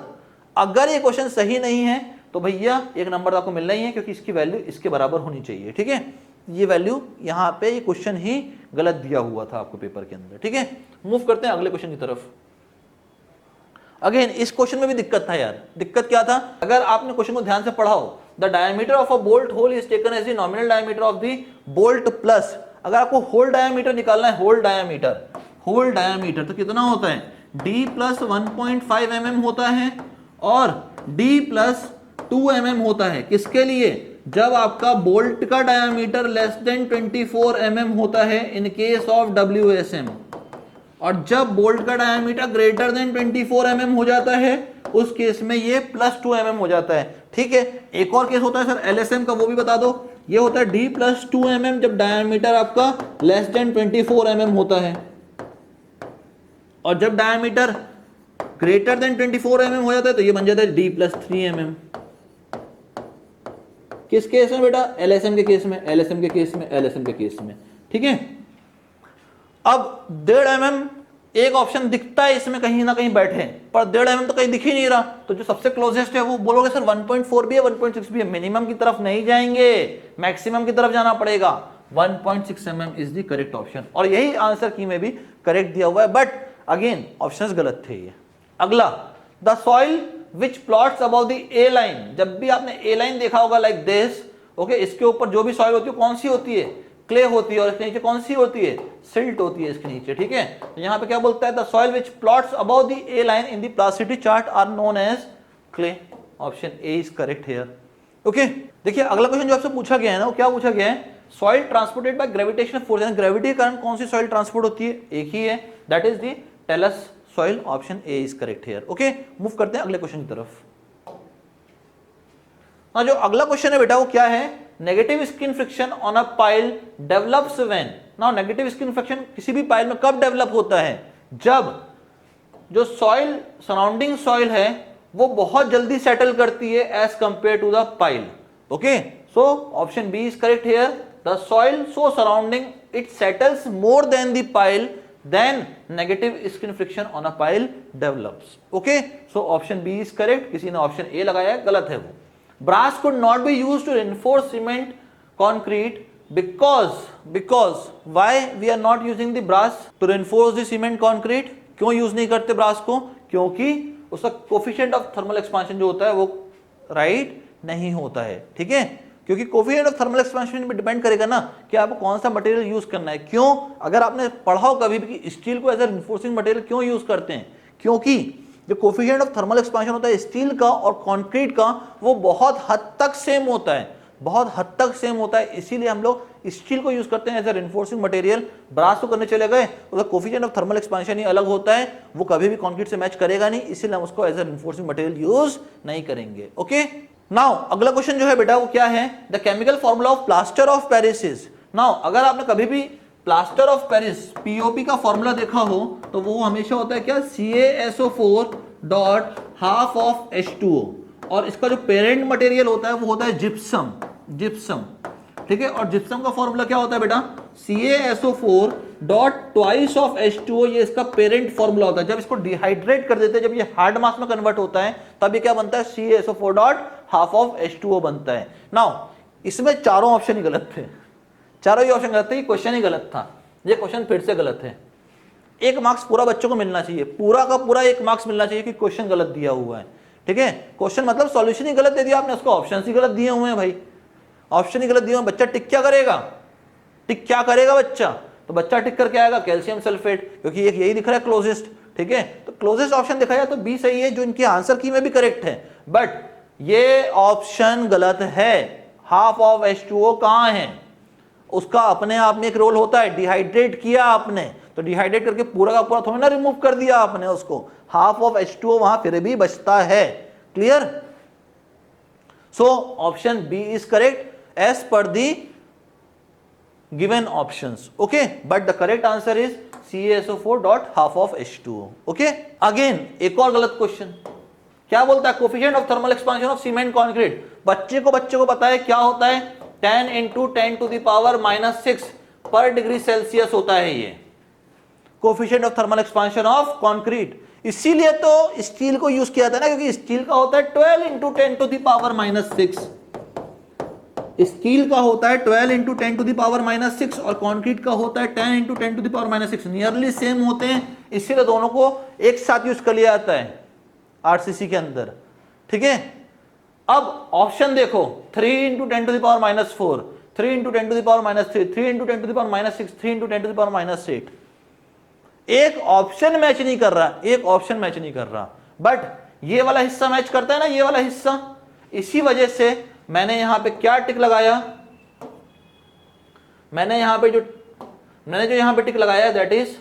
अगर ये क्वेश्चन सही नहीं है तो भैया 1 नंबर आपको मिलना ही है, क्योंकि इसकी वैल्यू इसके बराबर होनी चाहिए। ठीक है, ये वैल्यू यहाँ पे ये क्वेश्चन ही गलत दिया हुआ था आपको पेपर के अंदर। ठीक है, मूव करते हैं अगले क्वेश्चन की तरफ। अगेन इस क्वेश्चन में भी दिक्कत था यार। दिक्कत क्या था? अगर आपने क्वेश्चन को ध्यान से पढ़ा हो, the diameter of a bolt hole is taken as the nominal diameter of the bolt plus, अगर आपको होल डायमीटर निकालना है, होल डायमीटर तो कितना होता है? d प्लस 1.5 mm होता है और d प्लस 2 mm होता है। किसके लिए? जब आपका बोल्ट का डायमीटर लेस देन 24 mm होता है इन केस ऑफ WSM, और जब बोल्ट का डायमीटर ग्रेटर देन 24 mm हो जाता है उस केस में ये प्लस 2 mm हो जाता है। ठीक है, एक और केस होता है सर LSM का, वो भी बता दो। ये होता है d प्लस 2 mm जब डायमीटर आपका लेस देन 24 mm होता है, और जब डायमीटर ग्रेटर देन 24 mm हो जाता है तो ये बन जाता है d प्लस 3 mm। किस केस में बेटा? LSM के केस में, LSM के केस में, LSM के केस में। ठीक है, अब 1.5 mm एक ऑप्शन दिखता है इसमें कहीं ना कहीं बैठे, पर 1.5 mm तो कहीं दिख ही नहीं रहा, तो जो सबसे क्लोजेस्ट है वो बोलोगे सर 1.4 भी है, 1.6 भी है। मिनिमम की तरफ नहीं जाएंगे, मैक्सिमम की तरफ जाना पड़ेगा। 1.6 mm is the correct option, और यही आंसर की में भी करेक्ट दिया हुआ है, बट अगेन ऑप्शंस गलत थे ये। अगला, the soil which plots above the A line, जब भी आपने ए लाइन देखा होगा लाइक दिस, ओके, इसके ऊपर जो भी सॉइल होती है कौन सी होती है? क्ले होती है, और इसके नीचे कौन सी होती है? सिल्ट होती है इसके नीचे। ठीक है, तो यहाँ पे क्या बोलता है? The soil which plots above the A line in the plasticity chart are known as clay. Option A is correct here. Okay, देखिए अगला क्वेश्चन जो आपसे पूछा गया है ना, वो क्या पूछा गया है? Soil transported by gravitational force, यानी ग्रेविटी के कारण कौन सी सॉइल ट्रांसपोर्ट होती है? एक ही है, that is the talus soil. Option A is correct here. Okay, move करते हैं अगले क्वेश्चन की तरफ। हाँ, जो अगला क्वेश्चन है बेटा वो क्या है? Negative skin friction on a pile develops when. Now negative skin friction किसी भी पाइल में कब डेवलप होता है? जब जो सॉइल, सराउंडिंग सॉइल है वो बहुत जल्दी सेटल करती है as compare to the pile. Okay, so option B is correct here. The soil so surrounding it settles more than the pile, then negative skin friction on a pile develops. Okay, so option B is correct. किसी ने option A लगाया है, गलत है वो। Brass could not be used to reinforce cement concrete because why we are not using the brass to reinforce the cement concrete? क्यों use नहीं करते ब्रास को? क्योंकि उसका कोफिशिएंट ऑफ थर्मल एक्सपांशन जो होता है वो राइट नहीं होता है। ठीक है, क्योंकि कोफिशिएंट ऑफ थर्मल एक्सपेंशन पे डिपेंड करेगा ना कि आपको कौन सा मटेरियल यूज करना है। क्यों? अगर आपने पढ़ा हो कभी भी कि स्टील को एज ए रिइंफोर्सिंग मटेरियल क्यों यूज करते हैं, क्योंकि जो कोफिशिएंट ऑफ थर्मल एक्सपेंशन होता है स्टील का और कंक्रीट का वो बहुत हद तक सेम होता है, बहुत हद तक सेम होता है, इसीलिए हम लोग स्टील को यूज करते हैं एज ए रिइंफोर्सिंग मटेरियल। ब्रास को करने चले गए उसका कोफिशिएंट ऑफ थर्मल एक्सपेंशन ही अलग होता है, वो कभी भी कंक्रीट से मैच करेगा नहीं, इसीलिए हम उसको एज ए रिइंफोर्सिंग मटेरियल यूज नहीं करेंगे। ओके, नाउ अगला क्वेश्चन जो है बेटा वो क्या है? The chemical formula of plaster of Paris is. Now अगर आपने कभी भी प्लास्टर ऑफ पेरिस पीओपी का फॉर्मूला देखा हो तो वो हमेशा होता है क्या? CaSO4 dot half of H2O, और इसका जो पेरेंट मटेरियल होता है वो होता है जिप्सम। ठीक है, और जिप्सम का फॉर्मूला क्या होता है बेटा? CaSO4 dot twice of H2O, ये इसका पेरेंट फॉर्मूला होता है। जब इसको डिहाइड्रेट कर देते हैं, जब ये हार्ड मास में कन्वर्ट होता है, तब ये क्या बनता है? CaSO4 dot half of H2O बनता है। नाउ इसमें चारों ऑप्शन ही गलत थे, चारों ही ऑप्शन गलत थे, क्वेश्चन ही गलत था। ये क्वेश्चन फिर से गलत है। 1 मार्क्स पूरा बच्चों को मिलना चाहिए, पूरा का पूरा 1 मार्क्स मिलना चाहिए कि क्वेश्चन गलत दिया हुआ है। ठीक है, क्वेश्चन मतलब सॉल्यूशन ही गलत दे दिया आपने, उसको ऑप्शन ही गलत दिए हुए हैं भाई, ऑप्शन ही गलत दिए हुए। बच्चा टिक क्या करेगा? टिक क्या करेगा बच्चा? तो बच्चा टिक करके आएगा कैल्शियम सल्फेट, क्योंकि एक यही दिख रहा है क्लोजेस्ट। ठीक है, तो क्लोजेस्ट ऑप्शन दिखाया तो बी सही है, जो इनके आंसर की में भी करेक्ट है, बट ये ऑप्शन गलत है। हाफ ऑफ H2O कहां है? उसका अपने आप में एक रोल होता है, डिहाइड्रेट किया आपने तो डिहाइड्रेट करके पूरा का पूरा थोड़ी ना रिमूव कर दिया आपने उसको, हाफ ऑफ H2O वहां फिर भी बचता है। Clear? So option B is correct as per the given options. Okay, but the correct answer is CaSO4 dot half of H2O। Okay, again एक और गलत क्वेश्चन। क्या बोलता है? Coefficient of thermal expansion of cement concrete. बच्चे को पता है क्या होता है? 10 × 10⁻⁻6 पर डिग्री सेल्सियस होता है ये coefficient of thermal expansion of concrete. इसीलिए तो स्टील को यूज किया था ना, क्योंकि स्टील का होता है 12 × 10⁻⁻6। स्टील का होता है 12 × 10⁻⁻6 और कंक्रीट का होता है 10 × 10⁻⁻6। नियरली सेम होते हैं, इसीलिए दोनों को एक साथ यूज कर लिया जाता है आरसीसी के अंदर। ठीक है, अब ऑप्शन देखो, 3 × 10⁻⁻4, 3 × 10⁻3, 3 × 10⁻6, 3 × 10⁻8। एक ऑप्शन मैच नहीं कर रहा, एक ऑप्शन मैच नहीं कर रहा, बट ये वाला हिस्सा मैच करता है ना, ये वाला हिस्सा। इसी वजह से मैंने यहां पे क्या टिक लगाया? मैंने जो यहां पे टिक लगाया दैट इज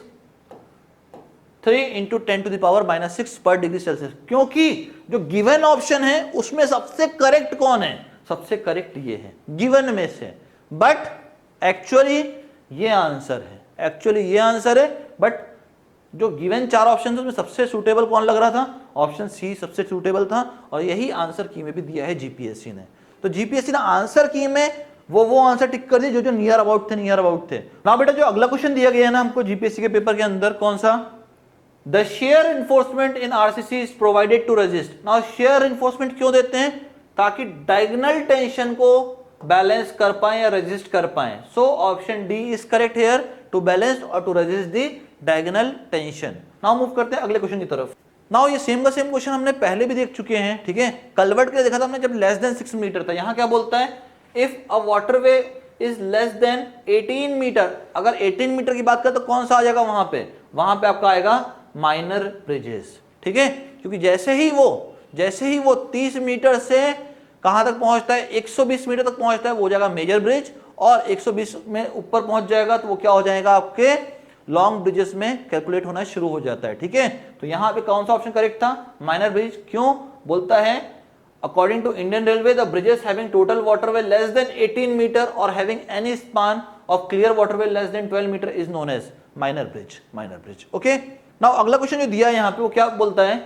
3 × 10⁻6 पर डिग्री सेल्सियस, क्योंकि जो गिवन ऑप्शन है उसमें सबसे करेक्ट कौन है? सबसे करेक्ट ये है गिवन में से, बट एक्चुअली ये आंसर है, बट जो गिवन 4 ऑप्शन थे उसमें सबसे सूटेबल कौन लग रहा था? ऑप्शन सी सबसे सूटेबल था, और यही आंसर की में भी दिया है जीपीएससी ने। तो जीपीएससी ने आंसर की में वो आंसर टिक कर दिए जो नियर अबाउट थे। ना बेटा, जो अगला क्वेश्चन दिया गया है ना हमको जीपीएससी के पेपर के अंदर, कौन सा? The shear enforcement in RCC is provided to resist. Now shear enforcement क्यों देते हैं? ताकि डायगोनल टेंशन को बैलेंस कर पाए या रेजिस्ट कर पाए। So option D is correct here, to balance और to resist the diagonal tension. Now move करते हैं अगले क्वेश्चन की तरफ। नाउ ये सेम का सेम क्वेश्चन हमने पहले भी देख चुके हैं। ठीक है, कलवर्ट के लिए देखा था हमने जब लेस देन 6 मीटर था। यहां क्या बोलता है? If a waterway is less than 18 metre, अगर 18 मीटर की बात करें तो कौन सा आ जाएगा वहां पे आपका आएगा माइनर ब्रिजेस। ठीक है, क्योंकि जैसे ही वो 30 मीटर से कहां तक पहुंचता है? 120 मीटर तक पहुंचता है, वो हो जाएगा मेजर ब्रिज, और 120 में ऊपर पहुंच जाएगा तो वो क्या हो जाएगा? आपके लॉन्ग ब्रिजेस में कैलकुलेट होना शुरू हो जाता है। ठीक है, तो यहां पे कौन सा ऑप्शन करेक्ट था? Minor bridge. क्यों? बोलता है according to Indian railway the bridges having total waterway less than 18 metre और having any span of clear waterway less than 12 metre is known as minor bridge. Okay, now अगला question जो दिया है यहां पे वो क्या बोलता है?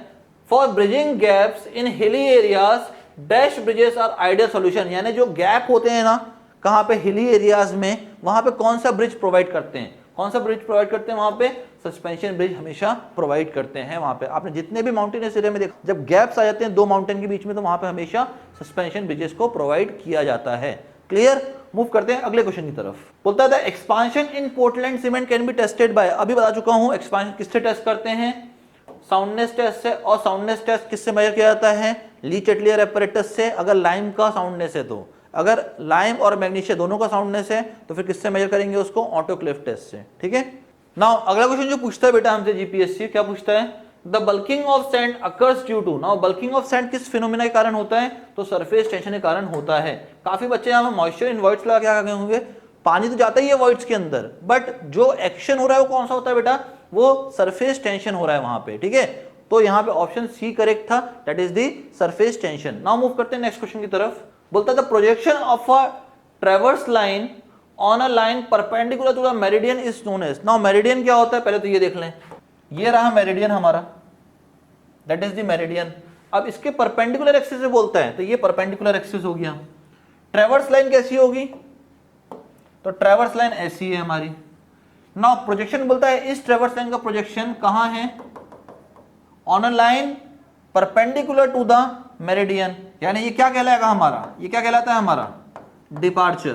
For bridging gaps in hilly areas dash bridges are ideal solution. यानी जो गैप होते हैं ना कहां पे? हिली एरियाज में, वहां पे कौन सा ब्रिज प्रोवाइड करते हैं? वहां पे सस्पेंशन ब्रिज हमेशा प्रोवाइड करते हैं। वहां पे आपने जितने भी माउंटेनस एरिया में देखा, जब गैप्स आ जाते हैं दो माउंटेन के बीच में, तो वहां पे हमेशा सस्पेंशन ब्रिजेस को प्रोवाइड किया जाता है। क्लियर? मूव करते हैं अगले क्वेश्चन की तरफ। बोलता है expansion in Portland cement can be tested by. अभी बता चुका हूं एक्सपांशन किससे टेस्ट करते हैं? साउंडनेस टेस्ट से। और साउंडनेस टेस्ट किससे मेजर किया जाता है? ली चेटलियर एपरेटस से, अगर लाइम का साउंडनेस है तो। अगर लाइम और मैग्नीशिया दोनों का साउंडनेस है तो फिर किससे मेजर करेंगे उसको? ऑटोक्लेव टेस्ट से। ठीक है, नाउ अगला क्वेश्चन जो पूछता है बेटा हमसे जीपीएससी, क्या पूछता है? The bulking of sand occurs due to. Now bulking of sand किस फिनोमेना के कारण होता है? तो सरफेस टेंशन के कारण होता है। काफी बच्चे यहाँ मॉइस्चर इन वॉइड्स लगा क्या गए होंगे? पानी तो जाता ही है वॉइड्स के अंदर, बट जो एक्शन हो रहा है वो कौन सा होता है बेटा? वो सरफेस टेंशन हो रहा है वहां पे। ठीक है, तो यहाँ पे ऑप्शन सी करेक्ट था, that is the surface tension. Now move करते हैं नेक्स्ट क्वेश्चन की तरफ। बोलता है the projection of a traverse line on a line perpendicular to the meridian is known as. Now meridian क्या होता है पहले तो ये देख लें। ये रहा मेरिडियन हमारा, दैट इज द मेरिडियन। अब इसके परपेंडिकुलर एक्सिस से बोलता है तो ये परपेंडिकुलर एक्सिस हो गया। ट्रैवर्स लाइन कैसी होगी? तो ट्रैवर्स लाइन ऐसी है हमारी। नाउ प्रोजेक्शन बोलता है इस ट्रैवर्स लाइन का प्रोजेक्शन कहां है? On a line perpendicular to the meridian. यानी ये क्या कहलाएगा हमारा? ये क्या कहलाता है हमारा? डिपार्चर।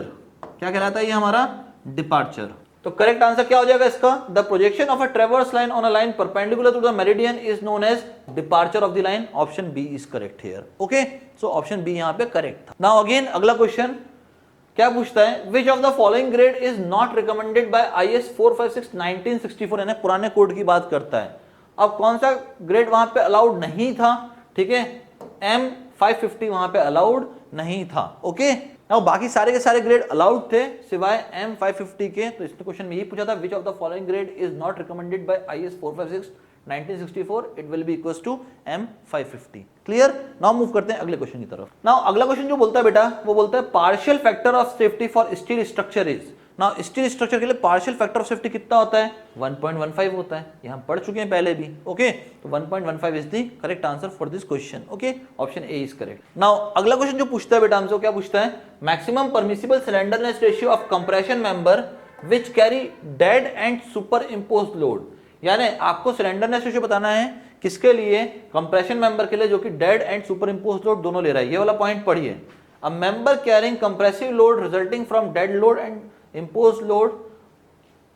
क्या कहलाता है ये हमारा? डिपार्चर। तो करेक्ट आंसर क्या हो जाएगा इसका? The projection of a traverse line on a line perpendicular to the meridian is known as departure of the line. Option B is correct here. Okay, so option B यहां पे correct था। Now again अगला question क्या पूछता है? विच of the following grade is not recommended by IS 456 1964। यानी पुराने code की बात करता है। अब कौन सा ग्रेड वहां पे अलाउड नहीं था? ठीक है, M 550 वहां पे अलाउड नहीं था। ओके, नाउ बाकी सारे के सारे ग्रेड अलाउड थे सिवाय M550 के। तो इसने क्वेश्चन में यही पूछा था, which of the following grade is not recommended by IS 456 1964, it will be equals to M550। Clear. Now move करते हैं अगले क्वेश्चन की तरफ। नाउ अगला क्वेश्चन जो बोलता है बेटा, वो बोलता है partial factor of safety for steel structure is. Now steel structure के लिए पार्शियल फैक्टर ऑफ सेफ्टी कितना होता है? 1.15 होता है। ये हम पढ़ चुके हैं पहले भी। ओके, तो 1.15 is the correct answer for this question. Okay, option A is correct. Now अगला क्वेश्चन जो पूछता है बेटा हमसे, क्या पूछता है? Maximum permissible slenderness ratio of compression member which carry dead and super imposed load. यानी आपको स्लेंडरनेस रेशियो बताना है किसके लिए? कंप्रेशन मेंबर के लिए, जो कि dead and super imposed load दोनों ले रहा है। ये वाला पॉइंट पढ़िए। A member carrying compressive load resulting from dead load and imposed load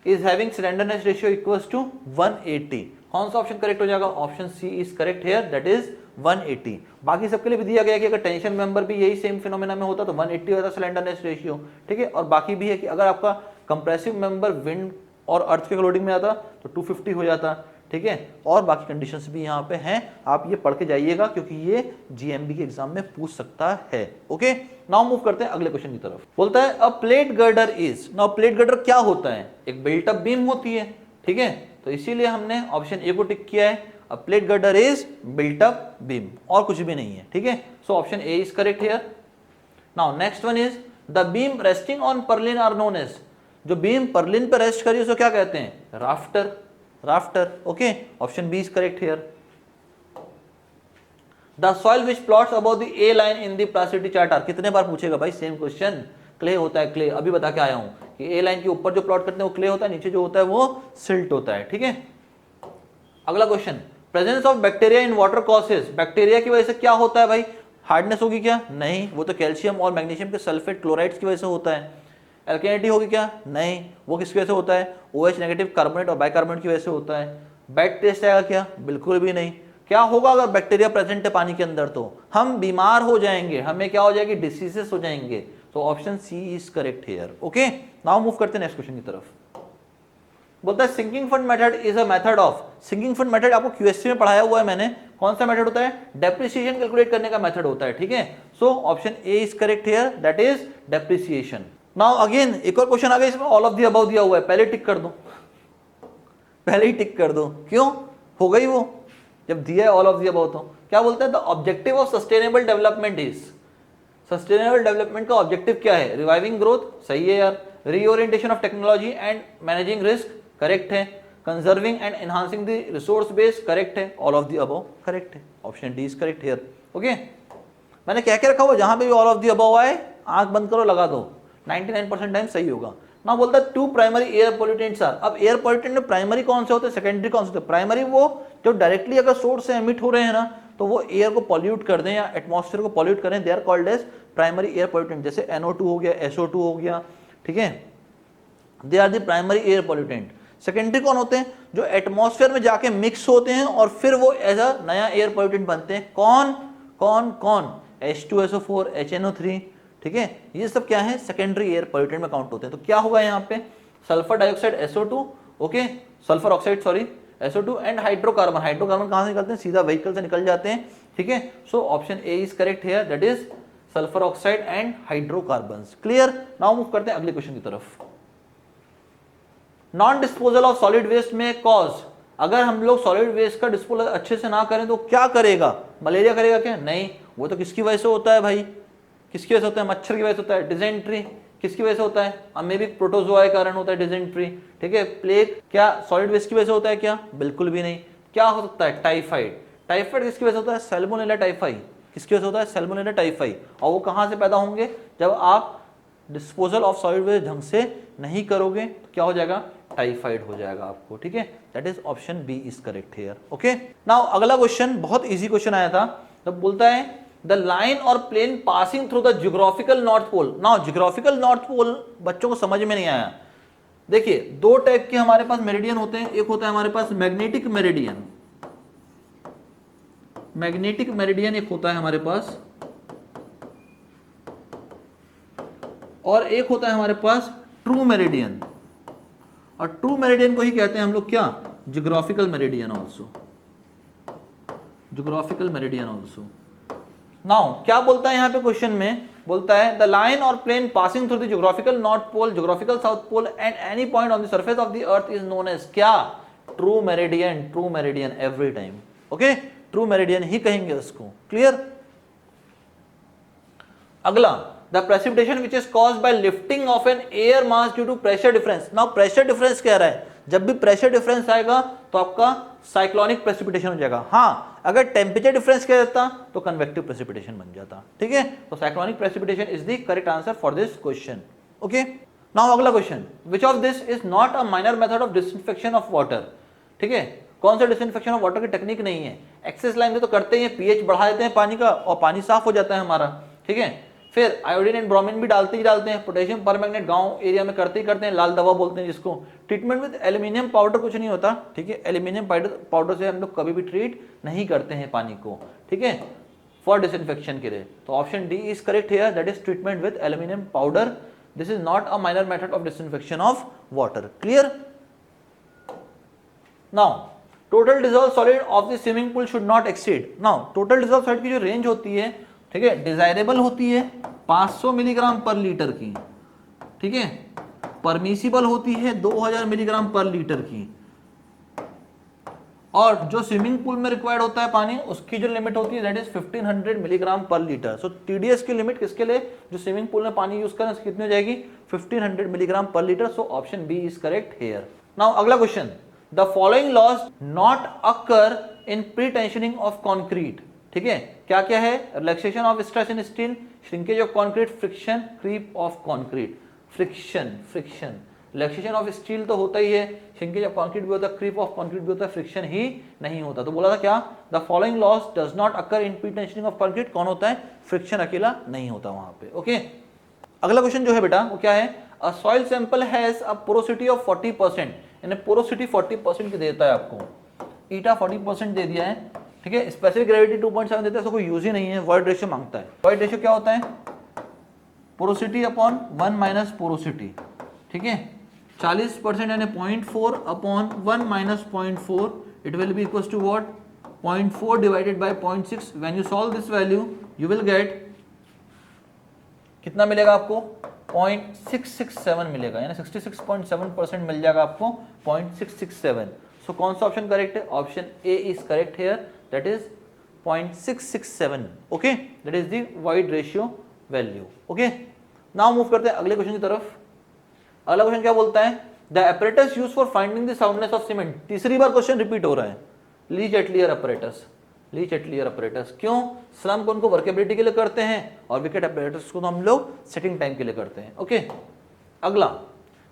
is having slenderness ratio equals to 180। कौन सा ऑप्शन करेक्ट हो जाएगा? Option C is correct here, that is 180। बाकी सबके लिए भी दिया गया कि अगर टेंशन मेंबर भी यही सेम फिनोमेना में होता तो 180 होता स्लेंडरनेस रेशियो। ठीक है, और बाकी भी है कि अगर आपका कंप्रेसिव मेंबर विंड और अर्थ के लोडिंग में आता तो 250 हो जाता। ठीक है, और बाकी कंडीशंस भी यहाँ पे हैं, आप ये पढ़ के जाइएगा क्योंकि ये जीएमबी के एग्जाम में पूछ सकता है। ओके, नाउ मूव करते हैं अगले क्वेश्चन की तरफ। बोलता है a plate girder is. Now plate girder क्या होता है? एक बिल्ट अप बीम होती है। ठीक है, तो इसीलिए हमने ऑप्शन ए को टिक किया है। A plate girder is built up beam, और कुछ भी नहीं है। ठीक है, so option A is correct here. Now next one is the beam resting on purlin are known as. जो बीम पर्लिन पे रेस्ट करी उसको क्या कहते हैं? Rafter. Rafter. Okay, option B is correct here. The soil which plots about the A line in the plasticity chart are. कितने बार पूछेगा भाई सेम क्वेश्चन? क्ले होता है, क्ले। अभी बता के आया हूं कि ए लाइन के ऊपर जो प्लॉट करते हैं वो क्ले होता है, नीचे जो होता है वो सिल्ट होता है। ठीक है, अगला question, presence of bacteria in water causes. Bacteria की वजह से क्या होता है भाई? हार्डनेस होगी क्या? नहीं, वो तो कैल्शियम और मैग्नीशियम के सल्फेट क्लोराइड्स की वजह से होता है। एल्केनिटी होगी क्या? नहीं, वो किसकी वजह से होता है? OH नेगेटिव कार्बोनेट और बाइकार्बोनेट की वजह से होता है। बैड टेस्ट आएगा क्या? बिल्कुल भी नहीं। क्या होगा अगर बैक्टीरिया प्रेजेंट है पानी के अंदर? तो हम बीमार हो जाएंगे, हमें क्या हो जाएगी? डिसीजेस हो जाएंगे। तो option C is correct here. Okay, now move करते हैं नेक्स्ट क्वेश्चन की तरफ। बोलता है sinking fund method is a method of. Sinking fund method आपको क्यूएससी में पढ़ाया हुआ है मैंने। कौन सा मेथड होता है? डेप्रिसिएशन कैलकुलेट करने का मेथड होता है। ठीक है, so option A is correct here, that is depreciation. Now again एक और क्वेश्चन आ गया, इसमें ऑल ऑफ द अबव दिया हुआ है। पहले टिक कर दो, पहले ही टिक कर दो। क्यों? हो गई वो, जब दिया है ऑल ऑफ द अबव। तो क्या बोलते हैं? The objective of sustainable development is. Sustainable development का ऑब्जेक्टिव क्या है? Reviving growth. सही है यार। Reorientation of technology and managing risk. Correct है। Conserving and enhancing the resource base. Correct है। All of the above correct है। Option D is correct here. Okay, मैंने क्या क्या रखा हुआ, जहां पे भी ऑल ऑफ द अबव आए आंख बंद करो, लगा दो, 99% टाइम सही होगा। ना बोलता है two primary air pollutants are. अब एयर पोल्यूटेंट में प्राइमरी कौन से होते हैं, सेकेंडरी कौन से होते हैं? प्राइमरी वो जो डायरेक्टली अगर सोर्स से एमिट हो रहे हैं ना, तो वो एयर को पॉल्यूट कर दें या एटमॉस्फेयर को पॉल्यूट करें, they are called as primary air pollutant. जैसे NO2 हो गया, SO2 हो गया। ठीक है, they are the primary air pollutant. Secondary कौन होते हैं? जो एटमॉस्फेयर में जाके मिक्स होते हैं और फिर वो एज अ नया एयर पोल्यूटेंट बनते हैं। कौन कौन कौन? H2SO4, HNO3। ठीक है, ये सब क्या है? सेकेंडरी एयर पोल्यूटेंट में काउंट होते हैं। तो क्या होगा यहाँ पे? Sulphur dioxide SO2, okay, sulphur oxide sorry SO2 and hydrocarbon. Hydrocarbon कहां से निकलते हैं? सीधा व्हीकल से निकल जाते हैं। ठीक है, so option A is correct here, that is sulphur oxide and hydrocarbons. Clear. Now move करते हैं अगले क्वेश्चन की तरफ। Non disposal of solid waste में कॉज। अगर हम लोग सॉलिड वेस्ट का डिस्पोजल अच्छे से ना करें तो क्या करेगा? मलेरिया करेगा क्या? नहीं, वो तो किसकी वजह से होता है भाई? किसकी वजह से होता है? मच्छर की वजह से होता है। डिजेंट्री किसकी वजह से होता है? अमेबिक प्रोटोजोआ के कारण होता है डिजेंट्री। ठीक है, प्लेग क्या सॉलिड वेस्ट की वजह से होता है क्या? बिल्कुल भी नहीं। क्या हो सकता है? टाइफाइड। टाइफाइड किसकी वजह से होता है? Salmonella typhi. किसकी वजह से होता है? Salmonella typhi. और वो कहां से पैदा होंगे? जब आप डिस्पोजल ऑफ सॉलिड वेस्ट ढंग से नहीं करोगे तो क्या हो जाएगा? टाइफाइड हो जाएगा आपको। ठीक है, that is option B is correct here. Okay, now अगला क्वेश्चन बहुत इजी क्वेश्चन आया था। तब बोलता है द लाइन और plane passing through the geographical north pole. Now geographical north pole बच्चों को समझ में नहीं आया। देखिए, दो टाइप के हमारे पास मेरिडियन होते हैं। एक होता है हमारे पास मैग्नेटिक मेरिडियन, मैग्नेटिक मेरिडियन एक होता है हमारे पास, और एक होता है हमारे पास ट्रू मेरिडियन। और ट्रू मेरिडियन को ही कहते हैं हम लोग क्या? Geographical meridian also, geographical meridian also. Now क्या बोलता है यहाँ पे क्वेश्चन में, बोलता है द लाइन और plane passing through the geographical north pole, geographical south pole and any point on the surface of the earth is known as क्या, true meridian, true meridian every time, okay, true meridian ही कहेंगे उसको, clear. अगला, the precipitation which is caused by lifting of an air mass due to pressure difference. Now pressure difference कह रहा है, जब भी प्रेशर डिफरेंस आएगा तो आपका साइक्लोनिक प्रेसिपिटेशन हो जाएगा। हाँ, अगर टेम्परेचर डिफरेंस कह देता तो कन्वेक्टिव प्रेसिपिटेशन बन जाता, ठीक है। तो cyclonic precipitation is the correct answer for this question, okay. Now अगला question, which of this is not a minor method of disinfection of water, ठीक है। कौन सा डिसइंफेक्शन ऑफ वाटर की टेक्निक नहीं है, एक्सेस लाइन में तो करते ही पीएच बढ़ा देते हैं पानी का और पानी साफ हो जाता है हमारा, ठीक है। फिर आयोडीन एंड ब्रोमीन भी डालते ही डालते हैं, पोटेशियम परमैंगनेट गांव एरिया में करते ही करते हैं, लाल दवा बोलते हैं जिसको। ट्रीटमेंट विद एल्यूमिनियम पाउडर कुछ नहीं होता, ठीक है। एल्यूमिनियम पाउडर से हम लोग कभी भी ट्रीट नहीं करते हैं पानी को, ठीक है, फॉर डिसइंफेक्शन के लिए। तो option D is correct here, that is treatment with aluminium powder. This is not a minor method of disinfection of water, clear. Now total dissolve solid of the swimming pool should not exceed. Now total dissolve solid की जो range होती है, ठीक है, desirable होती है 500 milligram per litre की, ठीक है, परमिसिबल होती है 2000 मिलीग्राम पर लीटर की, और जो स्विमिंग पूल में रिक्वायर्ड होता है पानी उसकी जो लिमिट होती है that is 1500 milligram per litre. So TDS की लिमिट किसके लिए, जो स्विमिंग पूल में पानी यूज करें कितनी हो जाएगी, 1500 milligram per litre. So option B is correct here. Now अगला question, the following loss not occur in pre tensioning of concrete, ठीक है। क्या क्या है, relaxation of stress in steel, shrinkage of concrete, friction, creep of concrete. Friction, friction, relaxation of steel तो होता ही है, shrinkage of concrete भी होता है, क्रीप ऑफ कॉन्क्रीट भी होता है, फ्रिक्शन ही नहीं होता। तो बोला था क्या, the following laws does not occur in pre tensioning of concrete, कौन होता है, फ्रिक्शन अकेला नहीं होता वहां पे, ओके। अगला क्वेश्चन जो है बेटा वो क्या है, a soil sample has a porosity of 40%, यानी पोरोसिटी 40% की देता है आपको, ईटा 40% दे दिया है, ठीक है। स्पेसिफिक ग्रेविटी 2.7 देता है, इसको कोई यूज ही नहीं है, वॉइड रेशियो मांगता है। वॉइड रेशियो क्या होता है, पोरोसिटी अपॉन 1 माइनस पोरोसिटी, ठीक है। 40% यानी 0.4 upon 1 minus 0.4, it will be equal to what, 0.4 divided by 0.6। When you solve this value you will get कितना मिलेगा आपको, 0.667 मिलेगा, यानी 66.7% मिल जाएगा आपको, 0.667। सो कौन सा ऑप्शन करेक्ट है, option A is correct here, that is 0.667, okay, that is the void ratio value, okay. Now move करते हैं अगले क्वेश्चन की तरफ। अगला क्वेश्चन क्या बोलता है, the apparatus used for finding the soundness of cement. तीसरी बार क्वेश्चन रिपीट हो रहा है, ली चेटलियर apparatus, ली चेटलियर apparatus। क्यों, स्लम को उनको वर्केबिलिटी के लिए करते हैं और विकेट apparatus को तो हम लोग सेटिंग टाइम के लिए करते हैं, ओके। अगला,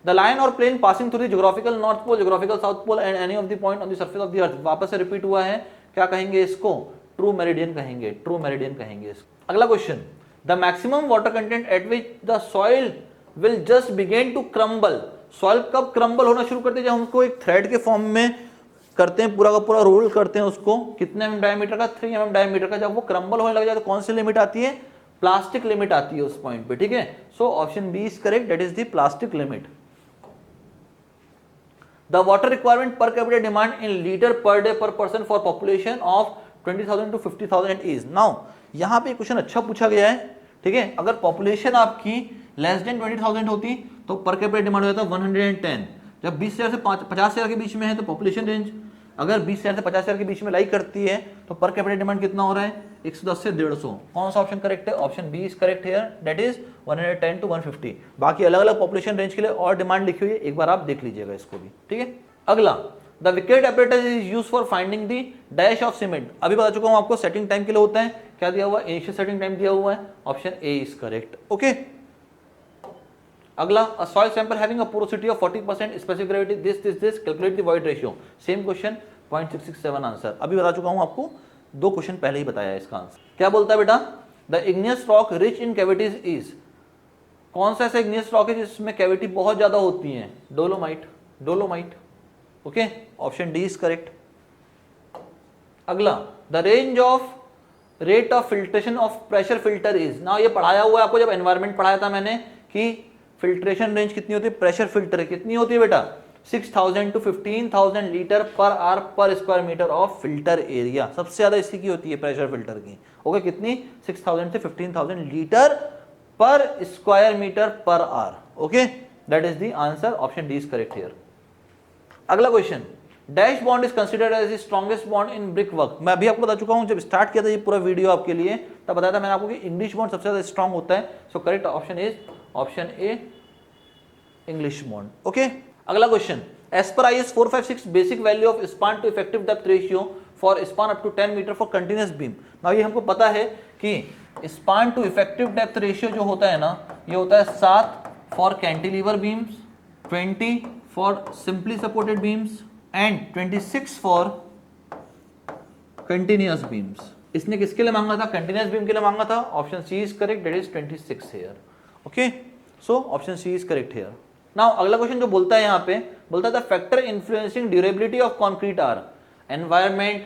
द लाइन और plane passing through the geographical north pole, geographical south pole and any of the point on the surface of the earth. वापस से रिपीट हुआ है, क्या कहेंगे इसको, ट्रू मेरिडियन कहेंगे, ट्रू मेरिडियन कहेंगे इसको। अगला question, the maximum water content at which the soil will just begin to crumble. Soil कब क्रम्बल होना शुरू करते हैं, जब हम उसको एक थ्रेड के फॉर्म में करते हैं, पूरा का पूरा रोल करते हैं उसको, कितने mm डायमीटर का, 3 mm डायमीटर का। जब वो क्रम्बल होने लग जाए तो कौन सी लिमिट आती है, प्लास्टिक लिमिट आती है उस पॉइंट पे, ठीक है। So option B is correct, that is the plastic limit. The water requirement per capita demand in liter per day per person for population of 20,000 to 50,000 is। Now यहाँ पे question अच्छा पूछा गया है, ठीक है। अगर पॉपुलेशन आपकी लेस देन 20,000 होती तो पर कैपिटा डिमांड हो जाता 110। जब 20,000 से 50,000 के बीच में है तो पॉपुलेशन रेंज अगर 20,000 से 50,000 के बीच में लाई करती है तो पर कैपिटा डिमांड कितना हो रहा है, 110 से 150। कौन सा ऑप्शन करेक्ट है, option B is correct here, that is 110 to 150। बाकी अलग अलग पॉपुलेशन रेंज के लिए और डिमांड लिखी हुई है, एक बार आप देख लीजिएगा इसको भी, ठीक है। अगला, the wicket apparatus is used for finding the dash of cement. अभी बता चुका हूं आपको, सेटिंग टाइम के लिए होता है, क्या दिया हुआ है, इनिशियल सेटिंग टाइम दिया हुआ है, option A is correct, okay. अगला, a soil sample having a porosity of 40%, specific gravity this, calculate the void ratio. Same question, 0.667 answer. अभी बता चुका हूं आपको, 2 क्वेश्चन पहले ही बताया है इसका आंसर। क्या बोलता है बेटा, the igneous rock rich in cavities is. कौन सा ऐसा इग्नियस रॉक है जिसमें कैविटी बहुत ज्यादा होती है, dolomite, dolomite, okay, option D is correct. अगला, the range of rate of filtration of pressure filter is. ना ये पढ़ाया हुआ है आपको, जब एनवायरमेंट पढ़ाया था मैंने कि फिल्ट्रेशन रेंज कितनी होती है, प्रेशर फिल्टर कितनी होती है बेटा, 6,000 to 15,000 litre per hour per square metre of filter area. सबसे ज्यादा इसी की होती है प्रेशर फिल्टर की। ओके, कितनी? 6,000 से 15,000 litre per square metre per hour. Okay, that is the answer, option D is correct here. अगला question, dash bond is considered as the strongest bond in brick work. मैं अभी आपको बता चुका हूं, जब स्टार्ट किया था ये पूरा वीडियो आपके लिए, तब बताया था मैंने आपको कि इंग्लिश बॉन्ड सबसे ज्यादा स्ट्रॉन्ग होता है। So correct option is option A, English bond. Okay, अगला क्वेश्चन, एज पर IS 456 basic value of span to effective depth ratio for span up to 10 metre for continuous beam. Now ये हमको पता है कि span to effective depth ratio जो होता है ना, ये होता है 7 for cantilever beams, 20 for simply supported beams and 26 for continuous beams. इसने किसके लिए मांगा था? कंटिन्यूअस बीम के लिए मांगा था। Option C is correct, that is 26 here. Okay, so option C is correct here. Now अगला क्वेश्चन जो बोलता है यहाँ पे, बोलता है factor influencing durability of concrete are environment,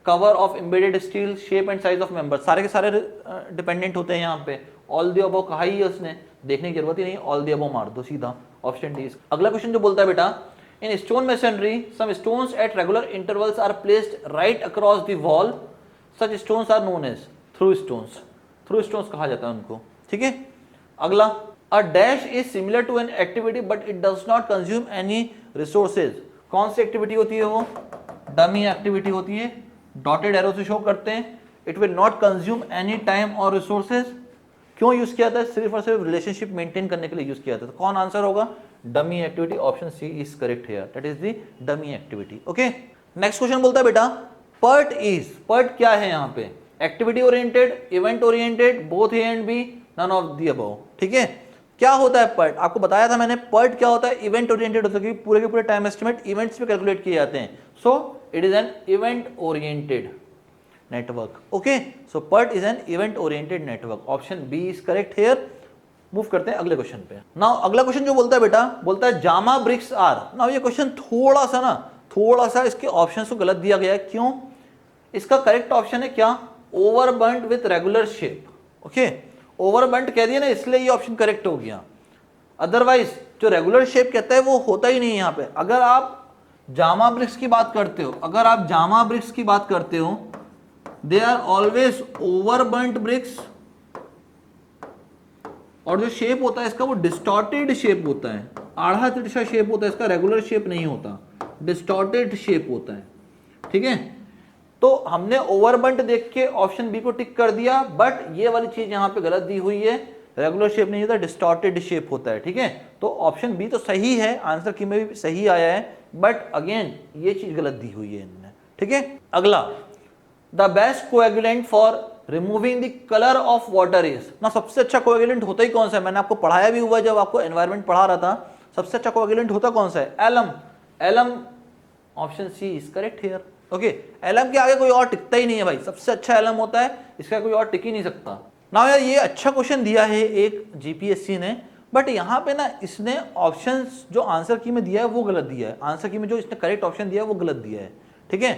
cover of embedded steel, shape and size of member. सारे के सारे डिपेंडेंट होते हैं यहाँ पे। ऑल द अबव कहा ही है उसने, देखने की जरूरत ही नहीं, ऑल द अबव मार दो सीधा, ऑप्शन डी। अगला क्वेश्चन जो बोलता है बेटा, in stone masonry some stones at regular intervals are placed right across the wall, such stones are known as through stones. Through stones कहा जाता है उनको। ठीक है, अगला, A dash is similar to an activity but it does not consume any resources। कौन सी activity होती है वो? डमी एक्टिविटी होती है, डॉटेड एरो से शो करते हैं। It will not consume any time और रिसोर्सेज। क्यों यूज किया था? सिर्फ और सिर्फ रिलेशनशिप मेंटेन करने के लिए यूज किया था। तो कौन आंसर होगा? Dummy activity, option C is correct here, that is the dummy activity. Okay, next question बोलता है बेटा, पर्ट इज, पर्ट क्या है यहाँ पे? Activity oriented, event oriented, both A and B, none of the above. ठीक है, क्या होता है पर्ट? आपको बताया था मैंने, पर्ट क्या होता है? इवेंट ओरिएंटेड होता है, क्योंकि पूरे के पूरे टाइम एस्टिमेट इवेंट्स पे कैलकुलेट किए जाते हैं। So it is an event oriented network. Okay, so PERT is an event oriented network, option B is correct here. Move करते हैं अगले क्वेश्चन पे। नाउ अगला क्वेश्चन जो बोलता है बेटा, बोलता है जामा ब्रिक्स आर। नाउ ये क्वेश्चन थोड़ा सा इसके ऑप्शन को गलत दिया गया है। क्यों? इसका करेक्ट ऑप्शन है क्या? ओवरबर्न्ट विथ रेगुलर शेप। ओके, ओवरबर्न्ट कह दिया ना, इसलिए ये ऑप्शन करेक्ट हो गया। अदरवाइज जो रेगुलर शेप कहता है वो होता ही नहीं है यहाँ पे। अगर आप जामा ब्रिक्स की बात करते हो, अगर आप जामा ब्रिक्स की बात करते हो, दे आर ऑलवेज ओवरबर्न्ट ब्रिक्स, और जो शेप होता है इसका वो डिस्टॉर्टेड शेप होता है, आड़ा तिरछा शेप होता है इसका, रेगुलर शेप नहीं होता, डिस्टॉर्टेड शेप होता है। ठीक है, तो हमने ओवरबर्न्ट देख के ऑप्शन बी को टिक कर दिया, बट ये वाली चीज यहां पे गलत दी हुई है, रेगुलर शेप नहीं होता, डिस्टॉर्टेड शेप होता है। ठीक है, तो ऑप्शन बी तो सही है, आंसर की में भी सही आया है, बट अगेन ये चीज गलत दी हुई है इन्होंने। ठीक है, अगला, the best coagulant for removing the colour of water is. ना सबसे अच्छा कोएगुलेंट होता ही कौन सा है? मैंने आपको पढ़ाया भी हुआ जब आपको एनवायरमेंट पढ़ा रहा था। सबसे अच्छा कोएगुलेंट होता कौन सा है? Alum. Alum, option C is correct here. Okay, alum के आगे कोई और टिकता ही नहीं है भाई, सबसे अच्छा एलम होता है, इसका कोई और टिक ही नहीं सकता। ना यार ये अच्छा क्वेश्चन दिया है एक जीपीएससी ने, बट यहाँ पे ना इसने ऑप्शंस जो आंसर की में दिया है वो गलत दिया है। आंसर की में जो इसने करेक्ट ऑप्शन दिया है वो गलत दिया है। ठीक है,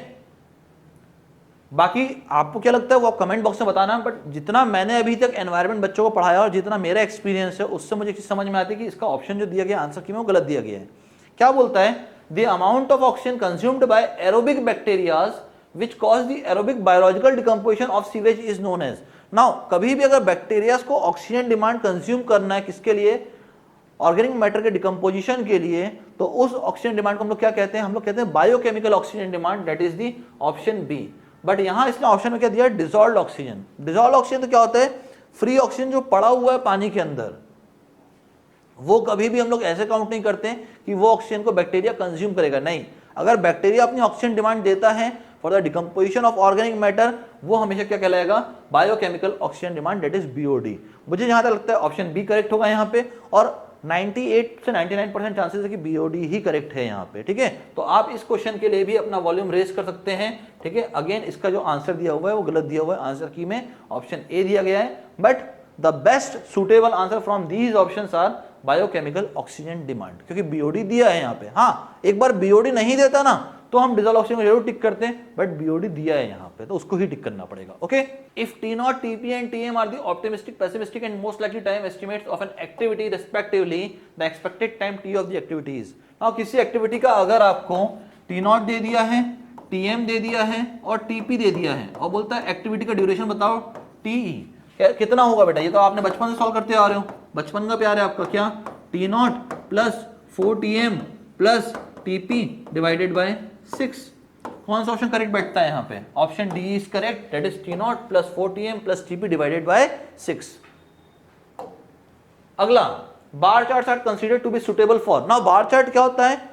बाकी आपको क्या लगता है वो आप कमेंट बॉक्स में बताना, बट जितना मैंने अभी तक एनवायरमेंट बच्चों को पढ़ाया और जितना मेरा एक्सपीरियंस है उससे मुझे चीज समझ में आती है कि इसका ऑप्शन जो दिया गया आंसर की में वो गलत दिया गया है। क्या बोलता है? The amount of oxygen consumed by aerobic bacteria which cause the aerobic biological decomposition of sewage is known as। Now कभी भी अगर बैक्टीरिया को ऑक्सीजन डिमांड कंज्यूम करना है किसके लिए? ऑर्गेनिक मैटर के डिकम्पोजिशन के लिए, तो उस ऑक्सीजन डिमांड को हम लोग क्या कहते हैं? हम लोग कहते हैं biochemical oxygen demand, that is the option B. But यहां इसने ऑप्शन में क्या दिया? Dissolved oxygen. डिसॉल्व्ड ऑक्सीजन तो क्या होता है? फ्री ऑक्सीजन जो पड़ा हुआ है पानी के अंदर, वो कभी भी हम लोग ऐसे काउंट नहीं करते कि वो ऑक्सीजन को बैक्टीरिया कंज्यूम करेगा। नहीं, अगर बैक्टीरिया अपनी ऑक्सीजन डिमांड देता है for the decomposition of organic matter, वो हमेशा क्या कहलाएगा? Biochemical oxygen demand, that is BOD. मुझे जहां तक लगता है ऑप्शन बी करेक्ट होगा यहाँ पे, और 98 से 99% चांसेस है कि बीओडी ही करेक्ट है यहाँ पे। ठीक है, तो आप इस क्वेश्चन के लिए भी अपना वॉल्यूम रेज कर सकते हैं। ठीक है, अगेन इसका जो आंसर दिया हुआ है वो गलत दिया हुआ है, आंसर की में ऑप्शन ए दिया गया है, but the best suitable answer from these options are biochemical oxygen demand, क्योंकि बीओडी दिया है यहाँ पे। हाँ, एक बार बीओडी नहीं देता ना तो हम डिसॉल्व ऑक्सीजन को जरूर टिक करते हैं, बट बीओडी दिया है यहाँ पे तो उसको ही टिक करना पड़ेगा। Okay, if T nought, TP and TM are the optimistic, pessimistic and most likely time estimates of an activity respectively, the expected time T of the activity is. Now किसी एक्टिविटी का अगर आपको टी नॉट दे दिया है, TM दे दिया है और टीपी दे दिया है और बोलता है एक्टिविटी का ड्यूरेशन बताओ टीई, कितना होगा बेटा? ये तो आपने बचपन से सॉल्व करते आ रहे हो, बचपन का प्यार है आपका। क्या? T nought plus 4tm plus TP divided by 6। कौन सा ऑप्शन करेक्ट बैठता है यहाँ पे? Option D is correct, that is T nought plus 4tm plus TP divided by 6। अगला, bar chart are considered to be suitable for. Now bar chart क्या होता है?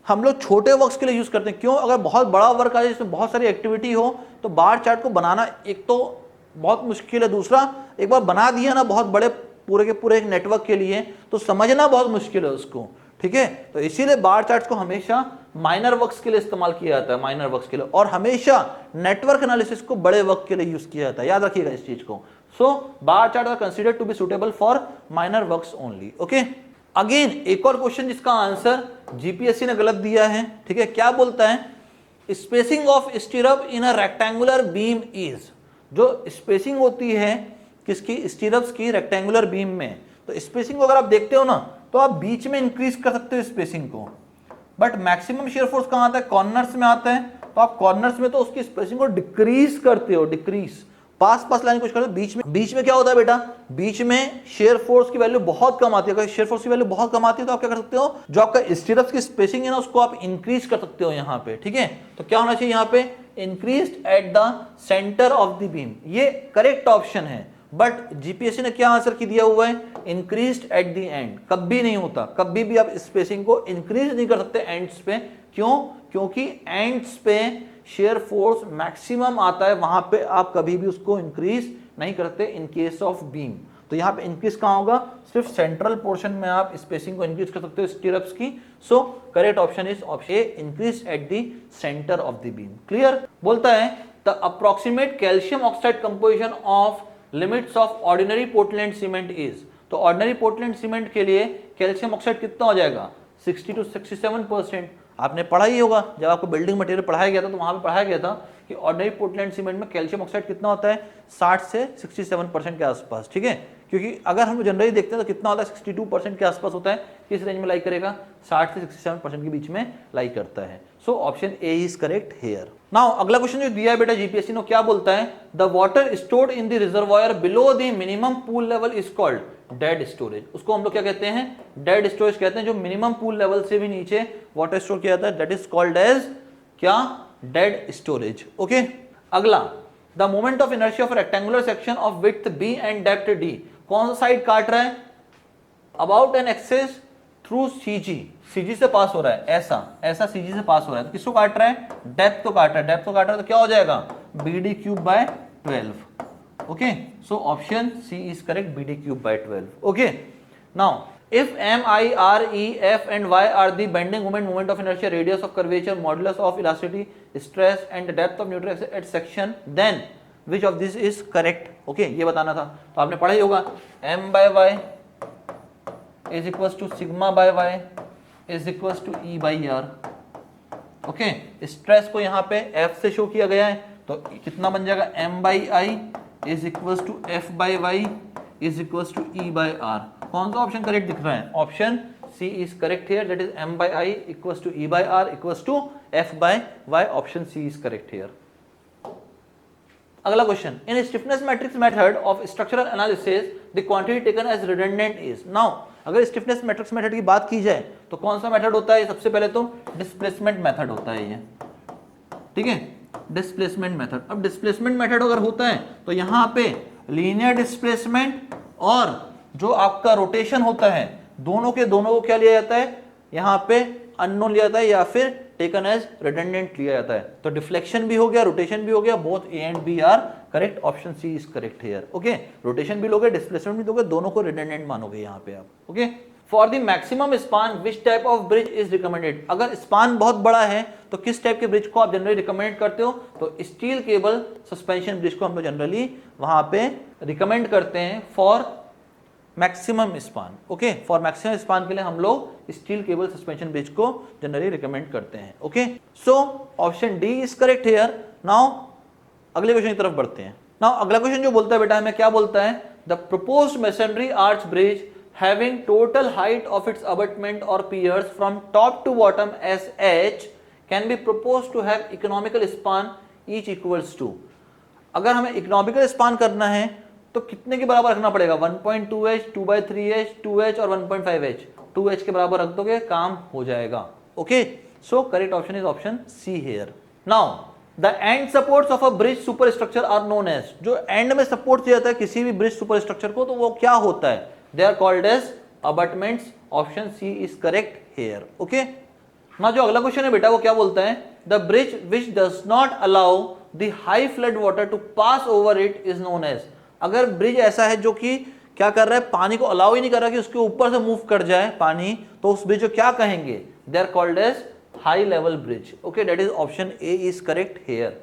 हम लोग छोटे वर्क्स के लिए यूज करते हैं। क्यों? अगर बहुत बड़ा वर्क आ जाए जिसमें बहुत सारी एक्टिविटी हो तो बार चार्ट को बनाना एक तो बहुत मुश्किल है, दूसरा एक बार बना दिया ना बहुत बड़े पूरे के पूरे एक नेटवर्क के लिए तो समझना बहुत मुश्किल है उसको, ठीक है? तो इसीलिए बार चार्ट को हमेशा माइनर वर्क्स के लिए इस्तेमाल किया जाता है, माइनर वर्क्स के लिए, और हमेशा नेटवर्क एनालिसिस को बड़े वर्क के लिए यूज किया जाता है, याद रखिएगा इस चीज को। So bar chart are considered to be suitable for minor works only. Okay, again एक और क्वेश्चन जिसका आंसर जीपीएससी ने गलत दिया है, ठीक है? क्या बोलता है? Spacing of स्टीरअप in a rectangular beam is. जो स्पेसिंग होती है किसकी? स्टीरअप्स की रेक्टेंगुलर बीम में, तो स्पेसिंग को अगर आप देखते हो ना तो आप बीच में इंक्रीज कर सकते हो स्पेसिंग को, बट मैक्सिमम शेयर फोर्स कहां आता है? कॉर्नर्स में आता है। तो आप कॉर्नर्स में तो उसकी स्पेसिंग को डिक्रीज करते हो, डिक्रीज पास लाइन कुछ करते हो। बीच में क्या होता है बेटा? बीच में शेयर फोर्स की वैल्यू बहुत कम आती है। अगर शेयर फोर्स की वैल्यू बहुत कम आती है तो आप क्या कर सकते हो? जो आपका स्टीरअप्स की स्पेसिंग है ना उसको आप इंक्रीज कर सकते हो यहाँ पे, ठीक है? तो क्या होना चाहिए यहाँ पे? Increased at the centre of the beam, ये करेक्ट ऑप्शन है। बट जीपीएससी ने क्या आंसर की दिया हुआ है? Increased at the end. कभी नहीं होता, कभी भी आप स्पेसिंग को इंक्रीज नहीं कर सकते एंड्स पे। क्यों? क्योंकि एंड्स पे शेयर फोर्स मैक्सिमम आता है, वहां पे आप कभी भी उसको इंक्रीज नहीं करते इन केस ऑफ बीम। तो यहाँ पे इंक्रीज कहां होगा? सिर्फ सेंट्रल पोर्शन में आप स्पेसिंग को इंक्रीज कर सकते हो स्टीरअप्स की। सो correct option is option A, increase at the centre of the beam. Clear? बोलता है the approximate calcium oxide composition of limits of ordinary Portland cement is. तो ऑर्डिनरी पोर्टलैंड सीमेंट के लिए कैल्शियम ऑक्साइड कितना हो जाएगा? 60 to 67%। आपने पढ़ा ही होगा, जब आपको बिल्डिंग मटेरियल पढ़ाया गया था तो वहां पे पढ़ाया गया था कि ऑर्डिनरी पोर्टलैंड सीमेंट में कैल्शियम ऑक्साइड कितना होता है? 60 से 67% के आसपास, ठीक है? क्योंकि अगर हम जनरली देखते हैं तो कितना होता है? 62% के आसपास होता है। किस रेंज में लाई करेगा? 60 से 67% के बीच में लाई करता है। So option A is correct here. Now अगला क्वेश्चन जो दिया है बेटा जीपीएससी ने, क्या बोलता है? The water stored in the reservoir below the minimum pool level is called dead storage. उसको हम लोग क्या कहते हैं? डेड स्टोरेज कहते हैं। जो मिनिमम पूल लेवल से भी नीचे वाटर स्टोर किया जाता है, दैट इज कॉल्ड एज क्या? Dead storage. ओके, अगला, the moment of inertia of rectangular section of width B and depth D. कौन सा साइड काट रहा है? About an axis through CG, CG से पास हो रहा है, ऐसा सीजी से पास हो रहा है। तो किसको काट रहा है? डेप्थ को काट रहा है। डेप्थ को काट रहा है तो क्या हो जाएगा? BD cube by 12। Okay, so option C is correct, BD cube by 12। Okay, now if m, I, r, e, f and y are the bending moment, moment of inertia, radius of curvature, modulus of elasticity, stress and the depth of neutral axis at section, then which of this is correct? Okay, ये बताना था। तो आपने पढ़ा ही होगा m by y is equals to sigma by y is equals to e by r। Okay, stress को यहाँ पे f से शो किया गया है तो कितना बन जाएगा? m by i is equals to f by y is equals to e by r। कौन सा ऑप्शन करेक्ट दिख रहा है? Option C is correct here, that is m by i equals to e by r equals to f by y। Option C is correct here. अगला question, in stiffness matrix method of structural analysis the quantity taken as redundant is. Now अगर stiffness matrix method की बात की जाए तो कौन सा method होता है? सबसे पहले तो डिस्प्लेसमेंट मेथड होता है ये, ठीक है? Displacement method. अब डिस्प्लेसमेंट मेथड अगर होता है तो यहाँ पे लीनियर डिस्प्लेसमेंट और जो आपका रोटेशन होता है दोनों के दोनों को क्या लिया जाता है? यहाँ पे अननोन लिया जाता है या फिर टेकन एज रिडंडेंट लिया जाता है। तो डिफ्लेक्शन भी हो गया, रोटेशन भी हो गया, both A and B are correct. Option C is correct here. Okay, rotation भी लोगे, डिस्प्लेसमेंट भी लोगे, दोनों को रिडंडेंट मानोगे यहाँ पे आप। Okay, for the maximum span which type of bridge is recommended. अगर स्पान बहुत बड़ा है तो किस टाइप के ब्रिज को आप जनरली रिकमेंड करते हो? तो स्टील केबल सस्पेंशन ब्रिज को हम लोग जनरली वहां पे रिकमेंड करते हैं for maximum span. Okay, for maximum span के लिए हम लोग स्टील केबल सस्पेंशन ब्रिज को जनरली रिकमेंड करते हैं। Okay, so option D is correct here. Now अगले क्वेश्चन की तरफ बढ़ते हैं। नाउ अगला क्वेश्चन जो बोलता है बेटा हमें क्या बोलता है, the proposed masonry arch bridge having total height of its abutment और piers from top to bottom S H can be proposed to have economical span each equals to. अगर हमें इकोनॉमिकल स्पान करना है तो कितने के बराबर रखना पड़ेगा, 1.2h, 2/3h, 2h और 1.5h। 2h के बराबर रख दोगे काम हो जाएगा। Okay, so correct option is option C here. Now the end supports of a bridge super structure are known as, जो एंड में सपोर्ट दिया जाता है किसी भी ब्रिज सुपर स्ट्रक्चर को तो वो क्या होता है, they are called as abutments. Option C is correct here. Okay, ना जो अगला क्वेश्चन है बेटा वो क्या बोलता है, the bridge which does not allow the high flood water to pass over it is known as. अगर ब्रिज ऐसा है जो कि क्या कर रहा है, पानी को अलाउ ही नहीं कर रहा कि उसके ऊपर से मूव कर जाए पानी, तो उस ब्रिज को क्या कहेंगे, they are called as high level bridge. Okay, that is option A is correct here.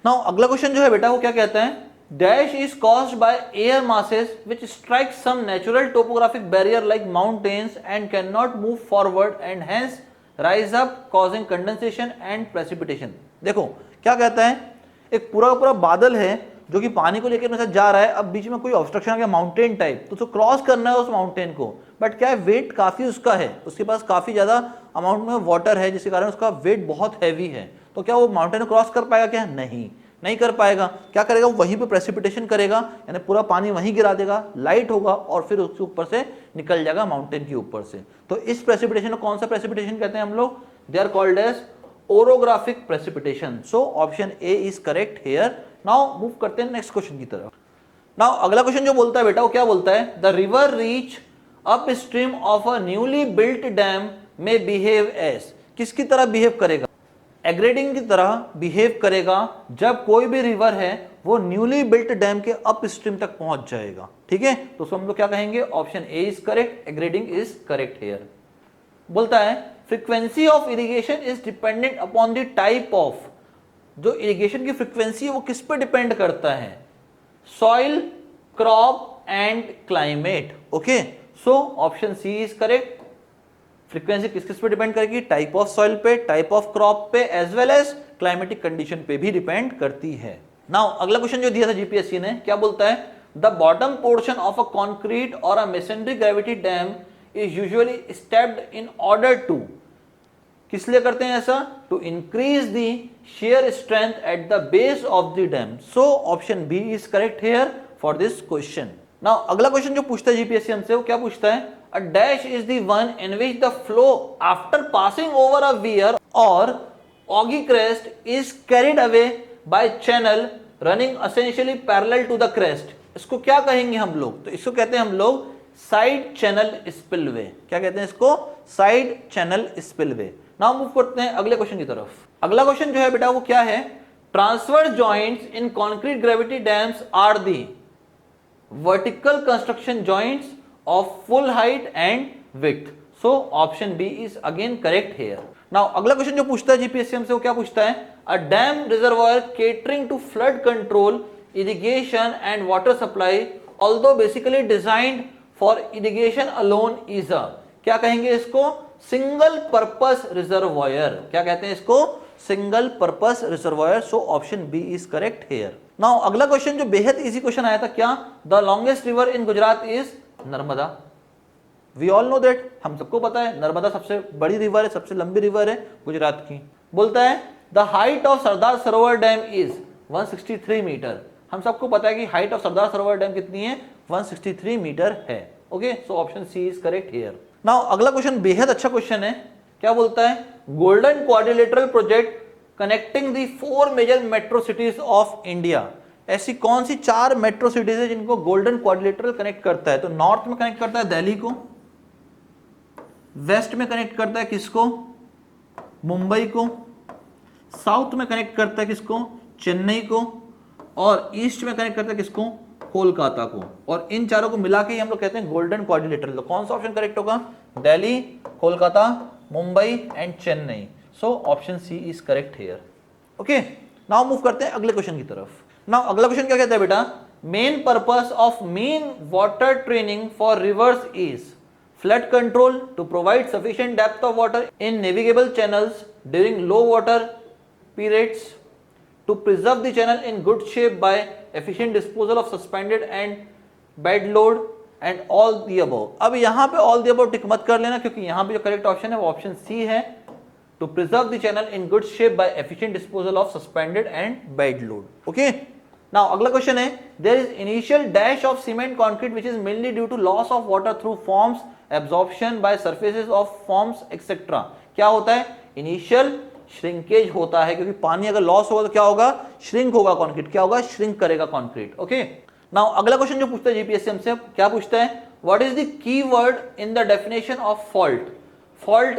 Now अगला क्वेश्चन जो है बेटा वो क्या कहता है, dash is caused by air masses which strike some natural topographic barrier like mountains and can not move forward and hence rise up causing condensation and precipitation. देखो क्या कहता है, एक पूरा पूरा बादल है जो कि पानी को लेकर मेरे साथ जा रहा है, अब बीच में कोई ऑब्स्ट्रक्शन आ गया माउंटेन टाइप, तो उसको क्रॉस करना है उस माउंटेन को, बट क्या है वेट काफी उसका है, उसके पास काफी ज्यादा अमाउंट में वाटर है जिसके कारण उसका वेट बहुत हैवी है, तो क्या वो माउंटेन क्रॉस कर पाएगा, क्या नहीं कर पाएगा। क्या करेगा, वो वहीं पे प्रेसिपिटेशन करेगा, यानी पूरा पानी वहीं गिरा देगा, लाइट होगा और फिर उसके ऊपर से निकल जाएगा माउंटेन के ऊपर से। तो इस प्रेसिपिटेशन को कौन सा प्रेसिपिटेशन कहते हैं हम लोग, they are called as orographic precipitation. So option A is correct here. Now move करते हैं नेक्स्ट क्वेश्चन की तरफ। नाउ अगला क्वेश्चन जो बोलता है बेटा वो क्या बोलता है, the river reach up stream of a newly built dam में बिहेव एज, किसकी तरह बिहेव करेगा, एग्रेडिंग की तरह बिहेव करेगा जब कोई भी रिवर है वो न्यूली बिल्ट डैम के अप स्ट्रीम तक पहुंच जाएगा। ठीक है, तो हम लोग क्या कहेंगे, option A is correct, aggrading is correct here. बोलता है frequency of irrigation is dependent upon the type of, जो इरिगेशन की फ्रीक्वेंसी है वो किस पे डिपेंड करता है, soil, crop and climate. Okay, so option C is correct. Frequency किस किस पे डिपेंड करेगी, टाइप ऑफ सॉइल पे, टाइप ऑफ क्रॉप पे, as well as climatic condition पे भी डिपेंड करती है। नाउ अगला क्वेश्चन जो दिया था जीपीएससी ने, क्या बोलता है, the bottom portion of a concrete और a masonry gravity dam is usually stepped in order to, किस लिए करते हैं ऐसा, to increase the shear strength at the base of the dam. So option B is correct here for this question. Now अगला question जो पूछता है GPSC हमसे वो क्या पूछता है, a dash is the one in which the flow after passing over a weir or oggy crest is carried away by channel running essentially parallel to the crest. इसको क्या कहेंगे हम लोग, तो इसको कहते हैं हम लोग साइड चैनल स्पिलवे। क्या कहते हैं इसको, side channel spillway. Now move करते हैं अगले क्वेश्चन की तरफ। अगला क्वेश्चन जो है बेटा वो क्या है, transverse joints in concrete gravity dams are the vertical construction joints of full height and width. So option B is again correct here. Now अगला क्वेश्चन जो पूछता है जीपीएससी हमसे वो क्या पूछता है, a dam reservoir catering to flood control, irrigation and water supply although basically designed for irrigation alone is a, क्या कहेंगे इसको, सिंगल पर्पस रिजर्वायर। क्या कहते हैं इसको, single purpose reservoir. So option B is correct here. Now अगला question जो बेहद इजी क्वेश्चन आया था, क्या, the longest river in Gujarat is Narmada. We all know that, हम सबको पता है नर्मदा सबसे बड़ी रिवर है, सबसे लंबी रिवर है गुजरात की। बोलता है the height of Sardar Sarovar dam is 163 metre. हम सबको पता है कि height of Sardar Sarovar dam कितनी है, 163 मीटर है। Okay, so option C is correct here. Now अगला क्वेश्चन बेहद अच्छा क्वेश्चन है, क्या बोलता है, golden quadrilateral project connecting the 4 major metro cities of India. ऐसी कौन सी 4 मेट्रो सिटीज है जिनको गोल्डन क्वाड्रिलेटरल कनेक्ट करता है, तो नॉर्थ में कनेक्ट करता है दिल्ली को, वेस्ट में कनेक्ट करता है किसको, मुंबई को, साउथ में कनेक्ट करता है किसको, चेन्नई को, और ईस्ट में कनेक्ट करता है किसको, कोलकाता को। और इन चारों को मिला के हम लोग कहते हैं गोल्डन क्वाड्रिलेटरल। तो कौन सा ऑप्शन करेक्ट होगा, Delhi, Kolkata, Mumbai and Chennai. So option C is correct here. Okay, now move करते हैं अगले क्वेश्चन की तरफ। नाउ अगला क्वेश्चन क्या कहता है बेटा, main purpose of mean water training for rivers is flood control, to provide sufficient depth of water in navigable channels during low water periods, to preserve the channel in good shape by efficient disposal of suspended and bed load and all the above. अब यहाँ पे all the above टिक मत कर लेना, क्योंकि यहाँ पे जो करेक्ट ऑप्शन है वो ऑप्शन सी है, to preserve the channel in good shape by efficient disposal of suspended and bed load. Okay? Now अगला क्वेश्चन है, there is initial dash of cement concrete which is mainly due to loss of water through forms, absorption by surfaces of forms etc. क्या होता है? Initial shrinkage होता है, क्योंकि पानी अगर लॉस होगा तो क्या होगा? श्रिंक होगा कॉन्क्रीट, क्या होगा? श्रिंक करेगा कॉन्क्रीट. ओके, नाउ अगला क्वेश्चन जो पूछता है जीपीएससी हमसे, क्या पूछता है? What is the keyword in the definition of fault? Fault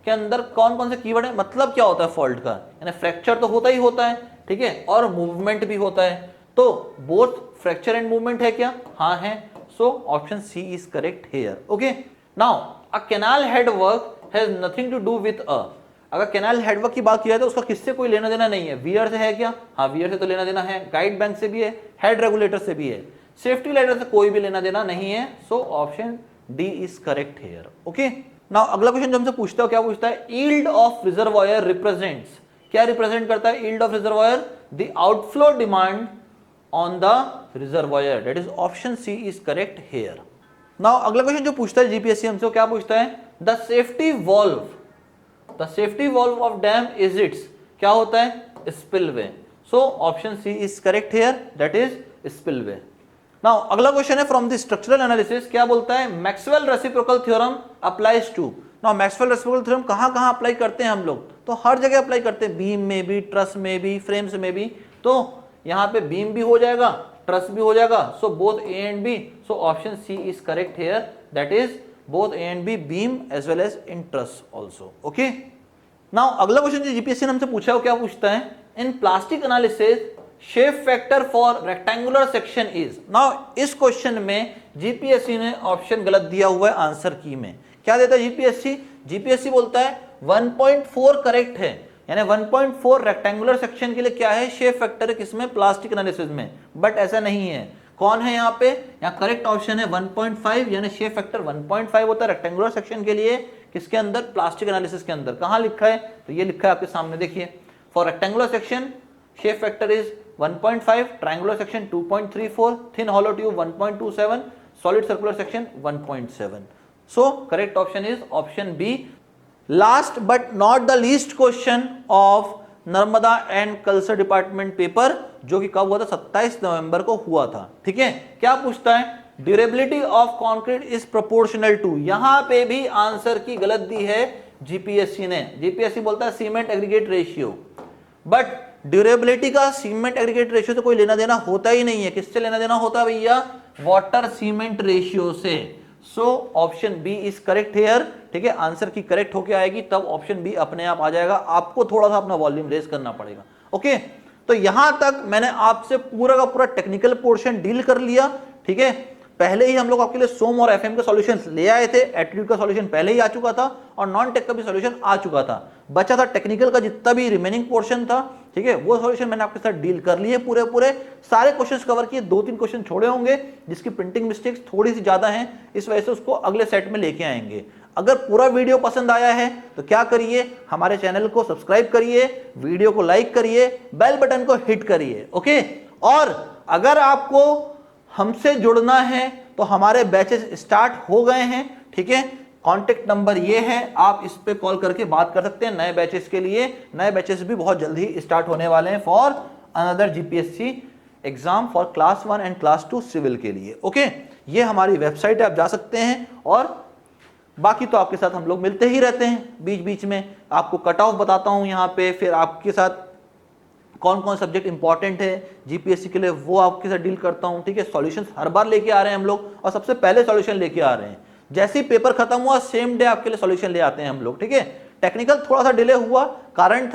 के अंदर कौन कौन से कीवर्ड है, मतलब क्या होता है फॉल्ट का? यानी फ्रैक्चर तो होता ही होता है, ठीक है, और मूवमेंट भी होता है, तो बोथ फ्रैक्चर एंड मूवमेंट है क्या? हाँ है. So option C is correct here. Okay, now a canal head work has nothing to do with a. अगर कैनाल हेडवर्क की बात किया तो उसका किससे कोई लेना देना नहीं है? वियर से है क्या? हाँ, वियर से तो लेना देना है, गाइड बैंक से भी है, हेड रेगुलेटर से भी है, सेफ्टी लेटर से कोई भी लेना देना नहीं है. So option D is correct here. Okay, now अगला क्वेश्चन जो हमसे पूछता है क्या पूछता है? Yield of reservoir represents. क्या रिप्रेजेंट करता है yield of reservoir? The outflow demand on the reservoir. That is option C is correct here. Now अगला क्वेश्चन जो पूछता है जीपीएससी हमसे क्या पूछता है? The safety valve, the safety valve of dam is its. क्या होता है? Spillway. So option C is correct here, that is spillway. Now अगला क्वेश्चन है फ्रॉम द स्ट्रक्चरल एनालिसिस, क्या बोलता है? Maxwell reciprocal theorem applies to. Now Maxwell reciprocal theorem कहां कहां अप्लाई करते हैं हम लोग? तो हर जगह अप्लाई करते हैं, बीम में भी, ट्रस में भी, फ्रेम्स में भी. तो यहां पे बीम भी हो जाएगा, ट्रस भी हो जाएगा. So both A and B. So option C is correct here, that is both A and B, beam as well as in truss also. Okay, now अगला क्वेश्चन जो जीपीएससी ने हमसे पूछा है वो क्या पूछता है? इन plastic analysis shape factor for rectangular section is. Now इस क्वेश्चन में जीपीएससी ने ऑप्शन गलत दिया हुआ है आंसर की में. क्या देता है जीपीएससी? जीपीएससी बोलता है 1.4 करेक्ट है, यानी 1.4 रेक्टेंगुलर सेक्शन के लिए क्या है? शेप फैक्टर है. किसमें? प्लास्टिक एनालिसिस में. बट ऐसा नहीं है. कौन है यहाँ पे? यहाँ करेक्ट ऑप्शन है 1.5, यानी शेप फैक्टर 1.5 होता है रेक्टेंगुलर सेक्शन के लिए. किसके अंदर? प्लास्टिक एनालिसिस के अंदर. कहाँ लिखा है? तो ये लिखा है आपके सामने, देखिए. For rectangular section shape factor is 1.5, triangular section 2.34, thin hollow tube 1.27, solid circular section 1.7. So correct option is option B. Last but not the least question of Narmada and culture department paper, जो कि कब हुआ था? 27 नवंबर को हुआ था. ठीक है, क्या पूछता है? Durability of concrete is proportional to. यहां पे भी आंसर की गलत दी है जीपीएससी ने. जीपीएससी बोलता है cement aggregate ratio, but durability का सीमेंट एग्रीगेट रेशियो तो कोई लेना देना होता ही नहीं है. किससे लेना देना होता है भैया? वाटर सीमेंट रेशियो से. So option B is correct here. ठीक है, आंसर की करेक्ट होके आएगी तब ऑप्शन बी अपने आप आ जाएगा. आपको थोड़ा सा अपना वॉल्यूम रेज करना पड़ेगा. ओके, तो यहां तक मैंने आपसे पूरा का पूरा टेक्निकल पोर्शन डील कर लिया. ठीक है, पहले ही हम लोग आपके लिए सोम और एफएम के सॉल्यूशंस ले आए थे. एप्टीट्यूड का सॉल्यूशन पहले ही आ चुका था और नॉन टेक का भी सॉल्यूशन आ चुका था. बचा था टेक्निकल का जितना भी रिमेनिंग पोर्शन था. ठीक है, वो सॉल्यूशन मैंने आपके साथ डील कर लिए. पूरे सारे क्वेश्चंस कवर किए. 2-3 क्वेश्चन छोड़े होंगे जिसकी प्रिंटिंग मिस्टेक्स थोड़ी सी ज्यादा हैं, इस वजह से उसको अगले सेट में लेके आएंगे. अगर पूरा वीडियो पसंद आया है तो क्या करिए? हमारे चैनल को सब्सक्राइब करिए, वीडियो को लाइक करिए, बेल बटन को हिट करिए. ओके, और अगर आपको हमसे जुड़ना है तो हमारे बैचेस स्टार्ट हो गए हैं. ठीक है, कॉन्टेक्ट नंबर ये है, आप इस पे कॉल करके बात कर सकते हैं नए बैचेस के लिए. नए बैचेस भी बहुत जल्दी स्टार्ट होने वाले हैं for another GPSC exam for class 1 and class 2 civil के लिए. ओके, ये हमारी वेबसाइट है, आप जा सकते हैं. और बाकी तो आपके साथ हम लोग मिलते ही रहते हैं बीच बीच में. आपको कट ऑफ बताता हूं यहाँ पे, फिर आपके साथ कौन कौन सब्जेक्ट इंपॉर्टेंट है जीपीएससी के लिए वो आपके साथ डील करता हूं. ठीक है, सॉल्यूशंस हर बार लेके आ रहे हैं हम लोग, और सबसे पहले सॉल्यूशन लेके आ रहे हैं. जैसे ही पेपर खत्म हुआ सेम डे आपके लिए सॉल्यूशन ले आते हैं हम लोग. ठीक है, टेक्निकल थोड़ा सा डिले हुआ, कारण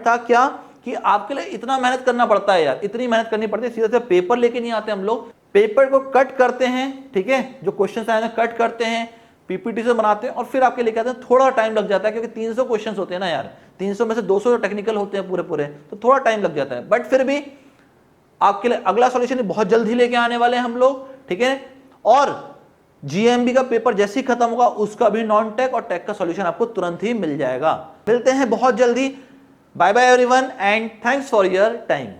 था क्या कि आपके लिए इतना मेहनत करना पड़ता है यार. इतनी मेहनत करनी पड़ती है, सीधे से पेपर लेके नहीं आते हम लोग. पेपर को कट करते हैं. ठीक है, जो क्वेश्चन आए हैं कट करते हैं, पीपीटी से बनाते हैं और फिर आपके लेके आते हैं. थोड़ा टाइम लग जाता है क्योंकि 300 क्वेश्चंस होते हैं ना यार. 300 में से 200 टेक्निकल होते हैं पूरे, तो थोड़ा टाइम लग जाता है. बट फिर भी आपके लिए अगला सॉल्यूशन बहुत जल्द ही लेके आने वाले हैं हम लोग, ठीक है। और जीएमबी का पेपर जैसे ही खत्म होगा उसका भी नॉन टेक और टेक का सॉल्यूशन आपको तुरंत ही मिल जाएगा। मिलते हैं बहुत जल्दी। Bye bye everyone and thanks for your time.